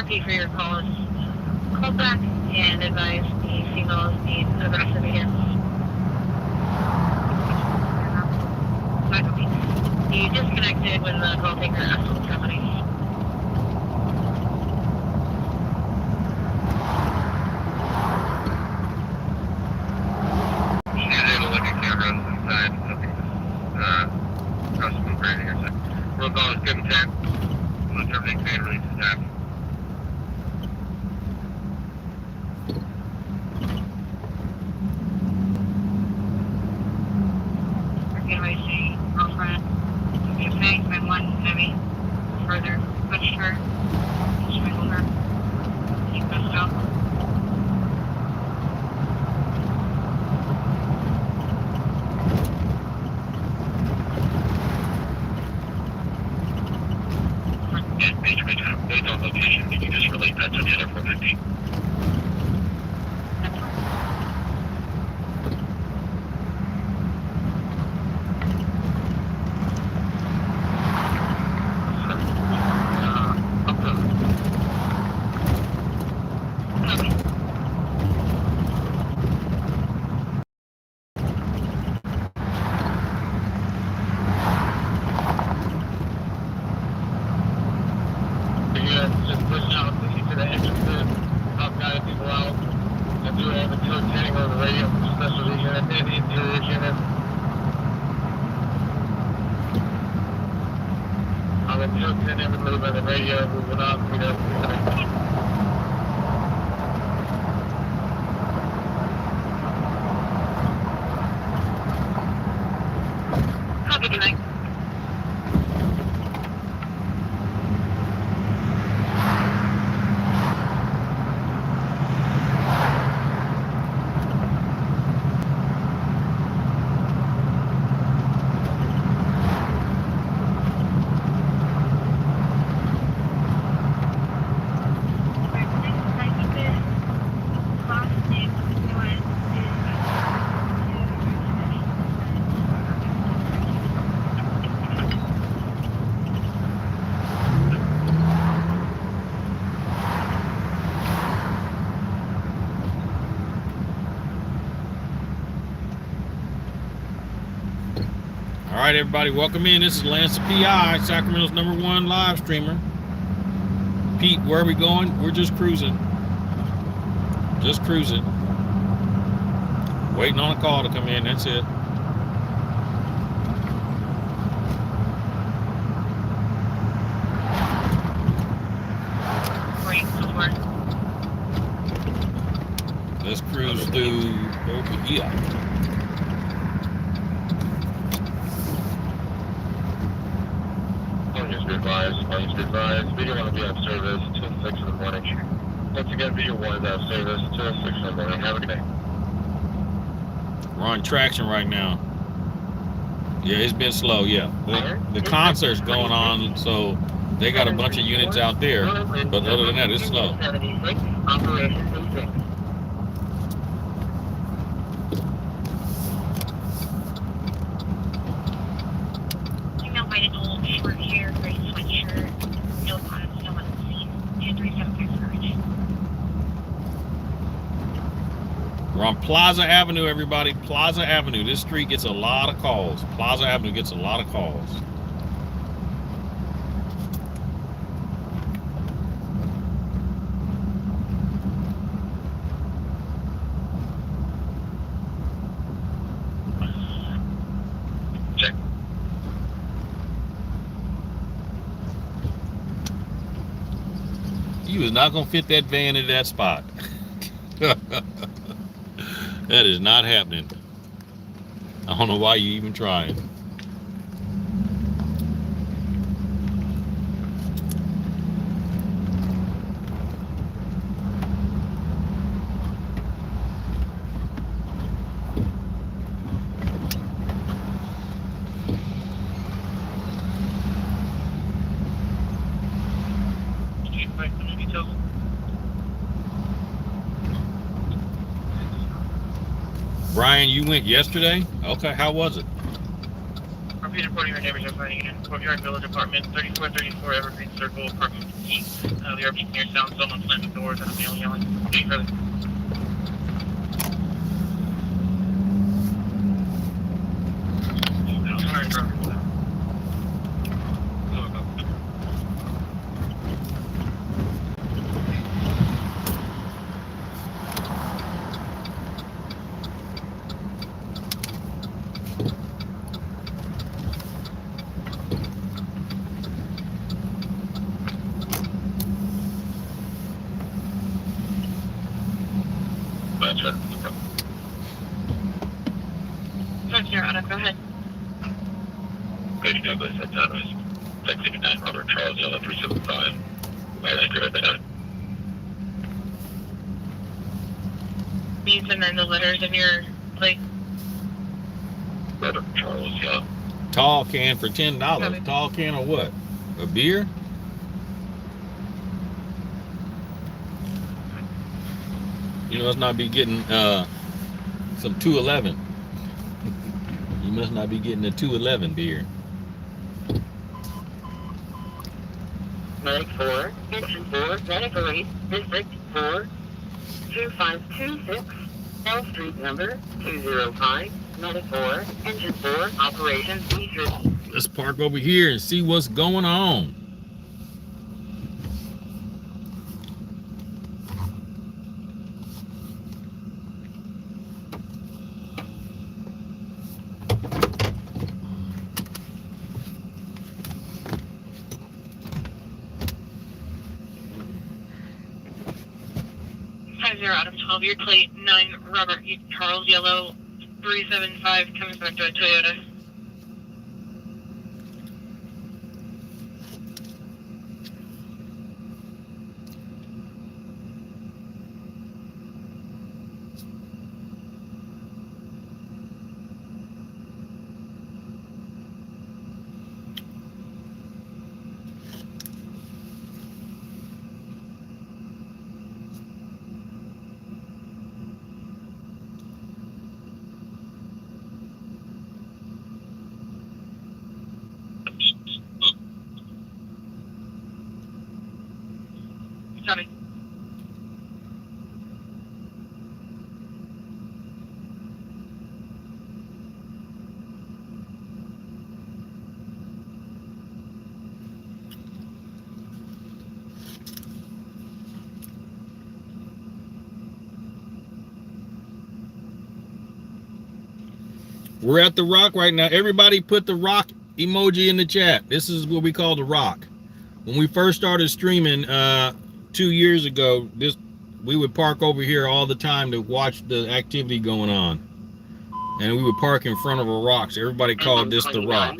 repeat for your call is called back and advise the female is being aggressive again. You disconnected when the call taker asked for somebody. She's able to look at cameras inside. Nothing's across the move right here. So roll call is good and 10. We'll terminate command release attack. NYC, girlfriend, you say, been one, maybe further pushed her, strangled her, keep us up. And Major, based on location, can you just relate that to the other 450? Just push out to the entrances, help guide people out, and do all the turning on the radio for specialty unit and the interior unit. On the 210 everybody by the radio, moving up, we don't. Copy, good night. All right, everybody, welcome in. This is Lance the PI, Sacramento's #1 live streamer. Pete, where are we going? We're just cruising. Just cruising. Waiting on a call to come in, that's it. Let's cruise through over here. Just be advised, we don't want to be on service until 6 in the morning. Once again, video 1 is out of service until 6 in the morning. Have a good day. We're on traction right now. Yeah, it's been slow, yeah. The concert's going on, so they got a bunch of units out there, but other than that, it's slow. 76, operations in 6. Female white adult, short hair, gray sweatshirt, no pants, no one seen. 2375 courage. We're on Plaza Avenue, everybody. Plaza Avenue. This street gets a lot of calls. Plaza Avenue gets a lot of calls. Check. You is not gonna fit that van into that spot. That is not happening. I don't know why you even trying. Brian, you went yesterday? Okay, how was it? be reporting your neighbors are finding you in Courtyard Village Apartment, 3434 Evergreen Circle, Apartment E. We are being near sound, someone slamming doors and a male yelling. Please, brother. Sorry, bro. You're on it. Go ahead. Good Douglas, at time is 669 Robert Charles, yellow 375. Maryland, driven by 9. Means and then the letters of your plate. Robert Charles, yellow. Tall can for $10. Tall can of what? A beer? You must not be getting some 211. You must not be getting a 211 beer. Medic 4, Engine 4, Medical 8, District 4, 2526, L Street number 205, Medic 4, Engine 4, Operation District. Let's park over here and see what's going on. Out of 12, your plate 9 Robert Charles yellow 375 comes back to a Toyota. Sorry. We're at the rock right now. Everybody put the rock emoji in the chat. This is what we call the rock. When we first started streaming 2 years ago, we would park over here all the time to watch the activity going on. And we would park in front of a rock. So everybody called this the rock.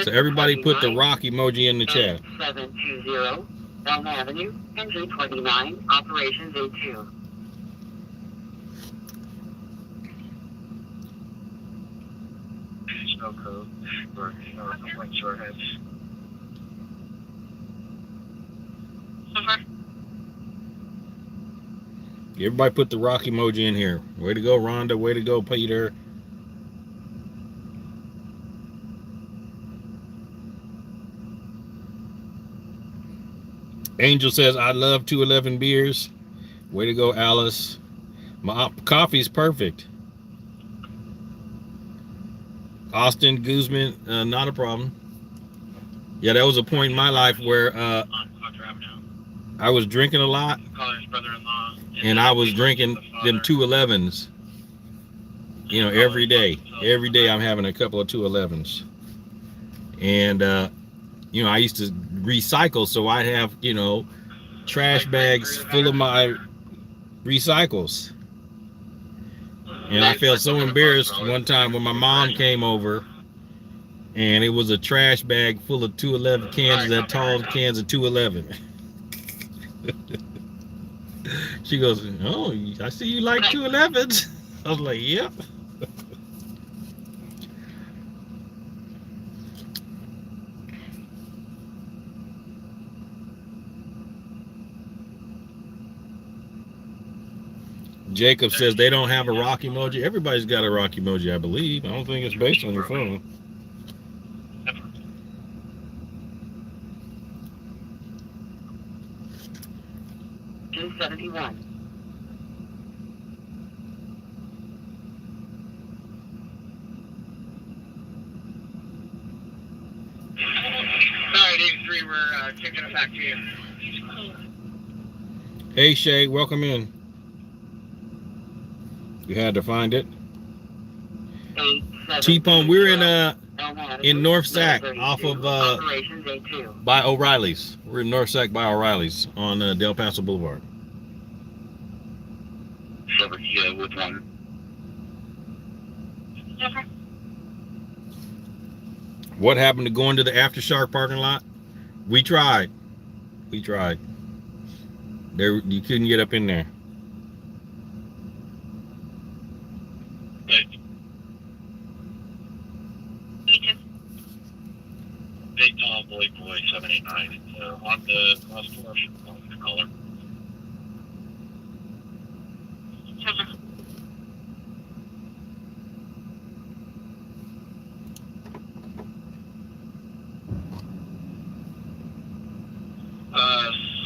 So everybody put the rock emoji in the chat. 720 Elm Avenue, Engine 29, Operations A2. Snow code or complaint shortheads. So far. Everybody put the rock emoji in here. Way to go, Rhonda. Way to go, Peter. Angel says, I love 211 beers. Way to go, Alice. My coffee's perfect. Austin Guzman, not a problem. Yeah, that was a point in my life where I was drinking a lot, and I was drinking them 211s. You know, every day. Every day I'm having a couple of 211s. And, you know, I used to recycle, so I'd have, you know, trash bags full of my recycles. And I felt so embarrassed one time when my mom came over, and it was a trash bag full of 211 cans, that tall cans of 211. She goes, oh, I see you like 211s. I was like, yep. Jacob says they don't have a rock emoji. Everybody's got a rock emoji, I believe. I don't think it's based on your phone. 271. Alright, 83, we're kicking it back to you. Hey, Shay, welcome in. You had to find it. T-Pone, we're in North Sac, off of by O'Reilly's. We're in North Sac by O'Reilly's on Del Paso Boulevard. Yeah, with one. What happened to going to the Aftershock parking lot? We tried. There, you couldn't get up in there. Dayton Blake Boy 789. It's on the last portion of the color.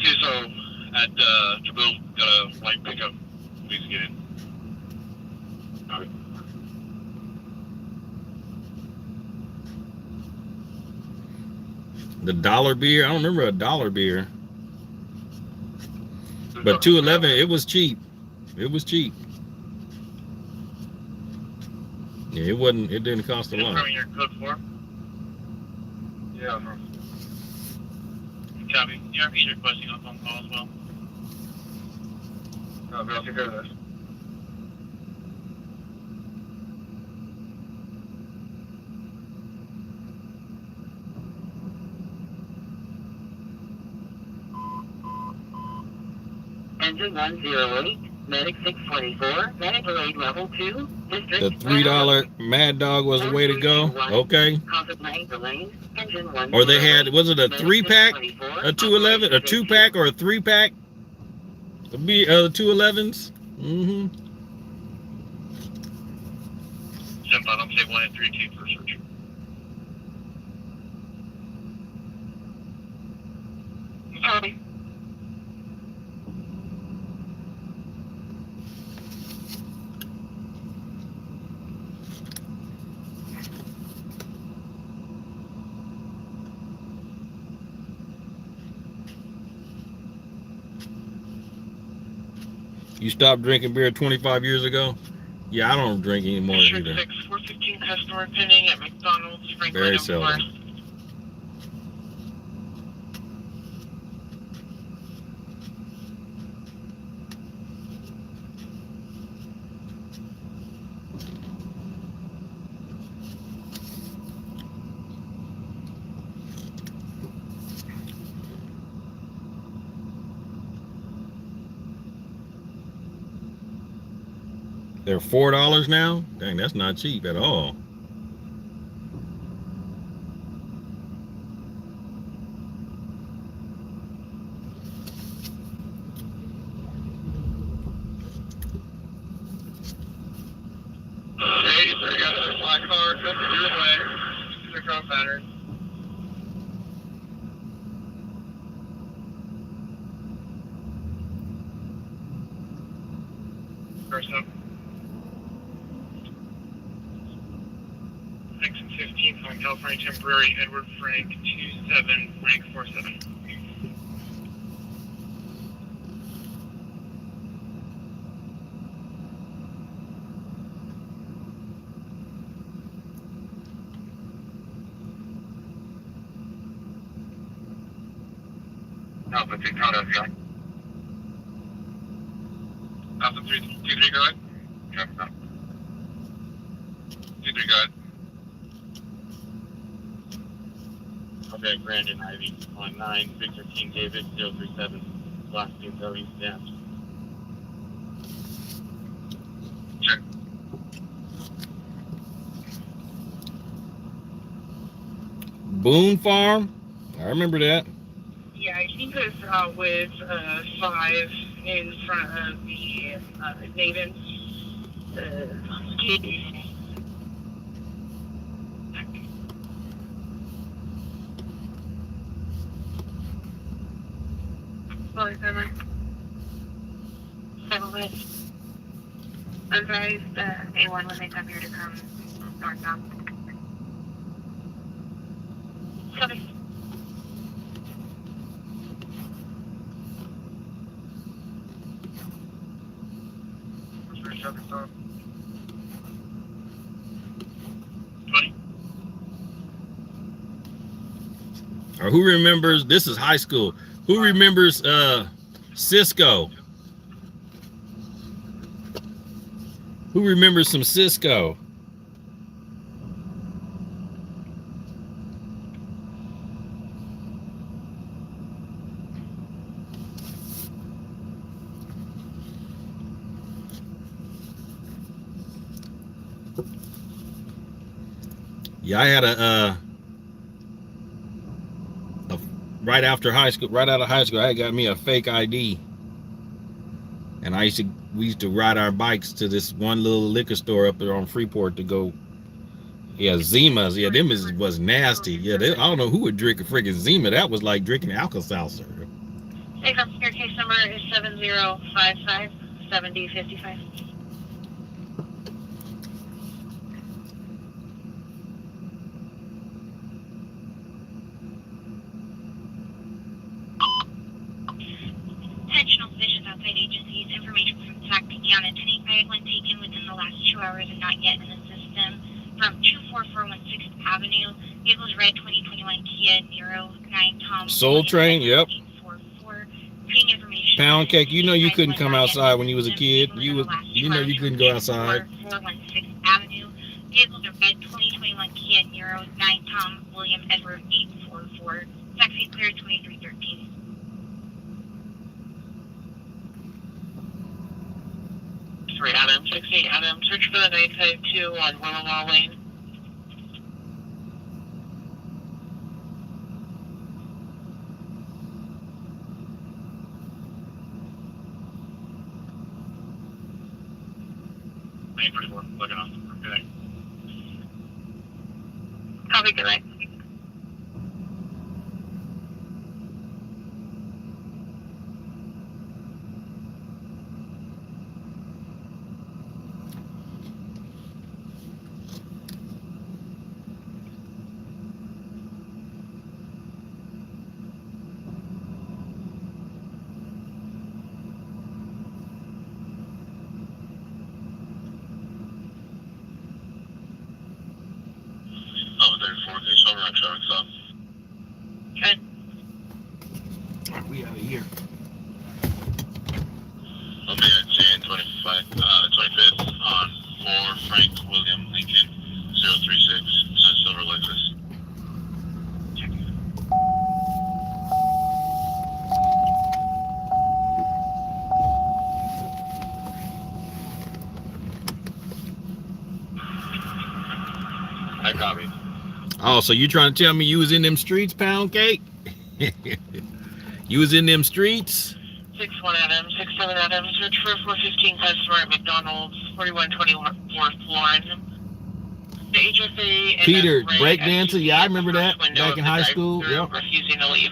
CISO at Jabil got a white pickup. Please get in. All right. The dollar beer, I don't remember a dollar beer. But 211, it was cheap. Yeah, it didn't cost a lot. Your code 4? Yeah. Copy. He's requesting a phone call as well. I'll take care of this. Engine 108, Medic 624, Medical Aid Level 2, District. The $3 Mad Dog was the way to go. Okay. Or they had, was it a 3-pack, a 211, a 2-pack, or a 3-pack? The 211s. Mm-hmm. Jump on them, say 1 and 3 2 for search. Sorry. You stopped drinking beer 25 years ago? Yeah, I don't drink anymore either. 415 customer pending at McDonald's, Franklin. Very seldom. They're $4 now? Dang, that's not cheap at all. Hey, so you got a black car coming your way. These are cross batteries. First up. 6 and 15 from California Temporary, Edward Frank 27, rank 47. Alpha 2 contact, John. Alpha 3, 2-3, go ahead. Check that. 2-3, go ahead. Okay, Brandon Ivy on 9, Victor King David 037, last name Zoe stamped. Check. Boone Farm? I remember that. Yeah, he was with 5 in front of the Navens. Advised, A1 when they come here to come northbound. Copy. Or who remembers, this is high school, who remembers Cisco? Who remembers some Cisco? Yeah, I had a right after high school, right out of high school, I got me a fake ID, and we used to ride our bikes to this one little liquor store up there on Freeport to go. Yeah, Zima's. Yeah, them was nasty. Yeah, I don't know who would drink a freaking Zima. That was like drinking Alka-Seltzer. Your case number is 7055 7055. Intentional positions outside agencies. Information from TAC picking on a 1081 taken within the last 2 hours and not yet in the system from 24416 Avenue. Vehicles red 2021 Kia Niro 9 Tom. Soul Train, yep. 844. Information. Pound Cake, you know you couldn't come outside when you was a kid. You know you couldn't go outside. 416 Avenue. Vehicles are red 2021 Kia Niro 9 Tom William Edward 844. Taxi clear 2313. Adam, 68 Adam, search for the 952 on Willow Lane. Looking on. Good night. Copy, good night. Good. We out of here. I'll be at Jan 25th on 4 Frank William Lincoln 036 Silver Lexus. I copy. Oh, so you trying to tell me you was in them streets, Pound Cake? You was in them streets? 61 Adam, 67 Adam, search for 415 customer at McDonald's, 4124 Florence. The HSA. Peter, breakdancer. Yeah, I remember that back in high school. Yep. Refusing to leave.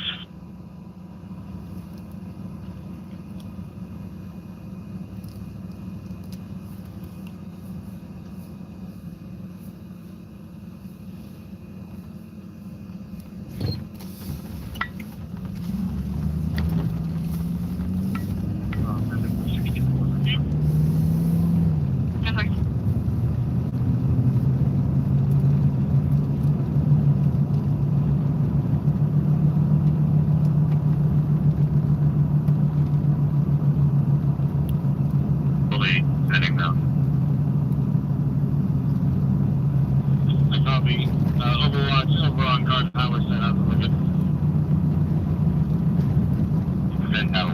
Heading now. I copy. Overwatch over on guard power set up. We're good. Then now I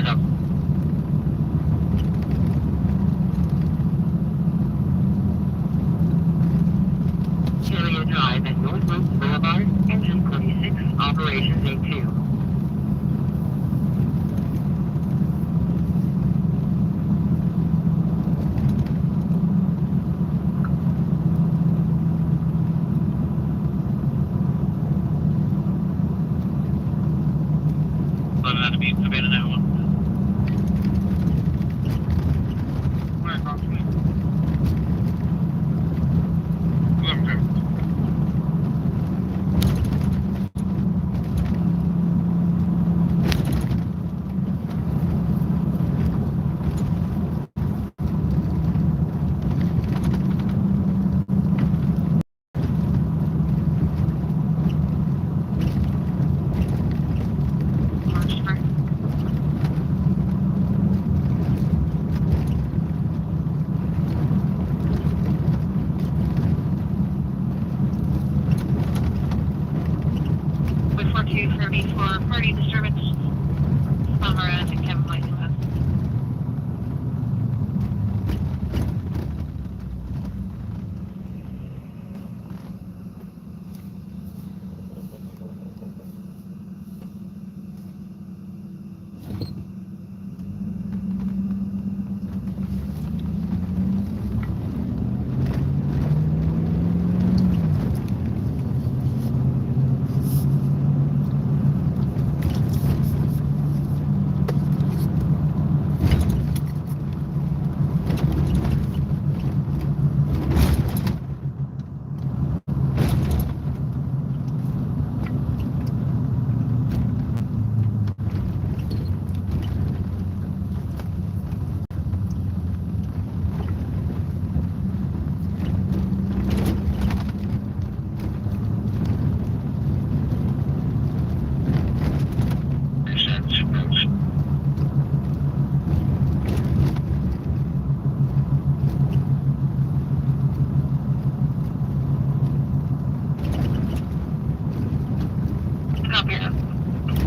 got. Carrier Drive at Northwest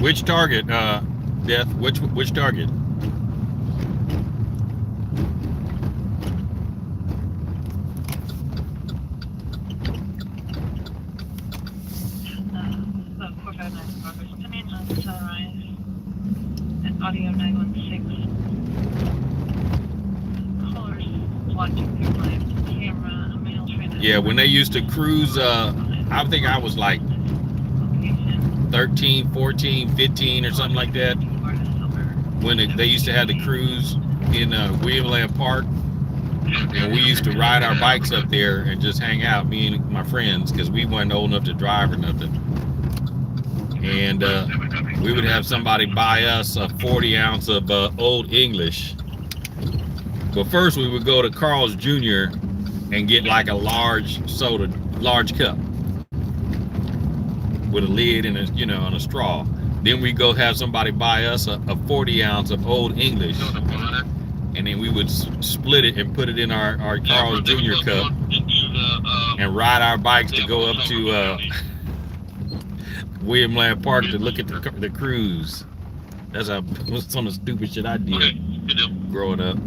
Which target, Death? Which target? Audio 916. Callers watching through live camera. Male trainer. Yeah, when they used to cruise, I think I was like 13, 14, 15 or something like that. When they used to have the cruise in William Land Park. And we used to ride our bikes up there and just hang out, me and my friends, because we weren't old enough to drive or nothing. And we would have somebody buy us a 40 ounce of Old English. But first we would go to Carl's Jr. and get like a large cup with a lid and and a straw. Then we go have somebody buy us a 40 ounce of Old English. And then we would split it and put it in our Carl's Jr. cup and ride our bikes to go up to William Land Park to look at the cruise. That's some of the stupid shit I did growing up.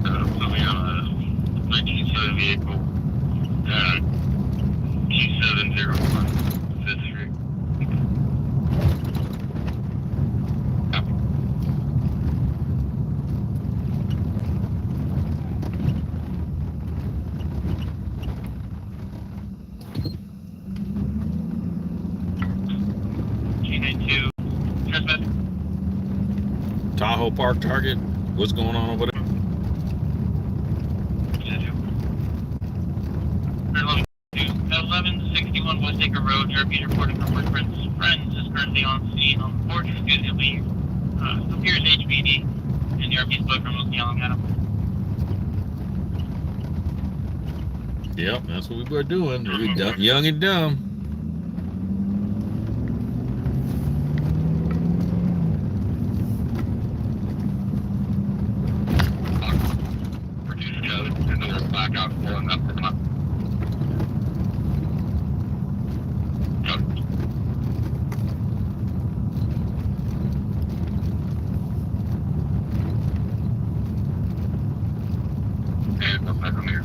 Put me on a 1970 vehicle, Q701, 5th Street. Tahoe Park target. What's going on over there? 1161 West Acre Road. Jeremy reporting from Woodford's friends is currently on scene on the porch exclusively. Appears HPD, and the RP's book from yelling at him. Yep, that's what we were doing. We were young and dumb. Blackout pulling up from up. And what's back on here?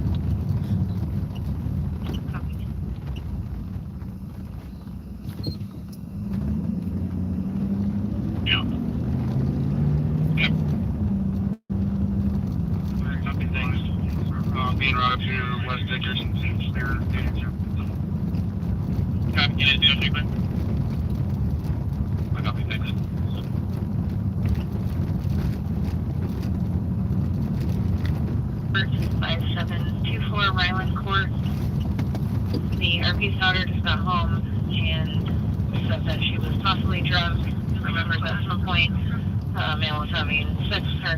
Yeah. Yep. Copy, thanks. Being routed to West Acres and Spear. Copy, can I do a treatment? I copy, thanks. 5724 Ryland Court. The RP's daughter just got home and said that she was possibly drunk. Remembers at some point a man was having sex with her.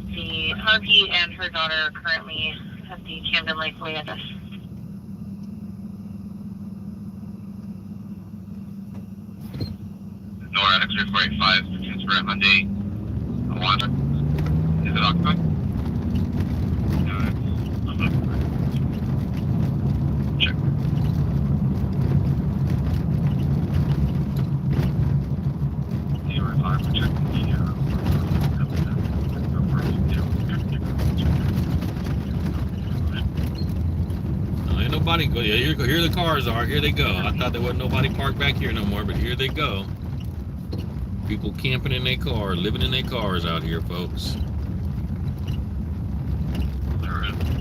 The RP and her daughter are currently at the Camden Lake Way address. Nora X-ray 485, transfer at Monday. Alana. Is it occupied? Check. Ain't nobody go. Yeah, here the cars are. Here they go. I thought there wasn't nobody parked back here no more, but here they go. People camping in their car, living in their cars out here, folks.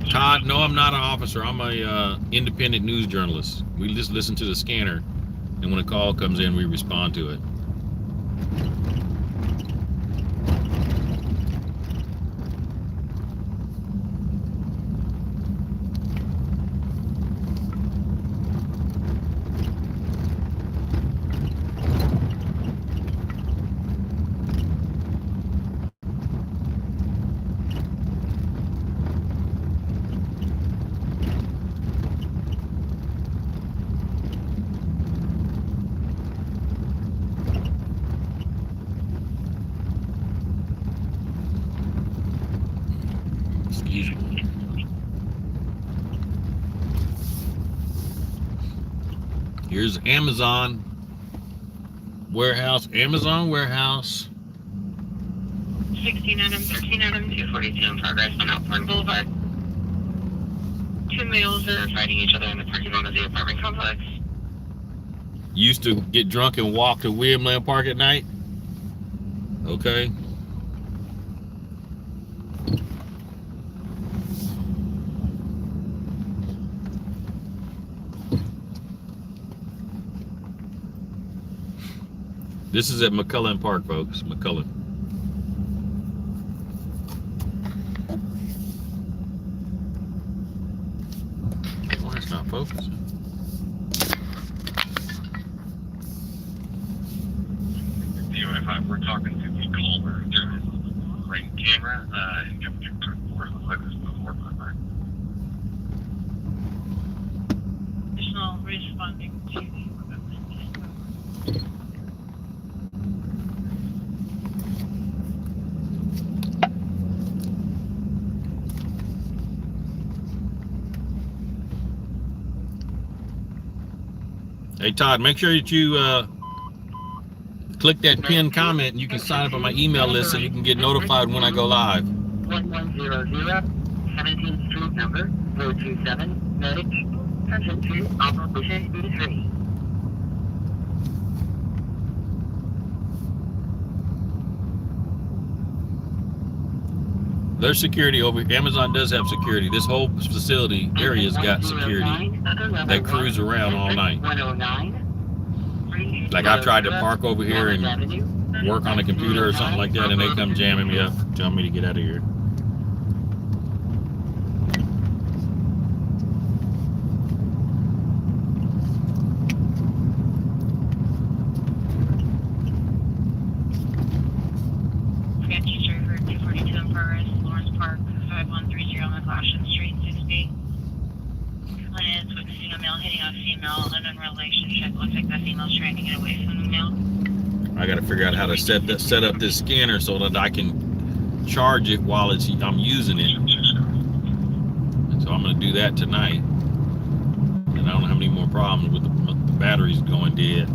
Todd, no, I'm not an officer. I'm a independent news journalist. We just listen to the scanner, and when a call comes in, we respond to it. Here's Amazon warehouse. Amazon warehouse. 16 Adam, 13 Adam, 242 in progress on Alpine Boulevard. Two males are fighting each other in the parking lot of the apartment complex. Used to get drunk and walk to William Land Park at night. Okay. This is at McCullen Park, folks. McCullen. Oh, that's not focusing. We're talking to the caller during ring camera and give you looks like this before my Additional responding to the Hey Todd, make sure that you click that pinned comment and you can sign up on my email list so you can get notified when I go live. 1100 17th Street number 427 medic attention to operation E3. There's security over here. Amazon does have security. This whole facility area's got security that cruise around all night. 109. Like I've tried to park over here and work on a computer or something like that, and they come jamming me up, telling me to get out of here. Sketchy driver 242 in progress, Lawrence Park, 5130 McLaughlin Street, 6B. Clients witnessing a male hitting a female, unknown relationship. Looks like that female's trying to get away from the male. I got to figure out how to set up this scanner so that I can charge it while I'm using it. And so I'm going to do that tonight. And I don't have any more problems with the batteries going dead.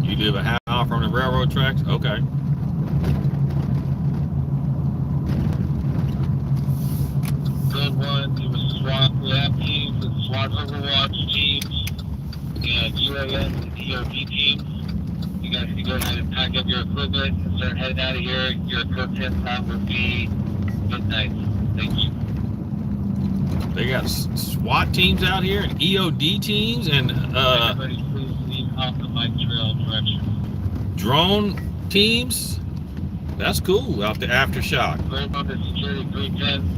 You live a half mile from the railroad tracks? Okay. Good one. It was SWAT. We have teams with SWAT Overwatch teams and UAS and DOD teams. You guys can go ahead and pack up your equipment and start heading out of here. Your approach time will be midnight. Thank you. They got SWAT teams out here and EOD teams and Everybody please leave off the bike trail direction. drone teams. That's cool out the aftershock. Right on the security 310.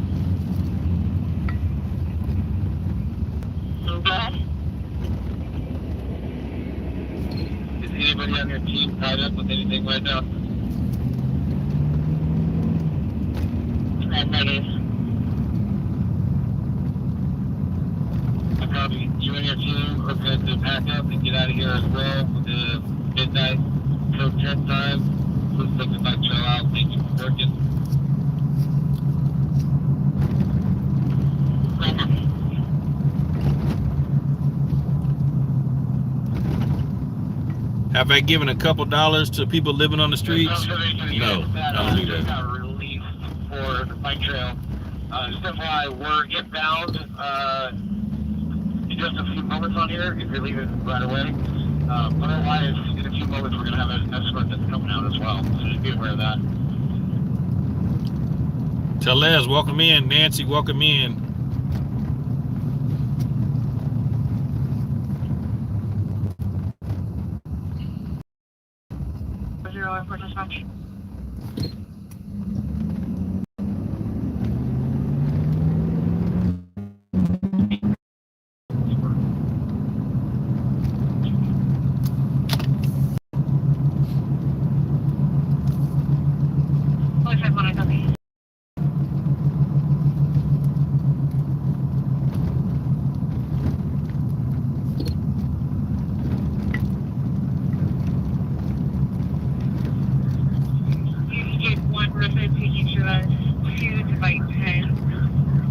Okay. Is anybody on your team tied up with anything right now? Negative. Copy. You and your team are good to pack up and get out of here as well with the midnight till 10 time. Please take the bike trail out. Thank you for working. Have I given a couple dollars to people living on the streets? No, I don't do that. Got released for the bike trail. Just why we're inbound in just a few moments on here if you're leaving right away. Otherwise, in a few moments, we're going to have an escort that's coming out as well. So just be aware of that. Telez, welcome in. Nancy, welcome in. Zero airport dispatch. You get one reference to each of us, 2 to bike 10,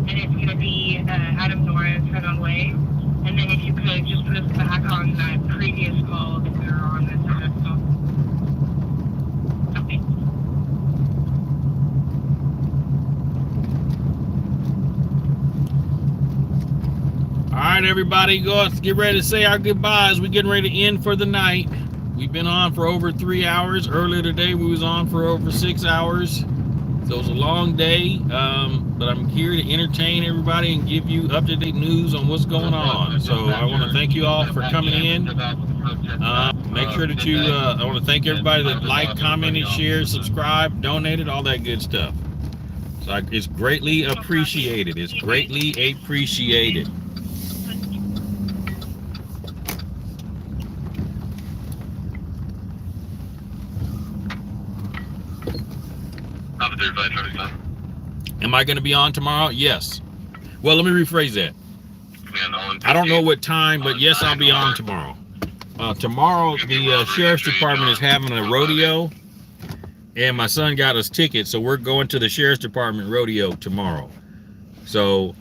and it's going to be Adam Norris head on way. And then if you could just put us back on that previous call that we were on this call. Okay. All right, everybody, let's get ready to say our goodbyes. We're getting ready to end for the night. We've been on for over 3 hours. Earlier today, we was on for over 6 hours. So it was a long day, but I'm here to entertain everybody and give you up-to-date news on what's going on. So I want to thank you all for coming in. Make sure that you, I want to thank everybody that liked, commented, shared, subscribed, donated, all that good stuff. So it's greatly appreciated. It's greatly appreciated. Am I going to be on tomorrow? Yes. Well, let me rephrase that. I don't know what time, but yes, I'll be on tomorrow. Tomorrow, the Sheriff's Department is having a rodeo, and my son got us tickets, so we're going to the Sheriff's Department rodeo tomorrow. So,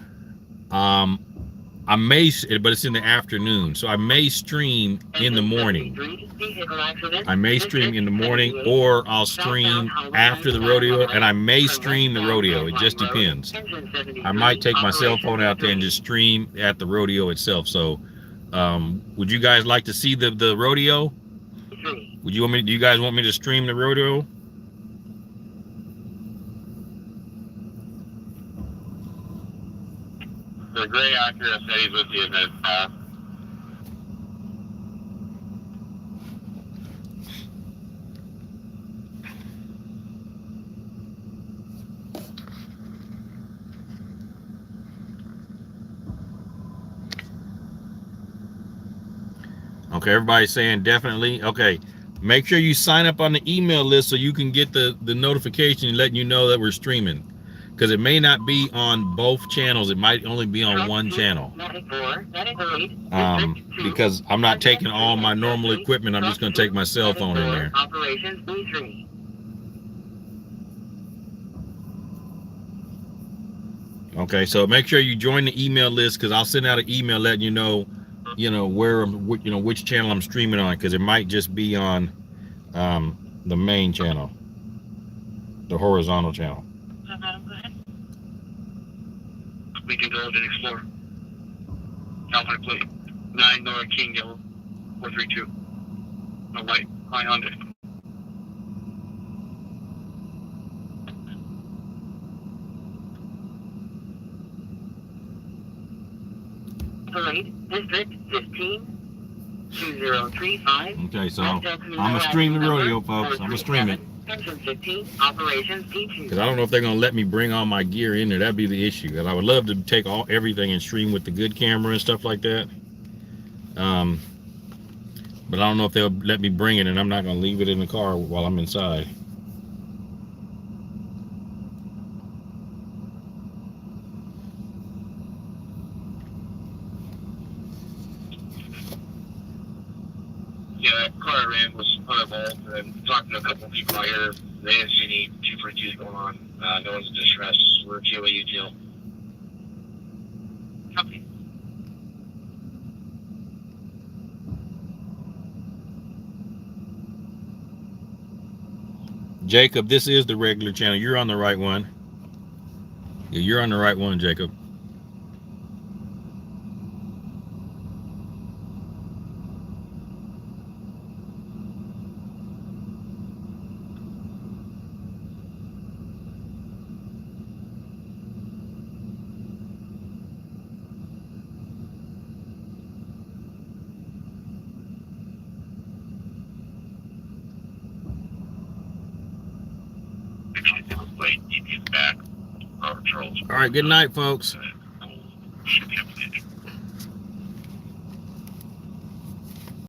I may, but it's in the afternoon, so I may stream in the morning. I may stream in the morning, or I'll stream after the rodeo, and I may stream the rodeo. It just depends. I might take my cell phone out there and just stream at the rodeo itself. So, would you guys like to see the rodeo? Would you want me? Do you guys want me to stream the rodeo? The gray Acura said he's with you in his path. Okay, everybody's saying definitely. Okay, make sure you sign up on the email list so you can get the notification letting you know that we're streaming. Because it may not be on both channels. It might only be on one channel. Because I'm not taking all my normal equipment. I'm just going to take my cell phone in there. Okay, so make sure you join the email list because I'll send out an email letting you know where which channel I'm streaming on, because it might just be on the main channel, the horizontal channel. We can go and explore. California plate 9 North King Yellow 432. No white, high Honda. Parade District 15 2035. Okay, so I'm gonna stream the rodeo, folks. I'm gonna stream it. Engine 15 operations D2. Because I don't know if they're gonna let me bring all my gear in there. That'd be the issue. Because I would love to take everything and stream with the good camera and stuff like that. But I don't know if they'll let me bring it, and I'm not gonna leave it in the car while I'm inside. Yeah, that car I ran was uninvolved, and talking to a couple of people out here, they didn't see any 242s going on. No one's in distress. We're GOA UTL. Copy. Jacob, this is the regular channel. You're on the right one. Yeah, you're on the right one, Jacob. patrols. All right, good night, folks. Should be able to